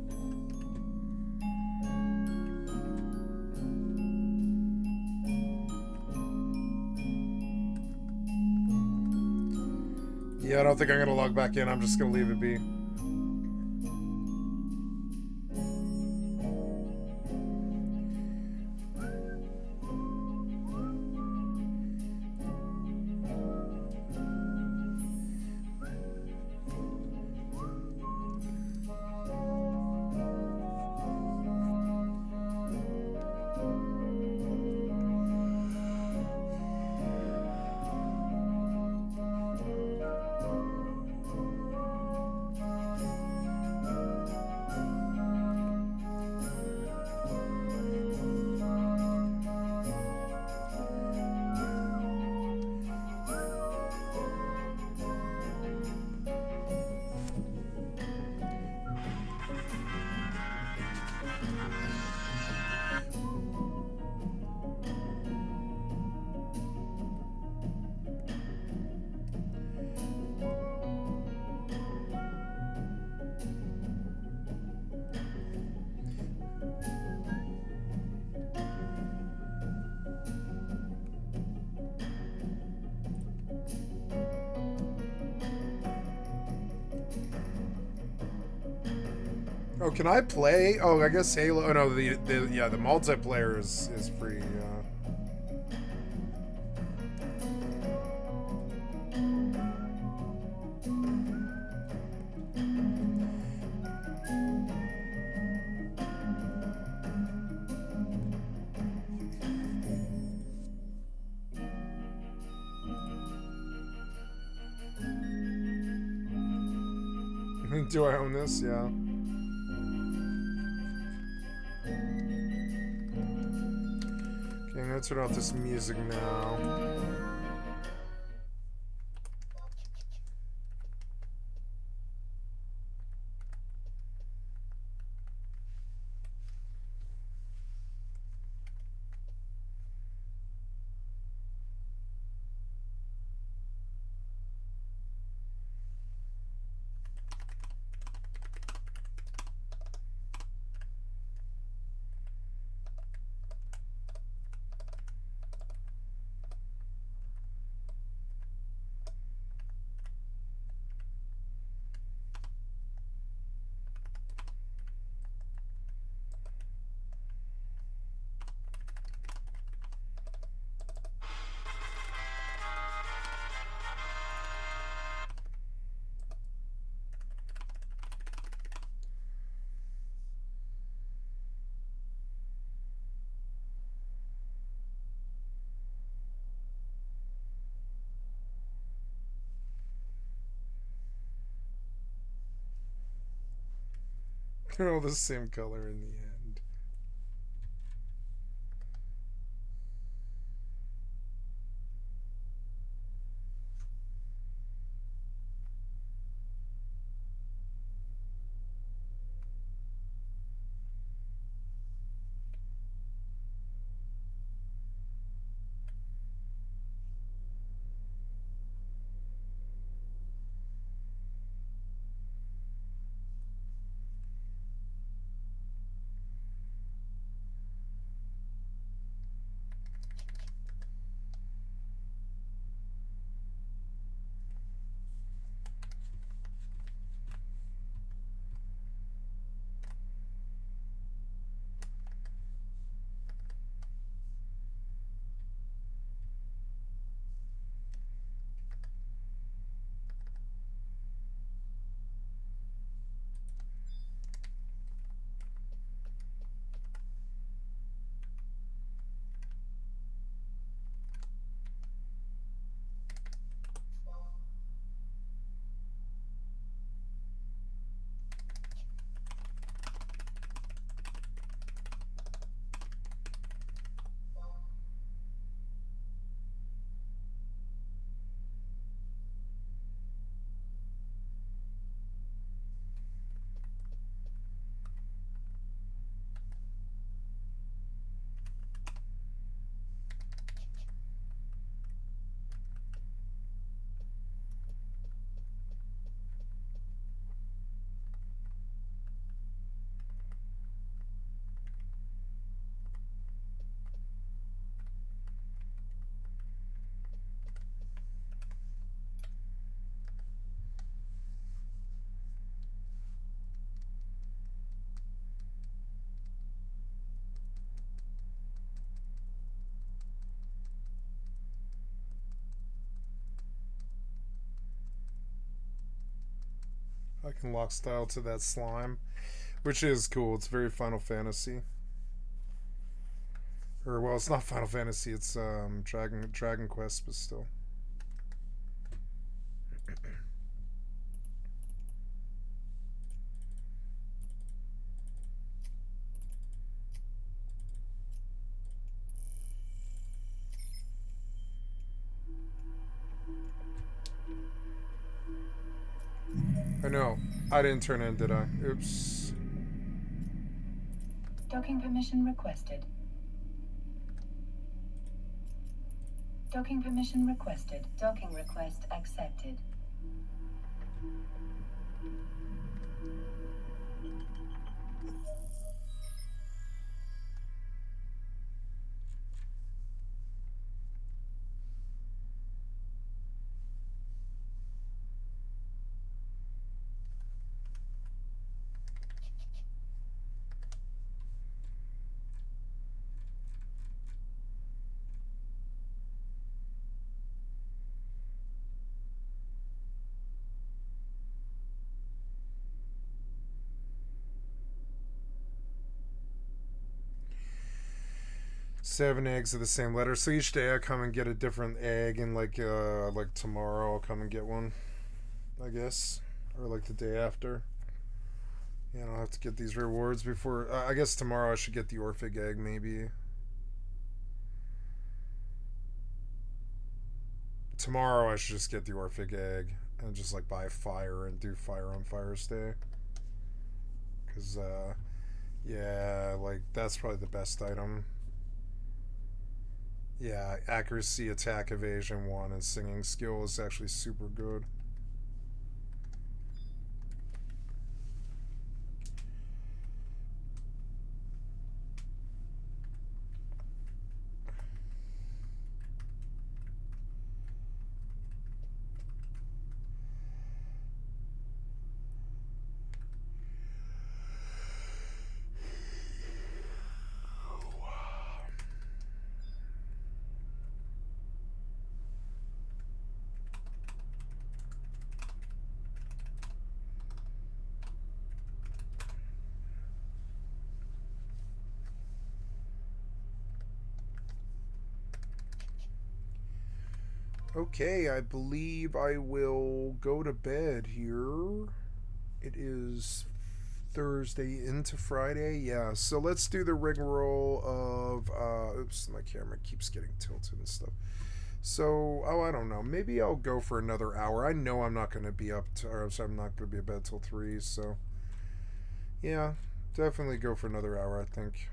Yeah, I don't think I'm gonna log back in. I'm just gonna leave it be. Oh, can I play? Oh, I guess Halo. Oh no, the multiplayer is free. Do I own this? Yeah. Okay, I'm gonna turn off this music now. They're all the same color in the end. I can lock style to that slime, which is cool. It's very Final Fantasy. Or, well, it's not Final Fantasy. It's Dragon Quest, but still. I know. I didn't turn in, did I? Oops.
Docking permission requested. Docking permission requested. Docking request accepted.
Seven eggs of the same letter. So each day I come and get a different egg, and like tomorrow I'll come and get one, I guess, or like the day after. Yeah, I'll have to get these rewards before. I guess tomorrow I should get the Orphig egg, maybe. Tomorrow I should just get the Orphig egg and just like buy fire and do fire on Fire's Day. Cause yeah, like that's probably the best item. Yeah, accuracy, attack, evasion 1, and singing skill is actually super good. Okay, I believe I will go to bed here. It is Thursday into Friday. Yeah, so let's do the rigmarole of oops, my camera keeps getting tilted and stuff. So, I don't know. Maybe I'll go for another hour. I know I'm not going to be up to, or I'm not going to be in bed till 3, so yeah, definitely go for another hour, I think.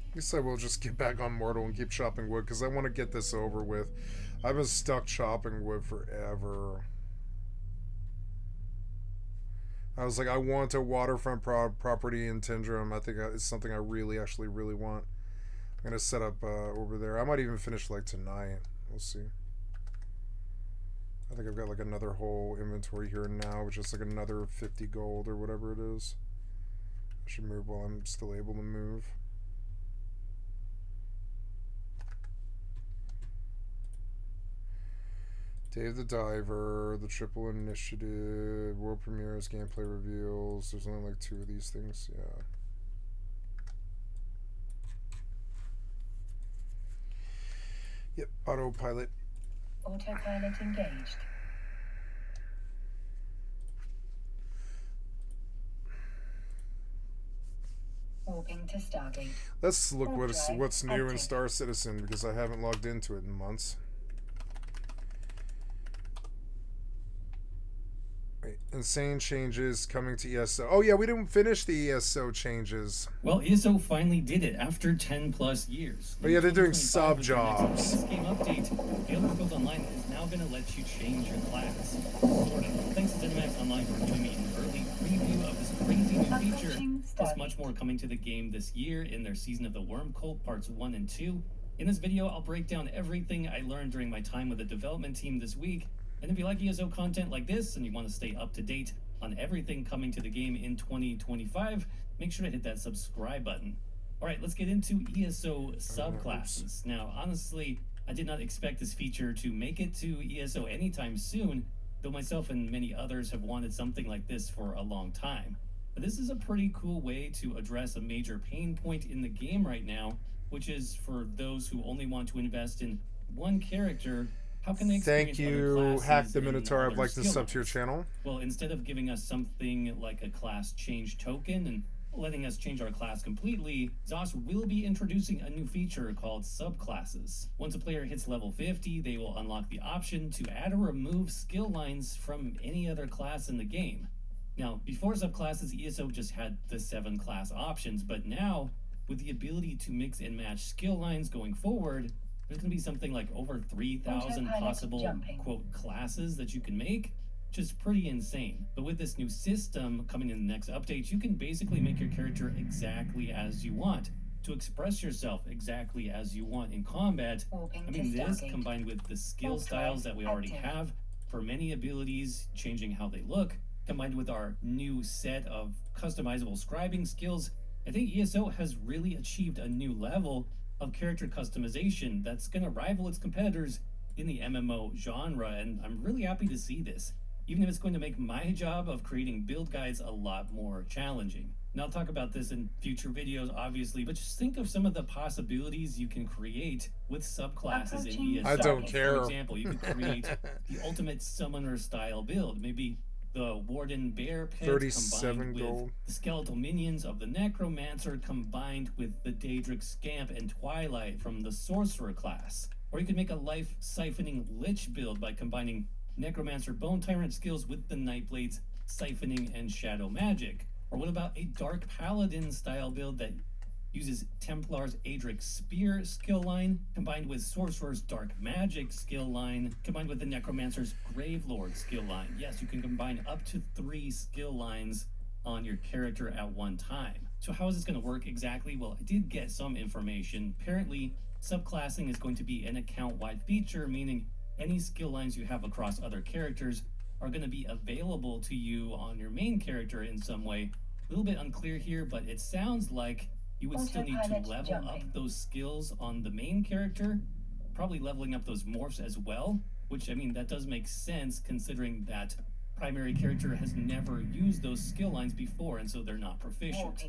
I guess I will just get back on Mortal and keep chopping wood, because I want to get this over with. I've been stuck chopping wood forever. I was like, I want a waterfront property in Tindrum. I think it's something I actually really want. I'm going to set up over there. I might even finish like tonight. We'll see. I think I've got like another whole inventory here now, which is like another 50 gold or whatever it is. I should move while I'm still able to move. Dave the Diver, the Triple Initiative, World Premieres, Gameplay Reveals. There's only like 2 of these things, yeah. Yep, autopilot.
Autopilot engaged. Warping to Stargate.
Let's look
Warp drive
what's new in
active.
Star Citizen, because I haven't logged into it in months. Wait, insane changes coming to ESO. Oh yeah, we didn't finish the ESO changes.
Well, ESO finally did it after 10 plus years.
Oh yeah, they're doing
2025
sub
was their next
jobs.
This game update. The Elder Scrolls Online is now going to let you change your class. Sort of. Thanks to ZeniMax Online for giving me an early preview of this crazy new feature. Plus much more coming to the game this year in their Season of the Worm Cult Parts 1 and 2. In this video, I'll break down everything I learned during my time with the development team this week. And if you like ESO content like this and you want to stay up to date on everything coming to the game in 2025, make sure to hit that subscribe button. All right, let's get into ESO subclasses. Now, honestly, I did not expect this feature to make it to ESO anytime soon, though myself and many others have wanted something like this for a long time. But this is a pretty cool way to address a major pain point in the game right now, which is for those who only want to invest in one character. How can they experience
Thank
other
you,
classes
Hack the
and
Minotaur. I'd
other
like to
skill
sub to your
lines?
channel.
Well, instead of giving us something like a class change token and letting us change our class completely, ZOS will be introducing a new feature called subclasses. Once a player hits level 50, they will unlock the option to add or remove skill lines from any other class in the game. Now, before subclasses, ESO just had the 7 class options, but now, with the ability to mix and match skill lines going forward, there's going to be something like over 3,000 possible, quote, classes that you can make, which is pretty insane. But with this new system coming in the next update, you can basically make your character exactly as you want, to express yourself exactly as you want in combat. I mean, this combined with the skill styles that we already have for many abilities, changing how they look, combined with our new set of customizable scribing skills, I think ESO has really achieved a new level of character customization that's going to rival its competitors in the MMO genre, and I'm really happy to see this, even if it's going to make my job of creating build guides a lot more challenging. And I'll talk about this in future videos, obviously, but just think of some of the possibilities you can create with subclasses in ESO.
I don't care.
For example, you could create the ultimate summoner style build, maybe the Warden Bear Pit
37
combined
gold.
with the skeletal minions of the Necromancer combined with the Daedric Scamp and Twilight from the Sorcerer class. Or you could make a life siphoning Lich build by combining Necromancer Bone Tyrant skills with the Nightblade's siphoning and shadow magic. Or what about a Dark Paladin style build that uses Templar's Adric Spear skill line, combined with Sorcerer's Dark Magic skill line, combined with the Necromancer's Gravelord skill line. Yes, you can combine up to 3 skill lines on your character at one time. So how is this going to work exactly? Well, I did get some information. Apparently, subclassing is going to be an account-wide feature, meaning any skill lines you have across other characters are going to be available to you on your main character in some way. A little bit unclear here, but it sounds like you would still need to level up those skills on the main character, probably leveling up those morphs as well, which, I mean, that does make sense considering that primary character has never used those skill lines before, and so they're not proficient.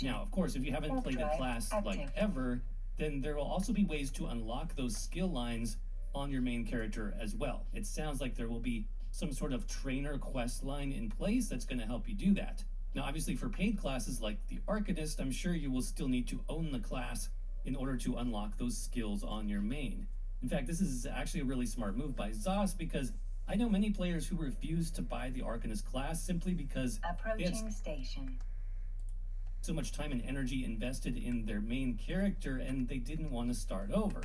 Now, of course, if you haven't played a class like ever, then there will also be ways to unlock those skill lines on your main character as well. It sounds like there will be some sort of trainer quest line in place that's going to help you do that. Now, obviously, for paid classes like the Arcanist, I'm sure you will still need to own the class in order to unlock those skills on your main. In fact, this is actually a really smart move by ZOS, because I know many players who refuse to buy the Arcanist class simply because
Approaching station.
so much time and energy invested in their main character and they didn't want to start over.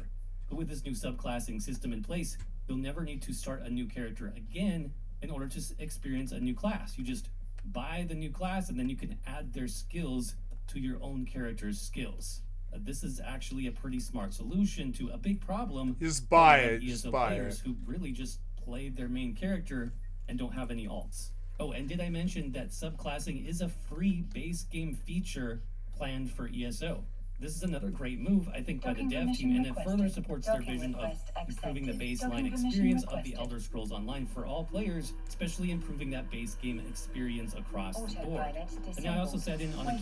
But with this new subclassing system in place, you'll never need to start a new character again in order to experience a new class. You just buy the new class and then you can add their skills to your own character's skills. This is actually a pretty smart solution to a big problem.
Just buy
for
it.
ESO
Just buy
players
it.
who really just play their main character and don't have any alts. Oh, and did I mention that subclassing is a free base game feature planned for ESO? This is another great move, I think, by the dev team, and it further supports their vision of improving the baseline experience of the Elder Scrolls Online for all players, especially improving that base game experience across the board. And I also sat in on a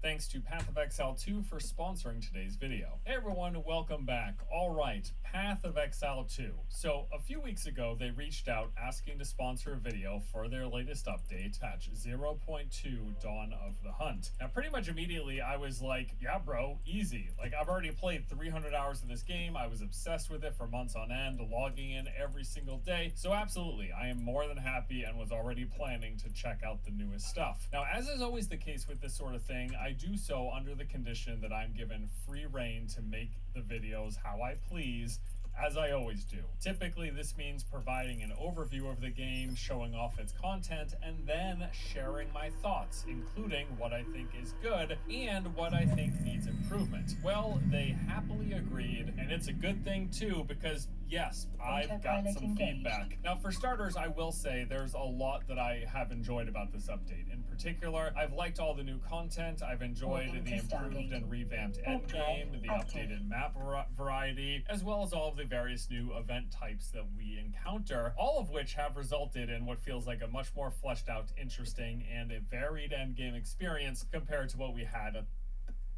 thanks to Path of Exile 2 for sponsoring today's video. Hey everyone, welcome back. Alright, Path of Exile 2. So, a few weeks ago, they reached out asking to sponsor a video for their latest update, patch 0.2 Dawn of the Hunt. Now, pretty much immediately, I was like, yeah bro, easy. Like, I've already played 300 hours of this game, I was obsessed with it for months on end, logging in every single day, so absolutely, I am more than happy and was already planning to check out the newest stuff. Now, as is always the case with this sort of thing, I do so under the condition that I'm given free reign to make the videos how I please, as I always do. Typically, this means providing an overview of the game, showing off its content, and then sharing my thoughts, including what I think is good and what I think needs improvement. Well, they happily agreed, and it's a good thing too, because yes, I've got some feedback. Now, for starters, I will say there's a lot that I have enjoyed about this update. In particular, I've liked all the new content, I've enjoyed the improved and revamped endgame, the updated map variety, as well as all of the various new event types that we encounter, all of which have resulted in what feels like a much more fleshed out, interesting, and a varied endgame experience compared to what we had.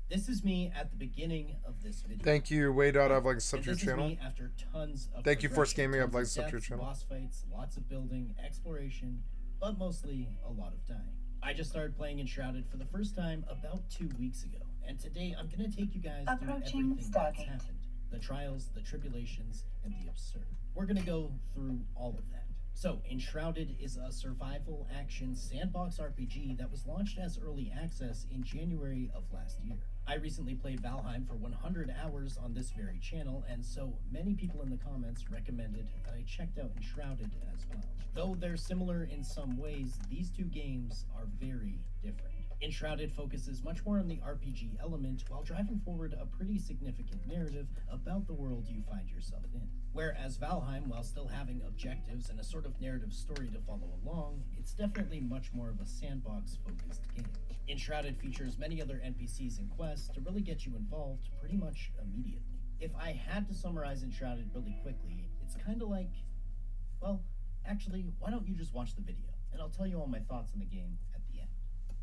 This is me at the beginning of this video.
Thank you, Wade. I've like subbed your
This
channel.
is me after tons of
Thank you for
progression,
scamming. I've like
tons of
subbed your
deaths,
channel.
boss fights, lots of building, exploration, but mostly a lot of dying. I just started playing Enshrouded for the first time about 2 weeks ago, and today I'm going to take you guys through everything that's happened. The trials, the tribulations, and the absurd. We're going to go through all of that. So, Enshrouded is a survival action sandbox RPG that was launched as early access in January of last year. I recently played Valheim for 100 hours on this very channel, and so many people in the comments recommended that I checked out Enshrouded as well. Though they're similar in some ways, these two games are very different. Enshrouded focuses much more on the RPG element while driving forward a pretty significant narrative about the world you find yourself in. Whereas Valheim, while still having objectives and a sort of narrative story to follow along, it's definitely much more of a sandbox-focused game. Enshrouded features many other NPCs and quests to really get you involved pretty much immediately. If I had to summarize Enshrouded really quickly, it's kind of like, well, actually, why don't you just watch the video, and I'll tell you all my thoughts on the game at the end.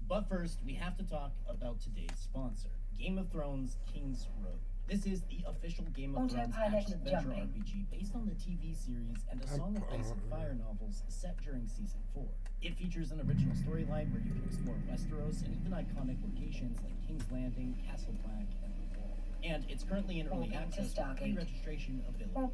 But first, we have to talk about today's sponsor, Game of Thrones King's Road. This is the official Game of Thrones action-adventure RPG based on the TV series and a Song of Ice and Fire novels set during Season 4. It features an original storyline where you can explore Westeros and even iconic locations like King's Landing, Castle Black, and the Wall. And it's currently in early access with pre-registration available.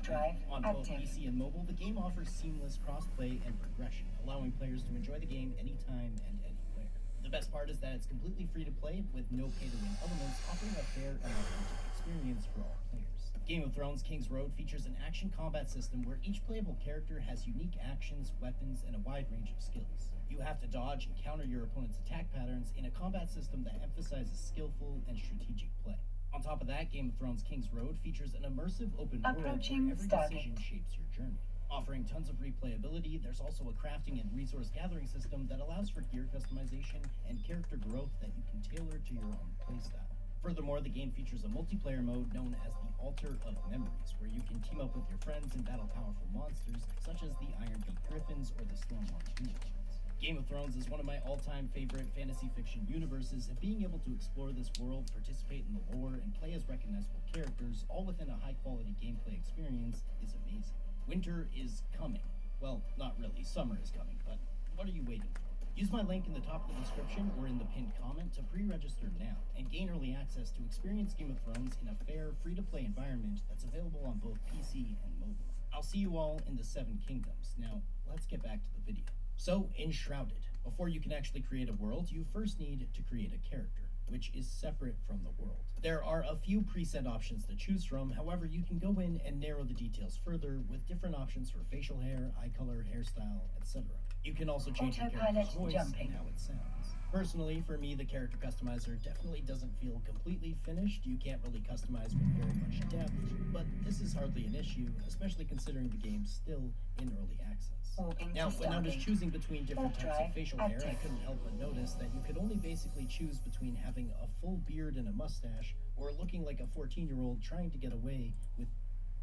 On both PC and mobile, the game offers seamless cross-play and progression, allowing players to enjoy the game anytime and anywhere. The best part is that it's completely free to play with no pay-to-win elements, offering a fair and authentic experience for all players. Game of Thrones King's Road features an action combat system where each playable character has unique actions, weapons, and a wide range of skills. You have to dodge and counter your opponent's attack patterns in a combat system that emphasizes skillful and strategic play. On top of that, Game of Thrones King's Road features an immersive open world where every decision shapes your journey. Offering tons of replayability, there's also a crafting and resource gathering system that allows for gear customization and character growth that you can tailor to your own playstyle. Furthermore, the game features a multiplayer mode known as the Altar of Memories, where you can team up with your friends and battle powerful monsters such as the Ironbeak Griffins or the Stormwatch Unicorns. Game of Thrones is one of my all-time favorite fantasy fiction universes, and being able to explore this world, participate in the lore, and play as recognizable characters, all within a high-quality gameplay experience, is amazing. Winter is coming. Well, not really. Summer is coming, but what are you waiting for? Use my link in the top of the description or in the pinned comment to pre-register now and gain early access to experience Game of Thrones in a fair, free-to-play environment that's available on both PC and mobile. I'll see you all in the Seven Kingdoms. Now, let's get back to the video. So, Enshrouded. Before you can actually create a world, you first need to create a character, which is separate from the world. There are a few preset options to choose from, however, you can go in and narrow the details further with different options for facial hair, eye color, hairstyle, etc. You can also change your character's voice and how it sounds. Personally, for me, the character customizer definitely doesn't feel completely finished. You can't really customize with very much depth, but this is hardly an issue, especially considering the game's still in early access. Now, when I was choosing between different types of facial hair, I couldn't help but notice that you could only basically choose between having a full beard and a mustache, or looking like a 14-year-old trying to get away with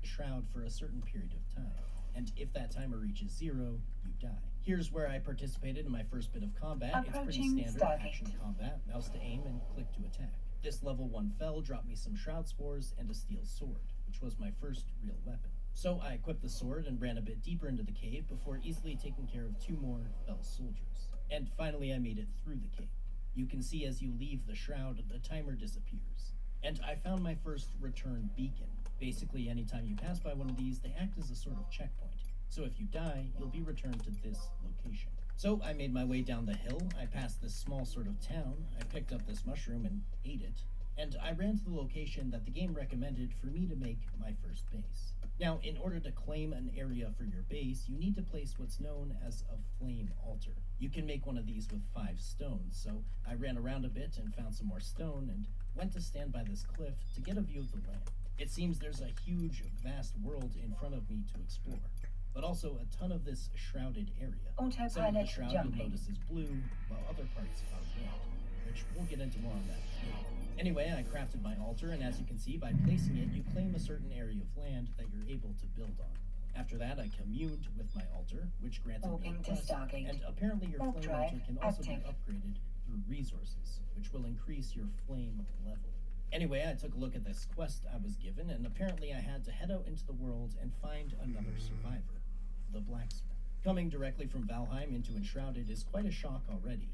a shroud for a certain period of time. and if that timer reaches 0, you die. Here's where I participated in my first bit of combat. It's pretty standard action combat, mouse to aim and click to attack. This level 1 fell dropped me some shroud spores and a steel sword, which was my first real weapon. So I equipped the sword and ran a bit deeper into the cave before easily taking care of 2 more fell soldiers. And finally I made it through the cave. You can see as you leave the shroud, the timer disappears. And I found my first return beacon. Basically, anytime you pass by one of these, they act as a sort of checkpoint. So if you die, you'll be returned to this location. So I made my way down the hill, I passed this small sort of town, I picked up this mushroom and ate it, and I ran to the location that the game recommended for me to make my first base. Now, in order to claim an area for your base, you need to place what's known as a flame altar. You can make one of these with 5 stones, so I ran around a bit and found some more stone and went to stand by this cliff to get a view of the land. It seems there's a huge, vast world in front of me to explore, but also a ton of this shrouded area. Some of the shroud you'll notice is blue, while other parts are red, which we'll get into more on that later. Anyway, I crafted my altar, and as you can see, by placing it, you claim a certain area of land that you're able to build on. After that, I communed with my altar, which granted me a quest, and apparently your flame altar can also be upgraded through resources, which will increase your flame level. Anyway, I took a look at this quest I was given, and apparently I had to head out into the world and find another survivor, the blacksmith. Coming directly from Valheim into Enshrouded is quite a shock already.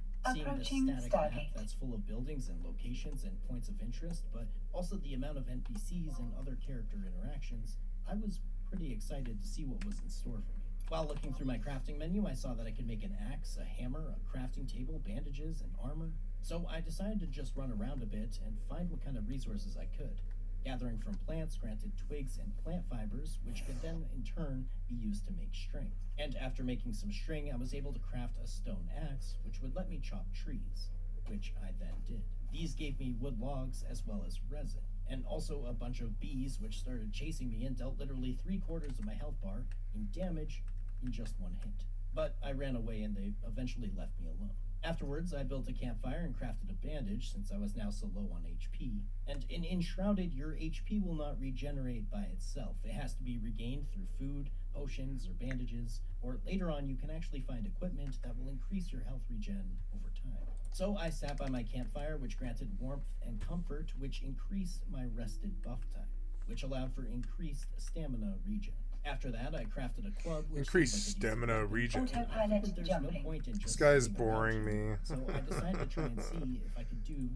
Seeing this static map that's full of buildings and locations and points of interest, but also the amount of NPCs and other character interactions, I was pretty excited to see what was in store for me. While looking through my crafting menu, I saw that I could make an axe, a hammer, a crafting table, bandages, and armor. So I decided to just run around a bit and find what kind of resources I could. Gathering from plants granted twigs and plant fibers, which could then in turn be used to make string. And after making some string, I was able to craft a stone axe, which would let me chop trees, which I then did. These gave me wood logs as well as resin, and also a bunch of bees which started chasing me and dealt literally 3/4 of my health bar in damage in just 1 hit. But I ran away and they eventually left me alone. Afterwards, I built a campfire and crafted a bandage since I was now so low on HP. And in Enshrouded, your HP will not regenerate by itself. It has to be regained through food, potions, or bandages, or later on you can actually find equipment that will increase your health regen over time. So I sat by my campfire, which granted warmth and comfort, which increased my rested buff time, which allowed for increased stamina regen. After that, I crafted a club.
Increased stamina regen. This guy's boring me.
So I decided to try and see if I could do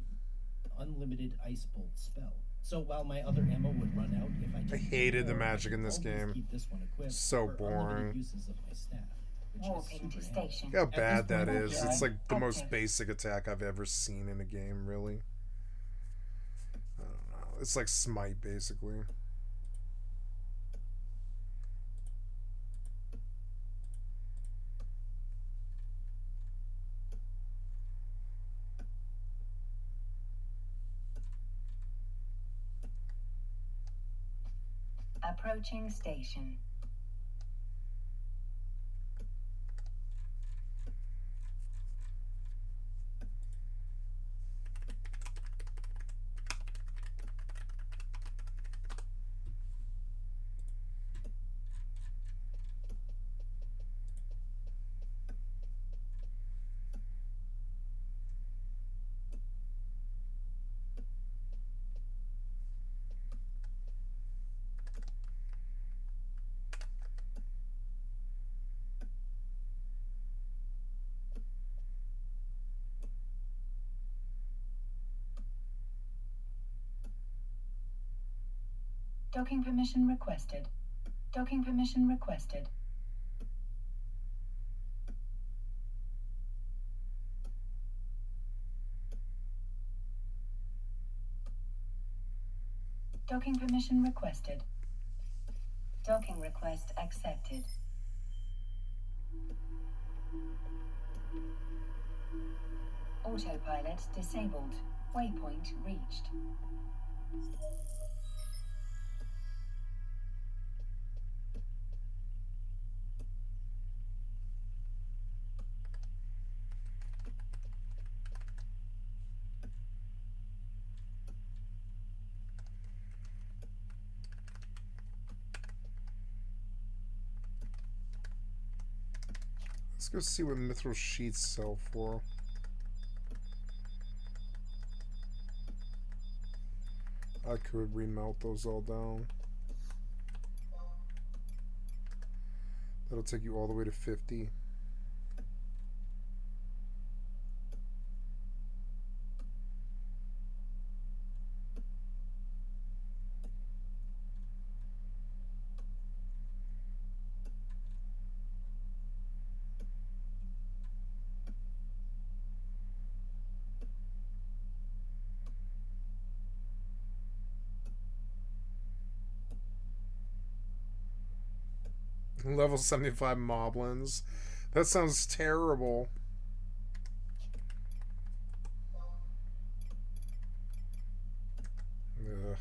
unlimited ice bolt spell. So while my other ammo would run out, if I
hated the magic in this game.
Keep this one equipped
so boring.
Uses of my staff,
Look how bad that is. It's like the most basic attack I've ever seen in a game, really. I don't know. It's like Smite, basically.
Approaching station. Docking permission requested. Docking permission requested. Docking permission requested. Docking request accepted. Autopilot disabled. Waypoint reached.
Let's go see what mithril sheets sell for. I could remelt those all down. That'll take you all the way to 50. Level 75 moblins. That sounds terrible. Ugh.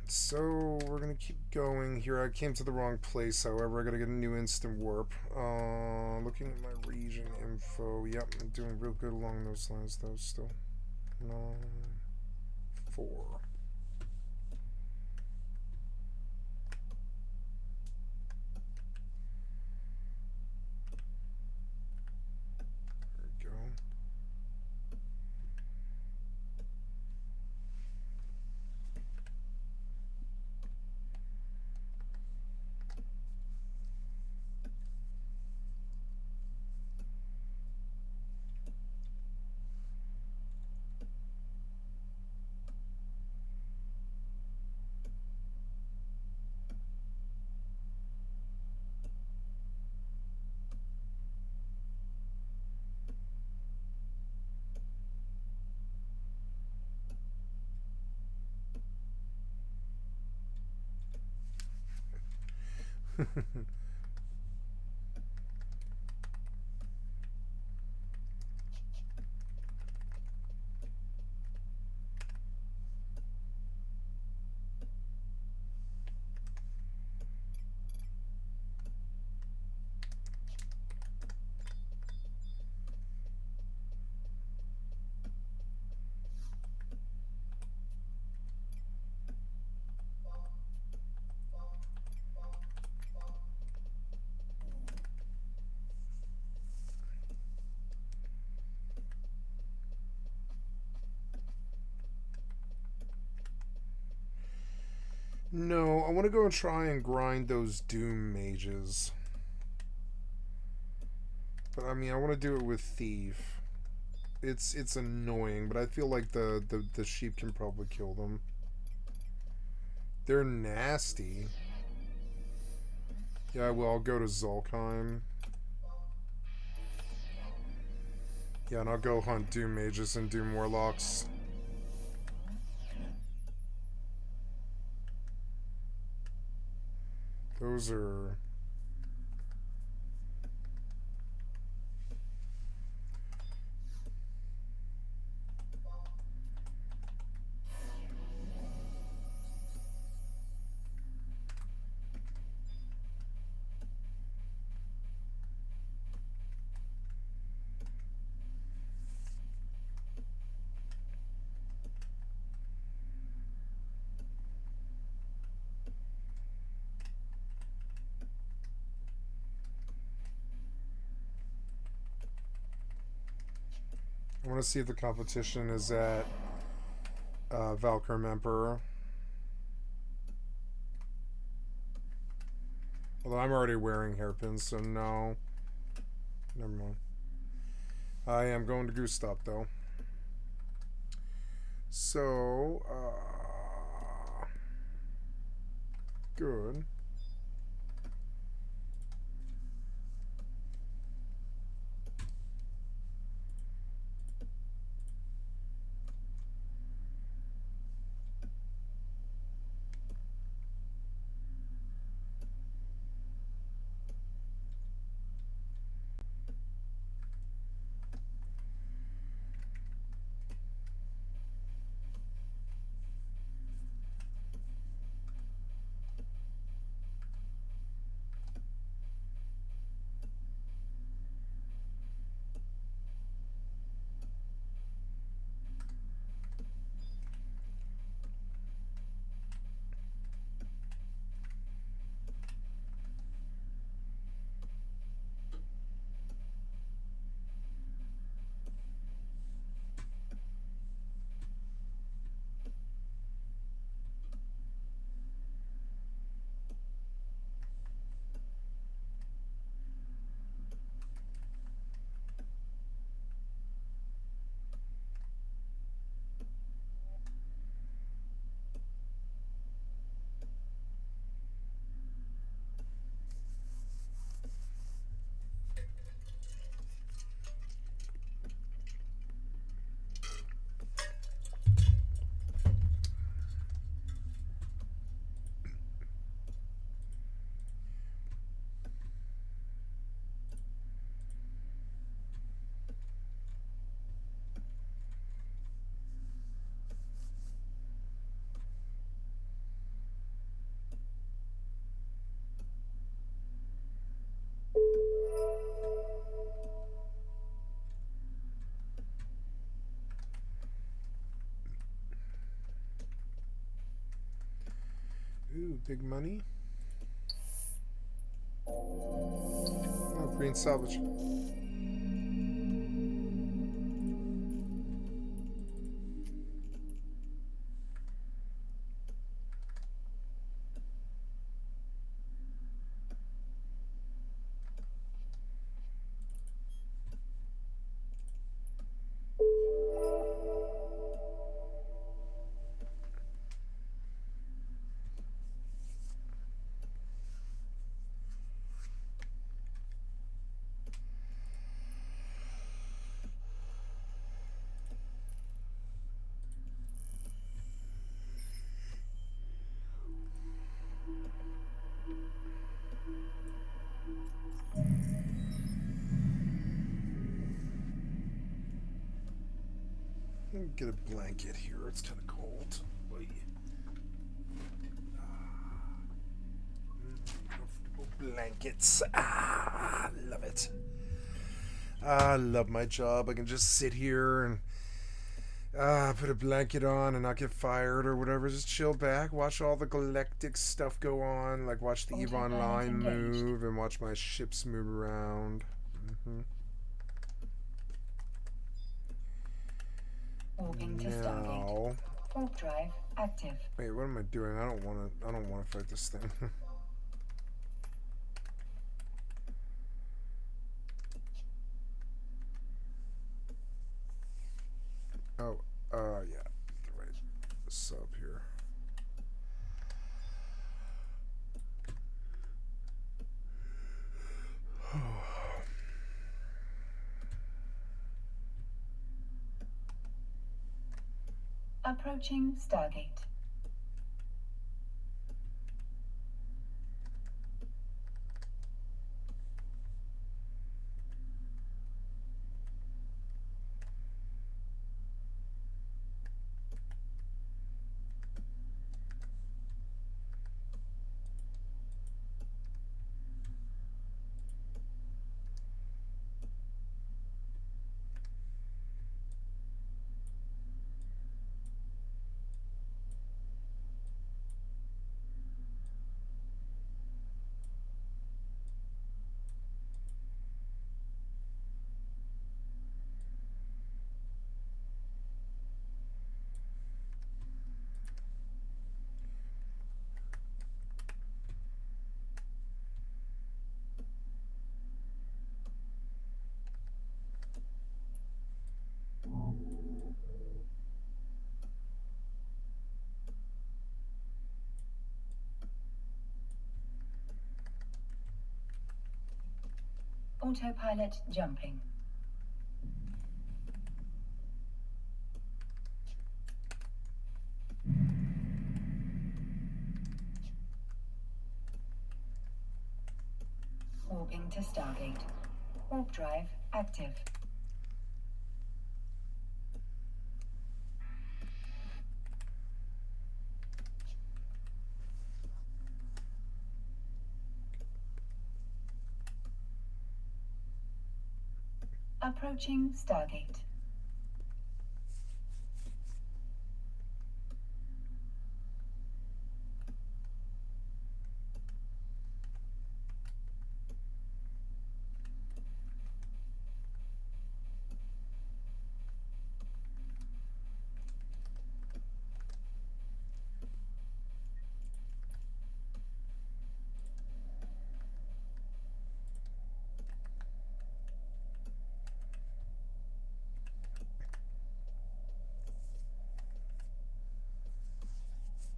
So we're gonna keep going here. I came to the wrong place, however. I gotta get a new instant warp. Looking at my region info. Yep, I'm doing real good along those lines though still. 9, 4. No, I want to go and try and grind those Doom mages. But I mean, I want to do it with Thief. It's annoying, but I feel like the sheep can probably kill them. They're nasty. Yeah, well, I'll go to Zulkheim. Yeah, and I'll go hunt Doom mages and Doom warlocks. Those are... I want to see if the competition is at Valkyrie Emperor. Although I'm already wearing hairpins, so no. Never mind. I am going to Gustav, though. So, good. Ooh, big money. Oh, green salvage. Get a blanket here. It's kind of cold. Comfortable blankets. I love it. I love my job. I can just sit here and put a blanket on and not get fired or whatever. Just chill back, watch all the galactic stuff go on, like watch the EVE Online move and watch my ships move around.
Warping to Stargate. Warp drive active.
Wait, what am I doing? I don't want to fight this thing. Oh, yeah, the right sub here.
Approaching Stargate. Autopilot jumping. Warping to Stargate. Warp drive active. Approaching Stargate.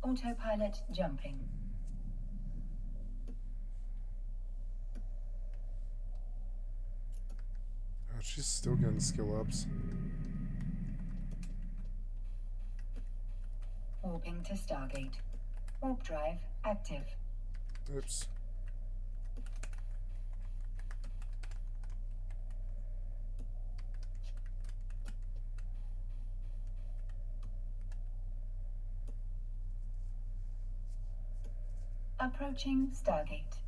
Autopilot jumping.
Oh, she's still getting skill ups.
Warping to Stargate. Warp drive active.
Oops.
Approaching Stargate.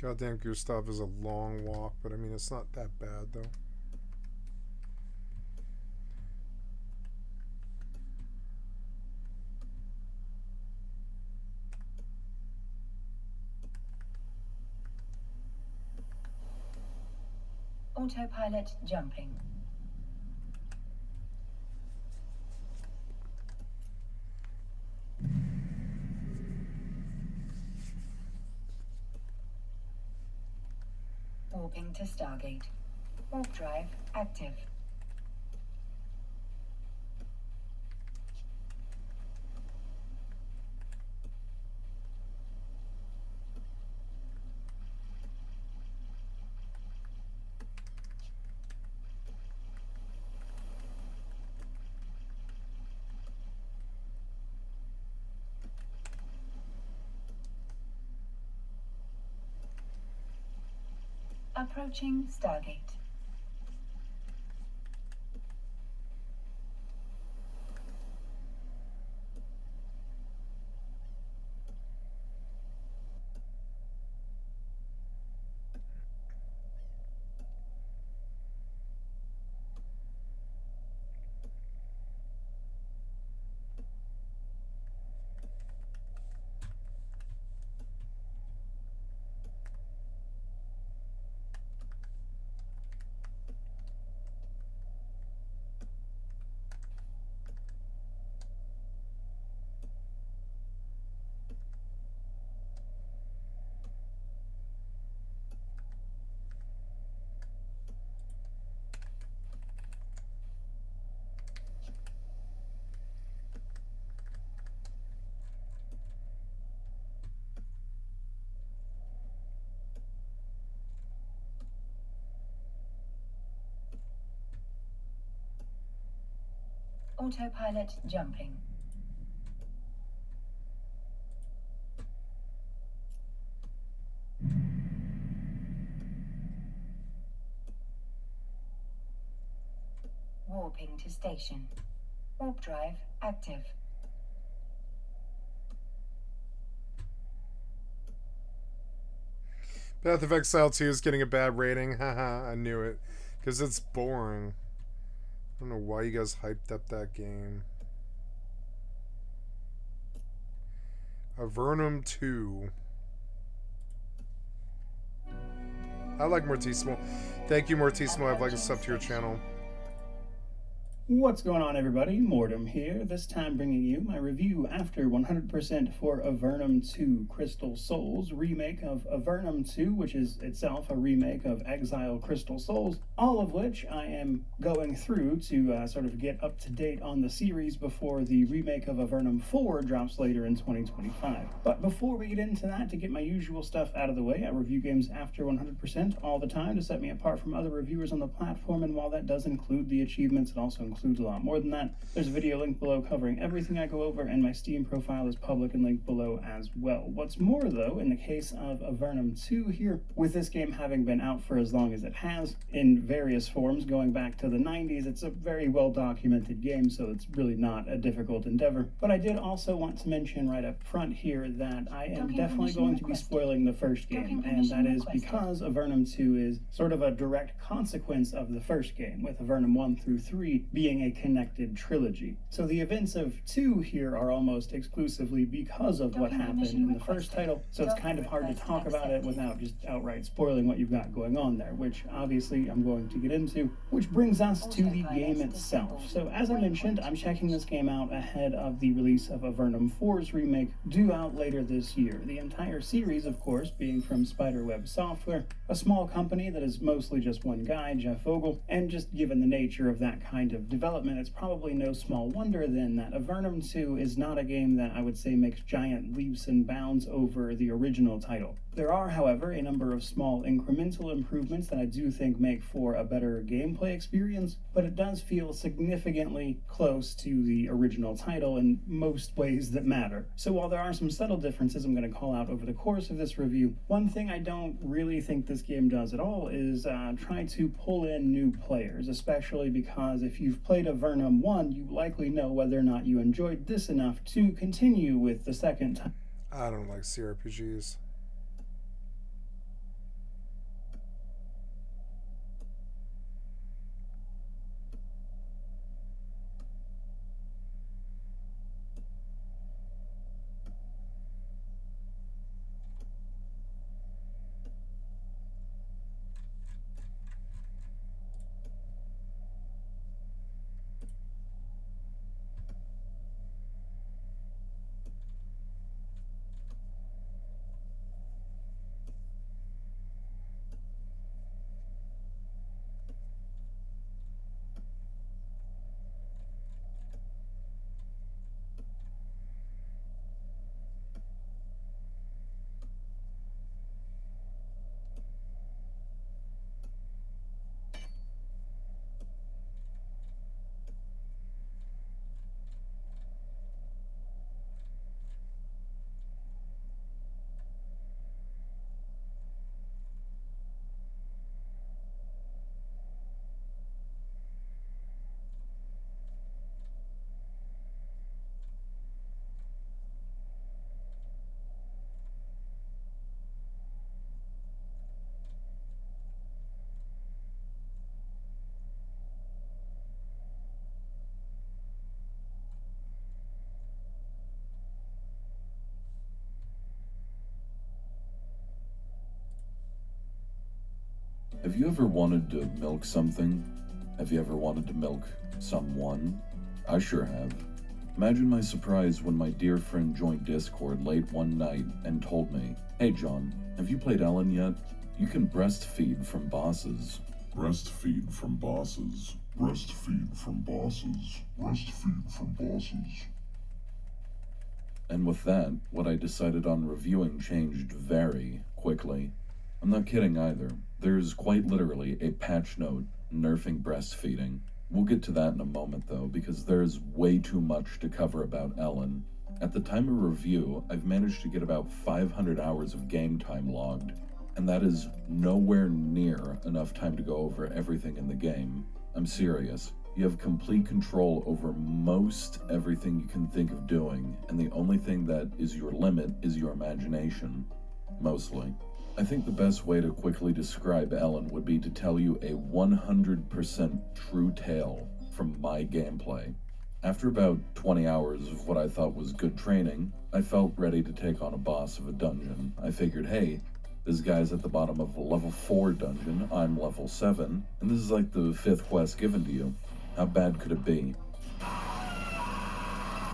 Goddamn Gustav is a long walk, but I mean, it's not that bad, though.
Autopilot jumping. Warping to Stargate. Warp drive active. Approaching Stargate. Autopilot jumping. Warping to station. Warp drive active.
Path of Exile 2 is getting a bad rating. Haha, I knew it. Because it's boring. I don't know why you guys hyped up that game. Avernum 2. I like Mortisimo. Thank you, Mortisimo. I'd like to sub to your channel.
What's going on, everybody? Mortem here, this time bringing you my review after 100% for Avernum 2 Crystal Souls, remake of Avernum 2, which is itself a remake of Exile Crystal Souls, all of which I am going through to sort of get up to date on the series before the remake of Avernum 4 drops later in 2025. But before we get into that, to get my usual stuff out of the way, I review games after 100% all the time to set me apart from other reviewers on the platform, and while that does include the achievements, it also includes a lot more than that. There's a video linked below covering everything I go over, and my Steam profile is public and linked below as well. What's more, though, in the case of Avernum 2 here, with this game having been out for as long as it has, in various forms going back to the 90s, it's a very well-documented game, so it's really not a difficult endeavor. But I did also want to mention right up front here that I am definitely going to be spoiling the first game, and that is because Avernum 2 is sort of a direct consequence of the first game, with Avernum 1 through 3 being a connected trilogy. So the events of 2 here are almost exclusively because of what happened in the first title, so it's kind of hard to talk about it without just outright spoiling what you've got going on there, which obviously I'm going to get into, which brings us to the game itself. So as I mentioned, I'm checking this game out ahead of the release of Avernum 4's remake, due out later this year. The entire series, of course, being from Spiderweb Software, a small company that is mostly just one guy, Jeff Vogel, and just given the nature of that kind of development, it's probably no small wonder then that Avernum 2 is not a game that I would say makes giant leaps and bounds over the original title. There are, however, a number of small incremental improvements that I do think make for a better gameplay experience, but it does feel significantly close to the original title in most ways that matter. So while there are some subtle differences I'm going to call out over the course of this review, one thing I don't really think this game does at all is try to pull in new players, especially because if you've played Avernum 1, you likely know whether or not you enjoyed this enough to continue with the second time.
I don't like CRPGs.
Have you ever wanted to milk something? Have you ever wanted to milk someone? I sure have. Imagine my surprise when my dear friend joined Discord late one night and told me, "Hey John, have you played Ellen yet? You can breastfeed from bosses."
Breastfeed from bosses. Breastfeed from bosses. Breastfeed from bosses.
And with that, what I decided on reviewing changed very quickly. I'm not kidding either. There's quite literally a patch note nerfing breastfeeding. We'll get to that in a moment though, because there's way too much to cover about Ellen. At the time of review, I've managed to get about 500 hours of game time logged, and that is nowhere near enough time to go over everything in the game. I'm serious. You have complete control over most everything you can think of doing, and the only thing that is your limit is your imagination. Mostly. I think the best way to quickly describe Ellen would be to tell you a 100% true tale from my gameplay. After about 20 hours of what I thought was good training, I felt ready to take on a boss of a dungeon. I figured, hey, this guy's at the bottom of a level 4 dungeon, I'm level 7, and this is like the 5th quest given to you. How bad could it be?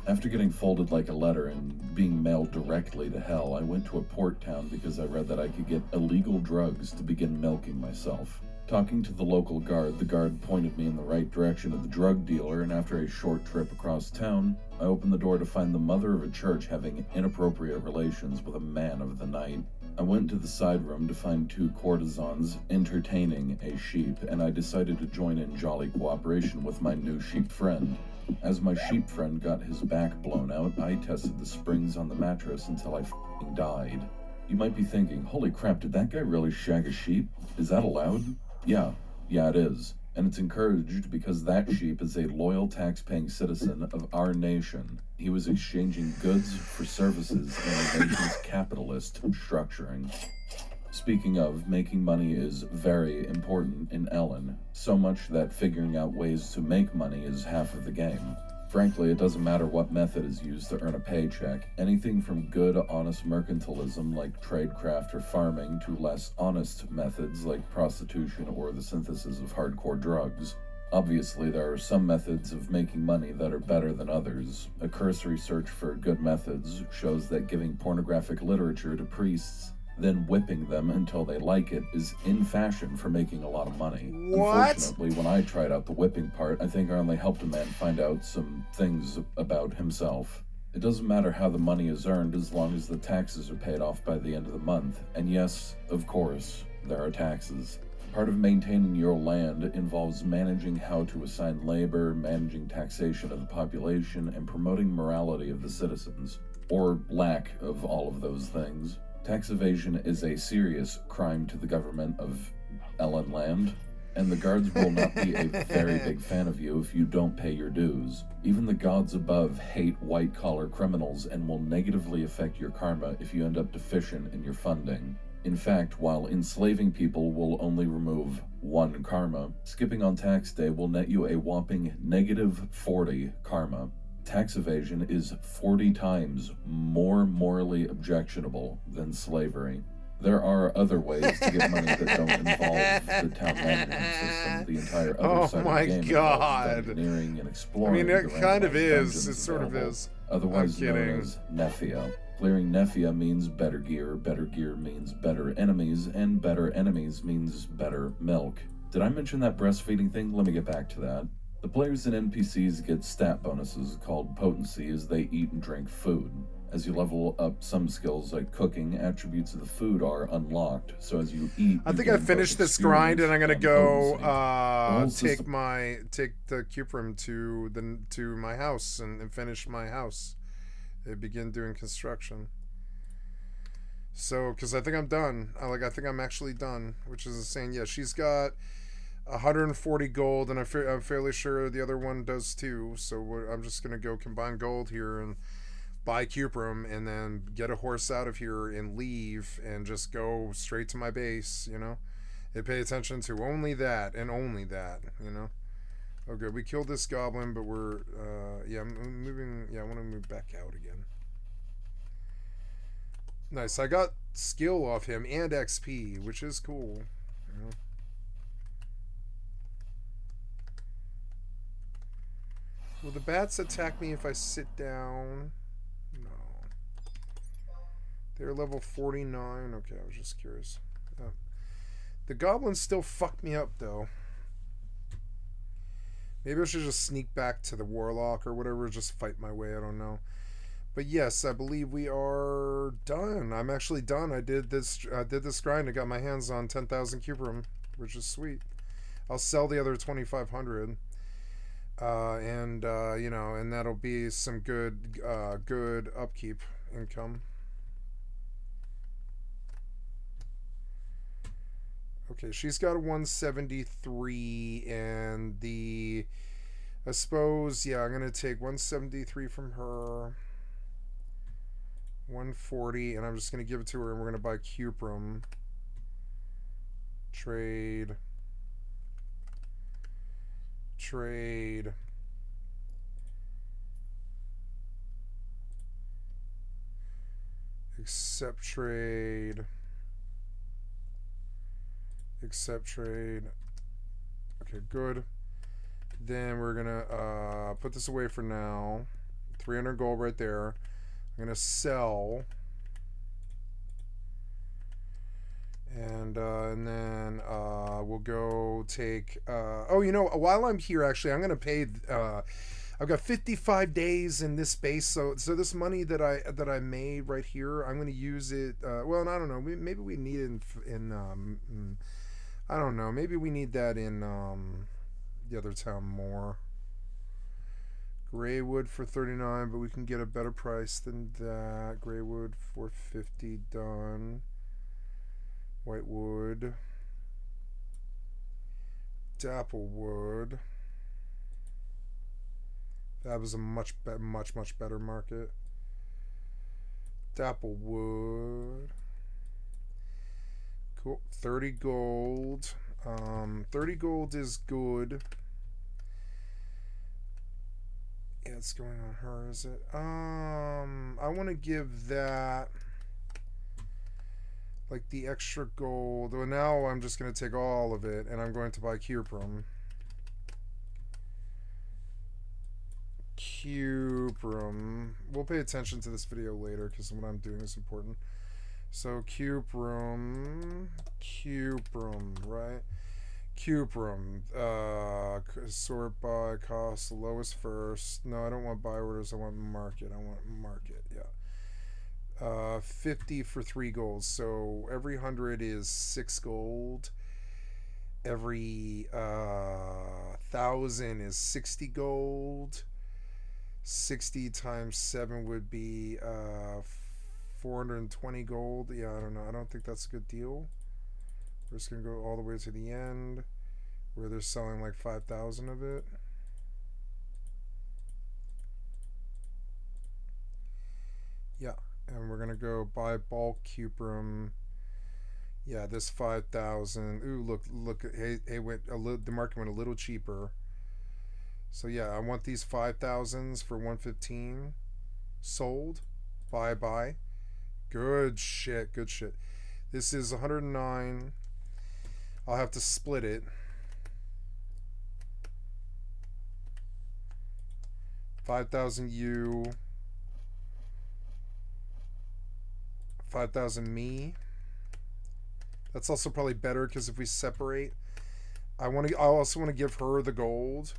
After getting folded like a letter and being mailed directly to hell, I went to a port town because I read that I could get illegal drugs to begin milking myself. Talking to the local guard, the guard pointed me in the right direction of the drug dealer, and after a short trip across town, I opened the door to find the mother of a church having inappropriate relations with a man of the night. I went to the side room to find 2 courtesans entertaining a sheep, and I decided to join in jolly cooperation with my new sheep friend. As my sheep friend got his back blown out, I tested the springs on the mattress until I f***ing died. You might be thinking, holy crap, did that guy really shag a sheep? Is that allowed? Yeah, it is. And it's encouraged because that sheep is a loyal tax-paying citizen of our nation. He was exchanging goods for services in our nation's capitalist structuring. Speaking of, making money is very important in Ellen, so much that figuring out ways to make money is half of the game. Frankly, it doesn't matter what method is used to earn a paycheck. Anything from good, honest mercantilism like tradecraft or farming to less honest methods like prostitution or the synthesis of hardcore drugs. Obviously, there are some methods of making money that are better than others. A cursory search for good methods shows that giving pornographic literature to priests, then whipping them until they like it, is in fashion for making a lot of money.
What?
Unfortunately, when I tried out the whipping part, I think I only helped a man find out some things about himself. It doesn't matter how the money is earned as long as the taxes are paid off by the end of the month. And yes, of course, there are taxes. Part of maintaining your land involves managing how to assign labor, managing taxation of the population, and promoting morality of the citizens. Or lack of all of those things. Tax evasion is a serious crime to the government of Ellen Land, and the guards will not be a very big fan of you if you don't pay your dues. Even the gods above hate white-collar criminals and will negatively affect your karma if you end up deficient in your funding. In fact, while enslaving people will only remove 1 karma, skipping on tax day will net you a whopping negative 40 karma. Tax evasion is 40 times more morally objectionable than slavery. There are other ways to get money that don't involve the town management system. The entire other side of the game involves dungeoneering and exploring.
I mean, it kind of is. It sort of is.
Otherwise known as Nephia. Clearing Nephia means better gear means better enemies, and better enemies means better milk. Did I mention that breastfeeding thing? Let me get back to that. The players and NPCs get stat bonuses called potency as they eat and drink food. As you level up some skills like cooking, attributes of the food are unlocked, so as you eat...
I think I finished this grind and I'm gonna go take the cuprum to my house and finish my house. And begin doing construction. So, because I think I'm done. I think I'm actually done, which is insane. Yeah, she's got 140 gold, and I'm fairly sure the other one does too. So I'm just gonna go combine gold here and buy cuprum, and then get a horse out of here and leave, and just go straight to my base. You know, and pay attention to only that and only that. You know. Okay, we killed this goblin, but we're I'm moving. Yeah, I want to move back out again. Nice. I got skill off him and XP, which is cool. You know? Will the bats attack me if I sit down? No. They're level 49. Okay, I was just curious. The goblins still fucked me up, though. Maybe I should just sneak back to the warlock or whatever, just fight my way, I don't know. But yes, I believe we are done. I'm actually done. I did this grind. I got my hands on 10,000 cubrum, which is sweet. I'll sell the other 2,500. You know, and that'll be some good upkeep income. Okay, she's got a 173, and I suppose, yeah, I'm gonna take 173 from her, 140, and I'm just gonna give it to her, and we're gonna buy cuprum. Trade. Accept trade. Okay, good. Then we're gonna put this away for now. 300 gold right there. I'm gonna sell, and then we'll go take. Oh, you know, while I'm here, actually, I'm gonna pay. I've got 55 days in this space, so this money that I made right here, I'm gonna use it. Well, I don't know. Maybe we need it in I don't know. Maybe we need that in the other town more. Greywood for 39, but we can get a better price than that. Greywood 450 done. Whitewood. Dapplewood. That was a much better market. Dapplewood. Cool. 30 gold. 30 gold is good. Yeah, it's going on her, is it? I want to give that like the extra gold. Well, now I'm just going to take all of it, and I'm going to buy cuprum. We'll pay attention to this video later because what I'm doing is important. So cuprum, right? Cuprum, sort by cost, the lowest first. No, I don't want buy orders. I want market. Yeah. 50 for 3 gold. So every 100 is 6 gold. Every 1,000 is 60 gold. 60 times 7 would be 420 gold. Yeah, I don't know. I don't think that's a good deal. We're just going to go all the way to the end where they're selling like 5,000 of it. Yeah, and we're going to go buy bulk cuprum. Yeah, this 5,000. Ooh, look. Hey, the market went a little cheaper. So yeah, I want these 5,000s for 115. Sold. Bye. Good shit. This is 109. I'll have to split it. 5,000 you. 5,000 me. That's also probably better because if we separate, I also want to give her the gold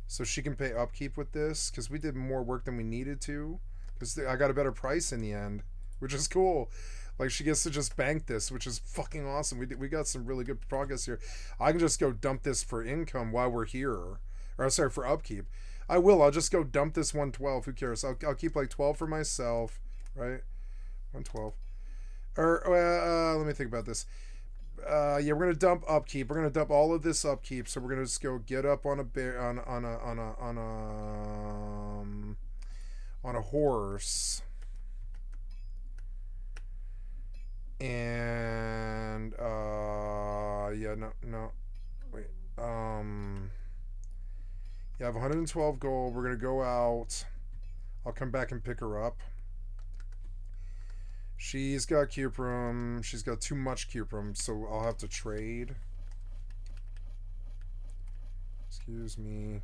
so she can pay upkeep with this because we did more work than we needed to because I got a better price in the end, which is cool. Like, she gets to just bank this, which is fucking awesome. We got some really good progress here. I can just go dump this for income while we're here. Or, sorry, for upkeep. I'll just go dump this 112. Who cares? I'll keep like 12 for myself, right? 112. Or, let me think about this. Yeah, we're going to dump upkeep. We're going to dump all of this upkeep. So we're going to just go get up on a horse. And yeah, no, wait, yeah, I have 112 gold. We're gonna go out. I'll come back and pick her up. She's got cuprum. She's got too much cuprum, so I'll have to trade. Excuse me.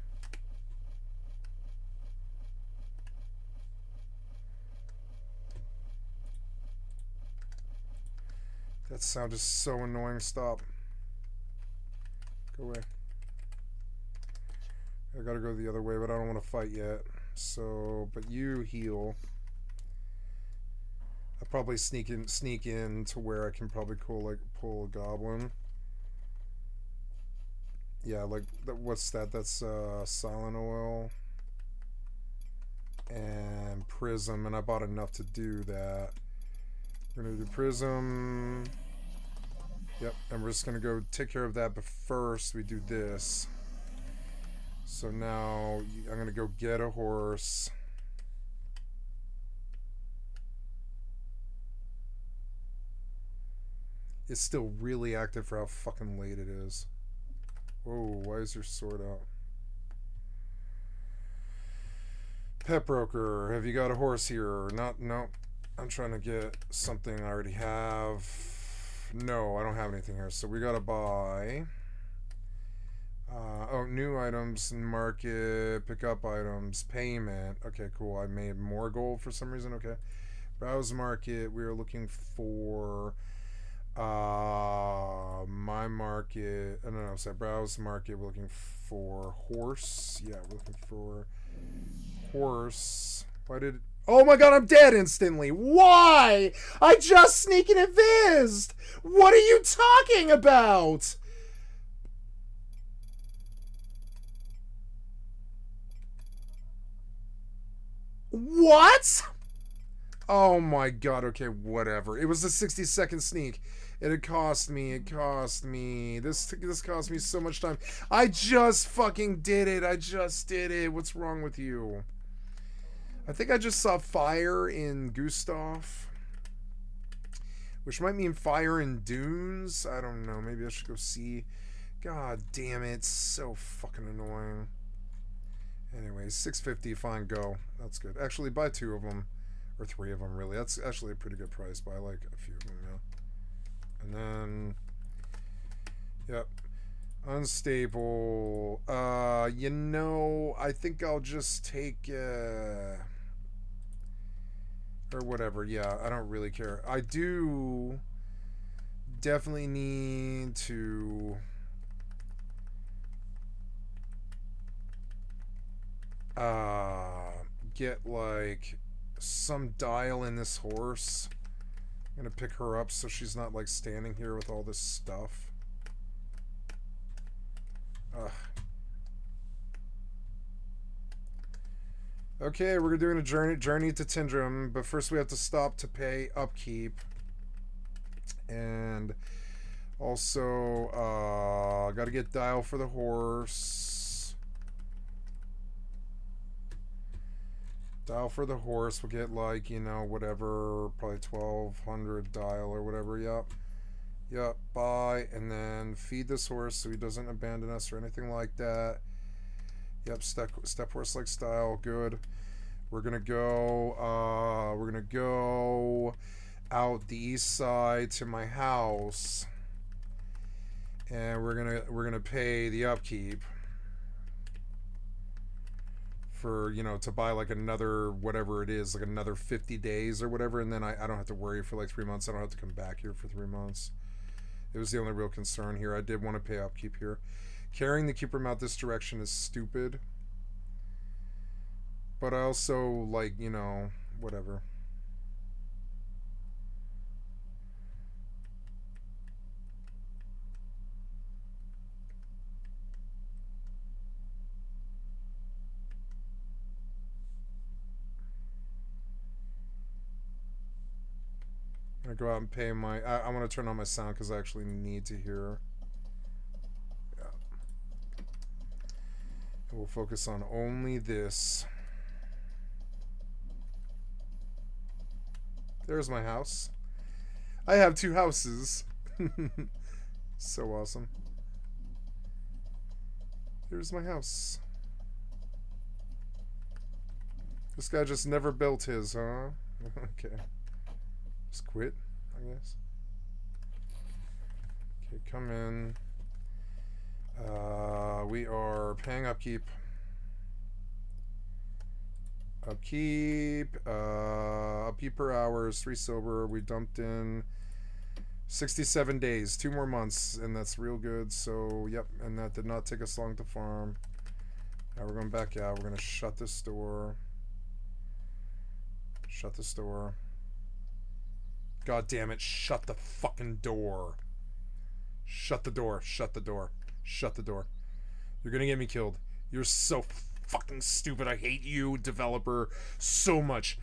That sound is so annoying. Stop. Go away. I gotta go the other way, but I don't want to fight yet. So, but you heal. I'll probably sneak in to where I can probably pull a goblin. Yeah, like, what's that? That's silent oil and prism, and I bought enough to do that. We're gonna do prism. Yep, and we're just gonna go take care of that, but first we do this. So now I'm gonna go get a horse. It's still really active for how fucking late it is. Whoa, why is your sword out? Pet broker, have you got a horse here? Not, no. I'm trying to get something I already have. No, I don't have anything here. So we gotta buy. Oh, new items, market, pick up items, payment. Okay, cool. I made more gold for some reason. Okay. Browse market. We are looking for my market. No, sorry. Browse market. We're looking for horse. Yeah, we're looking for horse. Why did... Oh my god, I'm dead instantly. Why? I just sneaking and vised. What are you talking about? What? Oh my god, okay, whatever. It was a 60-second sneak. It cost me. This cost me so much time. I just fucking did it. I just did it. What's wrong with you? I think I just saw fire in Gustav, which might mean fire in Dunes. I don't know. Maybe I should go see. God damn it. It's so fucking annoying. Anyways, 650. Fine, go. That's good. Actually, buy 2 of them. Or 3 of them, really. That's actually a pretty good price. Buy like a few of them, yeah. And then... Yep. Unstable. You know, I think I'll just take... or whatever, yeah, I don't really care. I do definitely need to get like some dial in this horse. I'm gonna pick her up so she's not like standing here with all this stuff. Ugh. Okay, we're doing a journey to Tindrum, but first we have to stop to pay upkeep. And also, gotta get dial for the horse. Dial for the horse, we'll get like, you know, whatever, probably 1,200 dial or whatever, yep. Yep, buy, and then feed this horse so he doesn't abandon us or anything like that. Yep, step horse like style, good. We're gonna go out the east side to my house, and we're gonna pay the upkeep for, you know, to buy like another whatever it is, like another 50 days or whatever, and then I don't have to worry for like 3 months. I don't have to come back here for 3 months. It was the only real concern here. I did want to pay upkeep here. Carrying the keeper mount this direction is stupid. But I also, like, you know, whatever. I'm going to go out and pay my... I want to turn on my sound because I actually need to hear. Yeah. We'll focus on only this. There's my house. I have 2 houses. So awesome. Here's my house. This guy just never built his, huh? Okay. Just quit, I guess. Okay, come in. We are paying upkeep. Upkeep per hour is 3 silver. We dumped in 67 days, 2 more months, and that's real good. So, yep, and that did not take us long to farm. Now we're going back out. We're going to shut this door. Shut this door. God damn it, shut the fucking door. Shut the door, shut the door, shut the door. You're gonna get me killed. You're so fucking stupid. I hate you, developer, so much.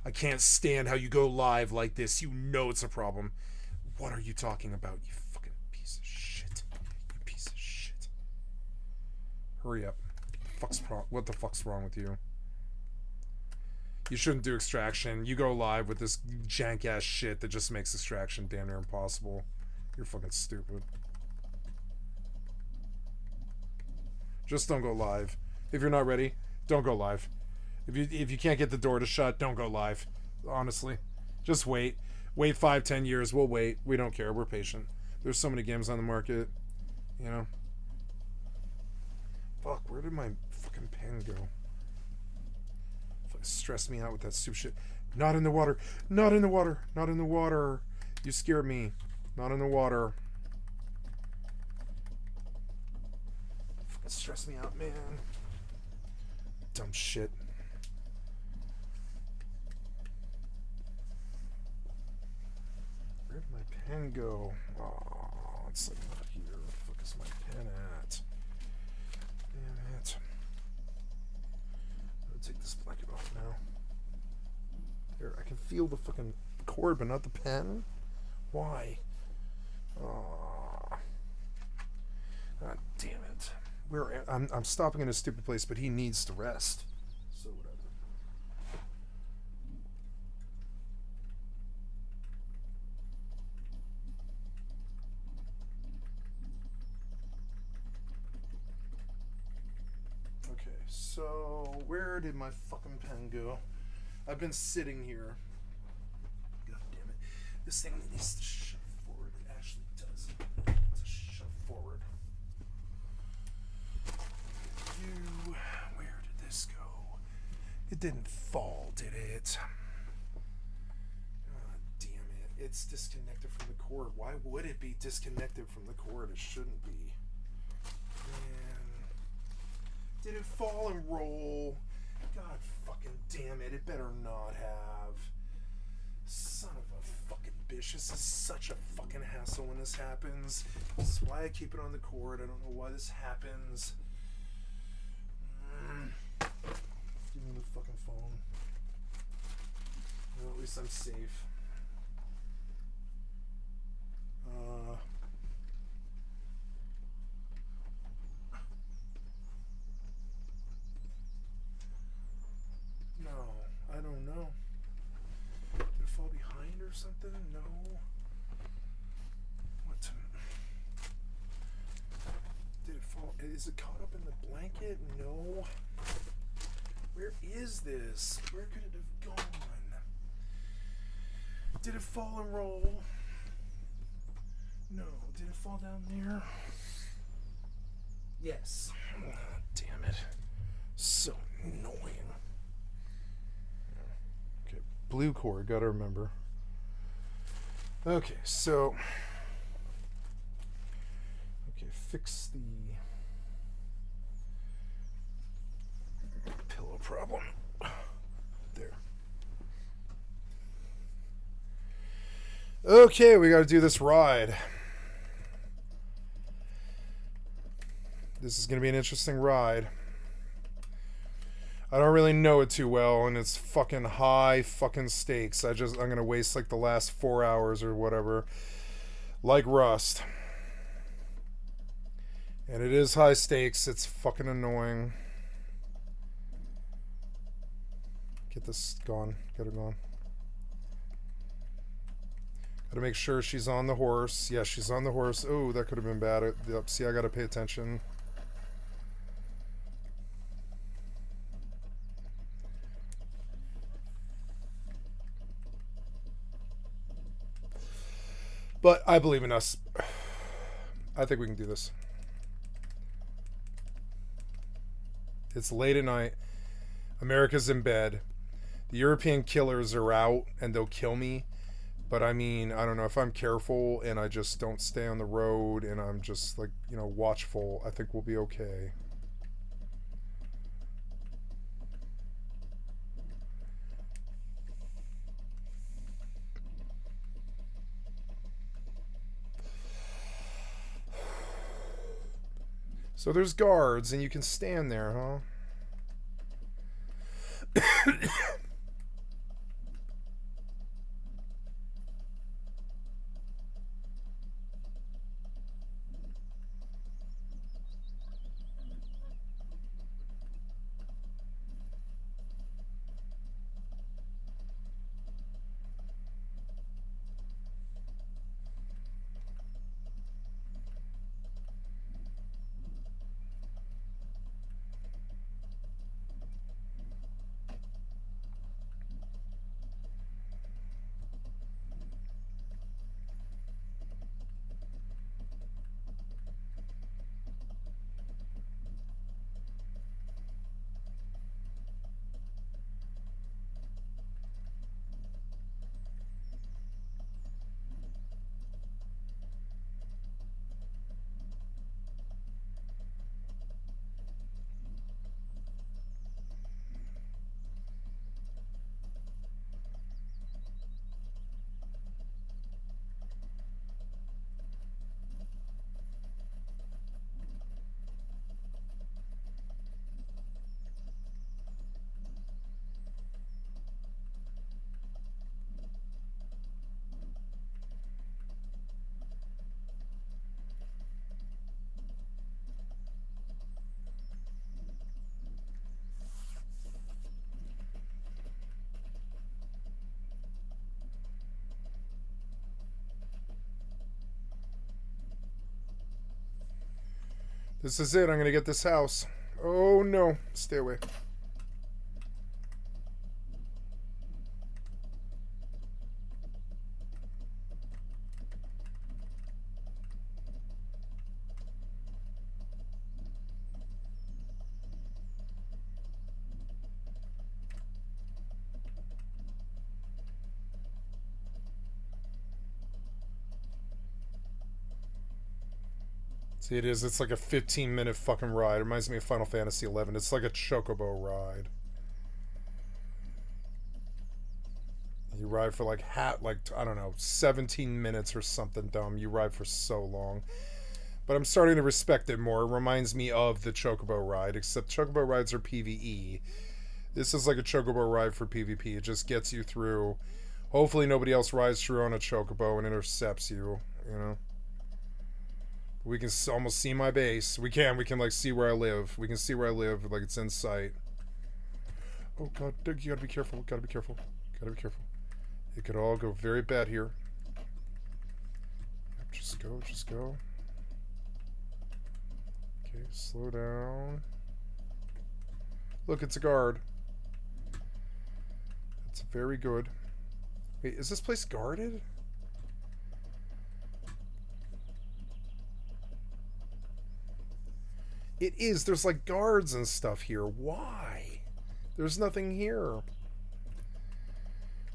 I can't stand how you go live like this. You know it's a problem. What are you talking about, you fucking piece of shit? You piece of shit. Hurry up. What the fuck's wrong with you? You shouldn't do extraction. You go live with this jank ass shit that just makes extraction damn near impossible. You're fucking stupid. Just don't go live. If you're not ready, don't go live. If you can't get the door to shut, don't go live. Honestly. Just wait. Wait 5-10 years. We'll wait. We don't care. We're patient. There's so many games on the market. You know? Fuck, where did my fucking pen go? Stress me out with that stupid shit. Not in the water. Not in the water. Not in the water. You scared me. Not in the water. Fucking stress me out, man. Dumb shit. Where did my pen go? Oh, it's like not here. Where the fuck is my pen at? Damn it. I'm gonna take this blanket off now. There, I can feel the fucking cord, but not the pen. Why? Oh. God damn it. I'm stopping in a stupid place, but he needs to rest. So whatever. Okay, so where did my fucking pen go? I've been sitting here. God damn it. This thing needs to shove forward. It actually does. To shove forward. You. Where did this go? It didn't fall, did it? God damn it. It's disconnected from the cord. Why would it be disconnected from the cord? It shouldn't be. Man. Did it fall and roll? God fucking damn it. It better not have. Son of a fucking bitch. This is such a fucking hassle when this happens. This is why I keep it on the cord. I don't know why this happens. Give me the fucking phone. Well, at least I'm safe. No, I don't know. Did it fall behind or something? No. What? Did it fall? Is it caught up in the blanket? No. Where is this? Where could it have gone? Did it fall and roll? No. Did it fall down there? Yes. Oh, damn it. So annoying. Okay, blue cord, gotta remember. Okay, so fix the pillow problem. There. Okay, we gotta do this ride. This is gonna be an interesting ride. I don't really know it too well, and it's fucking high fucking stakes. I'm gonna waste like the last 4 hours or whatever. Like Rust. And it is high stakes. It's fucking annoying. Get this gone. Get her gone. Gotta make sure she's on the horse. Yeah, she's on the horse. Oh, that could have been bad. Yep, see, I gotta pay attention. But I believe in us. I think we can do this. It's late at night. America's in bed. The European killers are out and they'll kill me. But I mean, I don't know, if I'm careful and I just don't stay on the road and I'm just like, you know, watchful, I think we'll be okay. So there's guards and you can stand there, huh? This is it. I'm going to get this house. Oh, no. Stay away. See, it is. It's like a 15-minute fucking ride. It reminds me of Final Fantasy XI. It's like a chocobo ride. You ride for like I don't know, 17 minutes or something dumb. You ride for so long. But I'm starting to respect it more. It reminds me of the chocobo ride, except chocobo rides are PvE. This is like a chocobo ride for PvP. It just gets you through. Hopefully nobody else rides through on a chocobo and intercepts you, you know. We can almost see my base. We can like see where I live. We can see where I live, like it's in sight. Oh god, Doug, you gotta be careful. Gotta be careful. Gotta be careful. It could all go very bad here. Just go, just go. Okay, slow down. Look, it's a guard. That's very good. Wait, is this place guarded? It is. There's like guards and stuff here. Why? There's nothing here.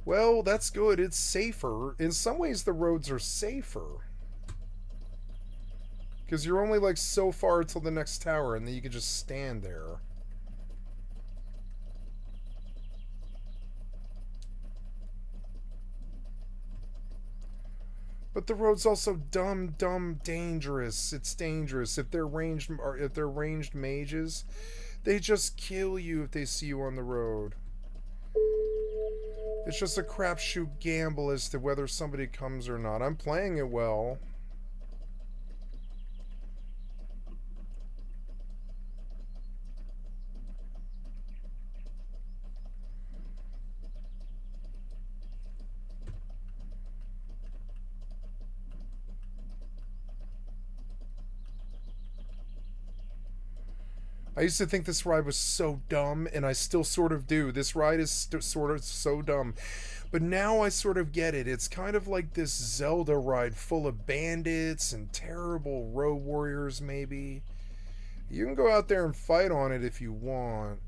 Well, that's good. It's safer. In some ways, the roads are safer. Because you're only like so far till the next tower, and then you can just stand there. But the road's also dumb, dangerous. It's dangerous. If they're ranged mages, they just kill you if they see you on the road. It's just a crapshoot gamble as to whether somebody comes or not. I'm playing it well. I used to think this ride was so dumb, and I still sort of do. This ride is sort of so dumb. But now I sort of get it. It's kind of like this Zelda ride full of bandits and terrible road warriors, maybe. You can go out there and fight on it if you want.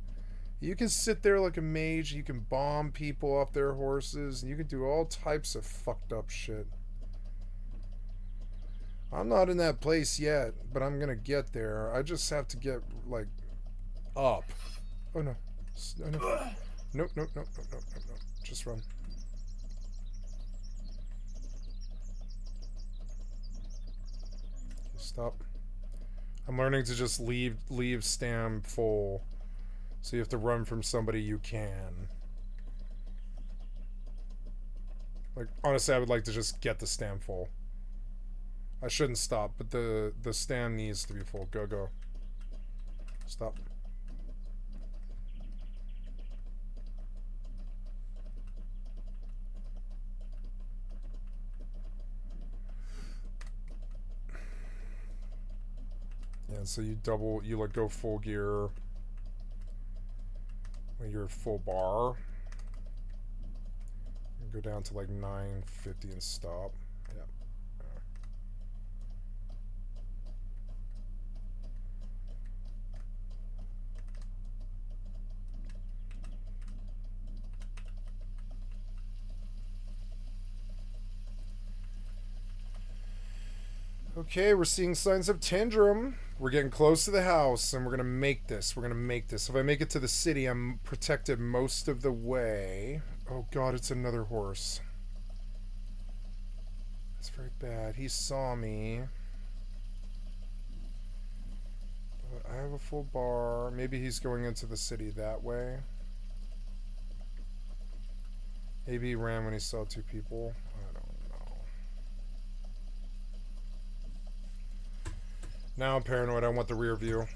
You can sit there like a mage, you can bomb people off their horses, and you can do all types of fucked up shit. I'm not in that place yet, but I'm gonna get there. I just have to get, like, up. Oh no. Oh, no. Nope, nope, nope, nope, nope, nope, nope. Just run. Stop. I'm learning to just leave stam full. So you have to run from somebody you can. Like, honestly, I would like to just get the stam full. I shouldn't stop, but the stam needs to be full. Go, go. Stop. Yeah, so you like go full gear when you're full bar. You go down to like 950 and stop. Yeah. Okay, we're seeing signs of tantrum. We're getting close to the house, and we're gonna make this. We're gonna make this. If I make it to the city, I'm protected most of the way. Oh god, it's another horse. That's very bad. He saw me. But I have a full bar. Maybe he's going into the city that way. Maybe he ran when he saw two people. I don't know. Now I'm paranoid. I want the rear view.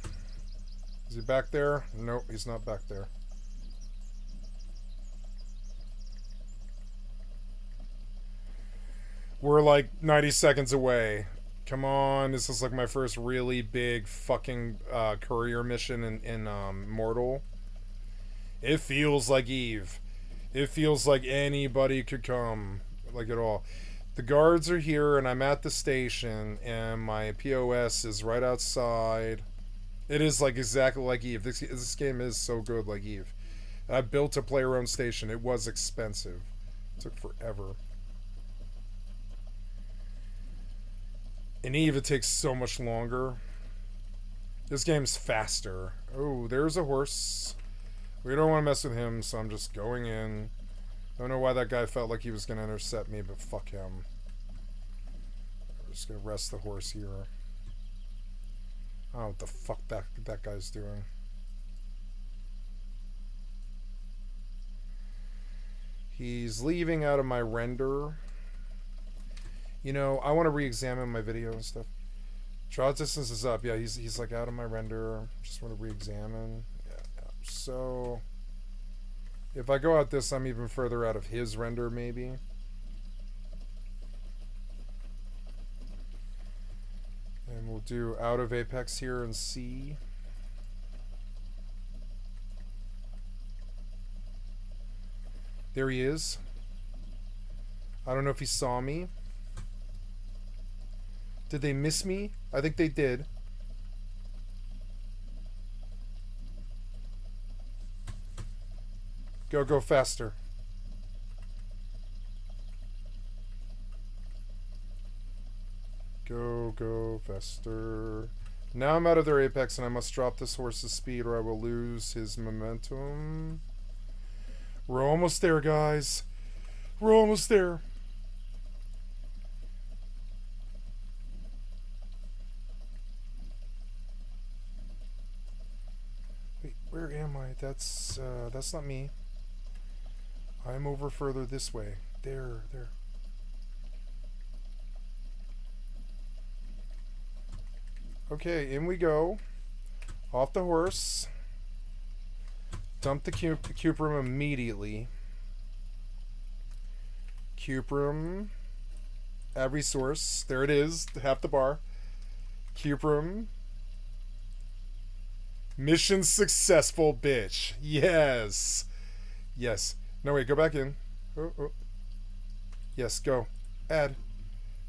Is he back there? Nope, he's not back there. We're like 90 seconds away. Come on, this is like my first really big fucking career mission in Mortal. It feels like Eve. It feels like anybody could come, like at all. The guards are here, and I'm at the station, and my POS is right outside. It is like exactly like Eve. This game is so good like Eve. I built a player-owned station. It was expensive. It took forever. In Eve, it takes so much longer. This game's faster. Oh, there's a horse. We don't want to mess with him, so I'm just going in. Don't know why that guy felt like he was going to intercept me, but fuck him. I'm just going to rest the horse here. I don't know what the fuck that guy's doing. He's leaving out of my render. You know, I want to re-examine my video and stuff. Draw distance is up. Yeah, he's like out of my render. Just want to re-examine. Yeah. So if I go out this, I'm even further out of his render, maybe. And we'll do out of Apex here and C. There he is. I don't know if he saw me. Did they miss me? I think they did. Go faster. Go faster. Now I'm out of their apex, and I must drop this horse's speed or I will lose his momentum. We're almost there, guys. We're almost there. Wait, where am I? That's not me. I'm over further this way. There. Okay, in we go. Off the horse. Dump the cube room immediately. Cube room. Add resource. There it is. Half the bar. Cube room. Mission successful, bitch. Yes. Yes. No, wait. Go back in. Oh. Yes, go. Add.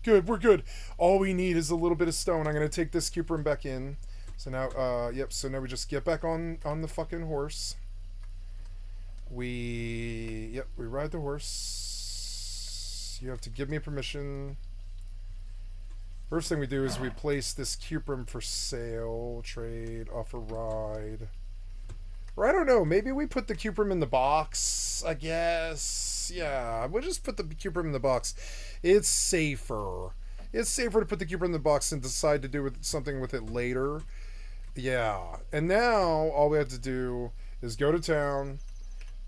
Good. We're good. All we need is a little bit of stone. I'm going to take this cube room back in. So now, yep. So now we just get back on the fucking horse. we ride the horse. You have to give me permission. First thing we do is we place this cuprum for sale, trade, offer ride. Or I don't know, maybe we put the cuprum in the box, I guess. Yeah, we'll just put the cuprum in the box. It's safer. It's safer to put the cuprum in the box and decide to do something with it later. Yeah, and now all we have to do is go to town,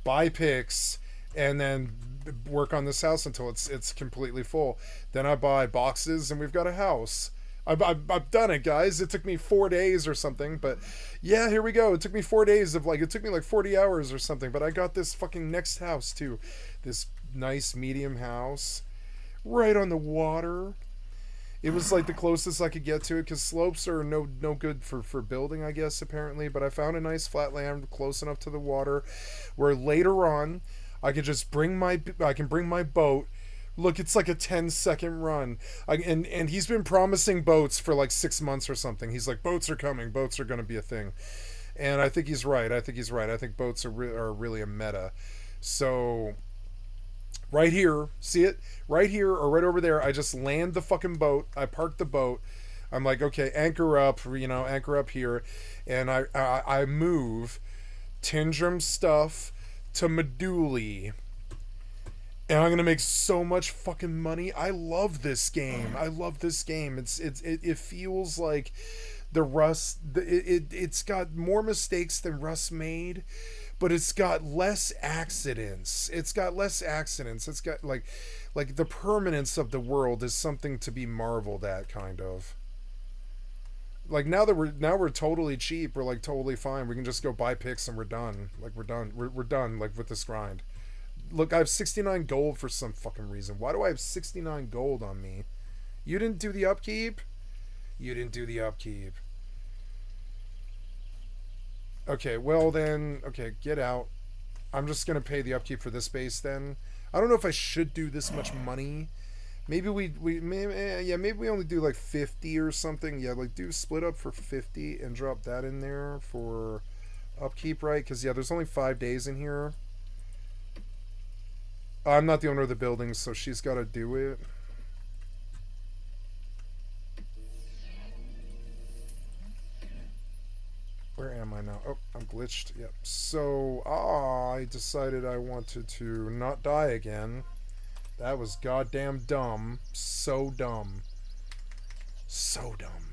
buy picks, and then work on this house until it's completely full. Then I buy boxes and we've got a house. I've done it, guys. It took me 4 days or something, but yeah, here we go. It took me 4 days of it took me like 40 hours or something, but I got this fucking next house too. This nice medium house right on the water. It was like the closest I could get to it because slopes are no good for building, I guess, apparently, but I found a nice flat land close enough to the water where later on I could just bring my boat. Look, it's like a 10-second run. And he's been promising boats for like 6 months or something. He's like, boats are coming. Boats are going to be a thing. And I think he's right. I think boats are really a meta. So right here, see it? Right here or right over there, I just land the fucking boat. I park the boat. I'm like, okay, anchor up, anchor up here. And I move Tindrum stuff to Meduli, and I'm gonna make so much fucking money. I love this game. It feels like the Rust. It's got more mistakes than Rust made, but it's got less accidents. It's got like the permanence of the world is something to be marveled at, kind of. Like now we're totally cheap, we're like totally fine. We can just go buy picks and we're done. Like we're done like with this grind. Look, I have 69 gold for some fucking reason. Why do I have 69 gold on me? You didn't do the upkeep? You didn't do the upkeep. Okay, well then, okay, get out. I'm just gonna pay the upkeep for this base then. I don't know if I should do this much money. Maybe maybe we only do like 50 or something. Yeah, like do split up for 50 and drop that in there for upkeep, right? Because yeah, there's only 5 days in here. I'm not the owner of the building, so she's got to do it. Where am I now? Oh, I'm glitched. Yep. So I decided I wanted to not die again. That was goddamn dumb. So dumb. So dumb.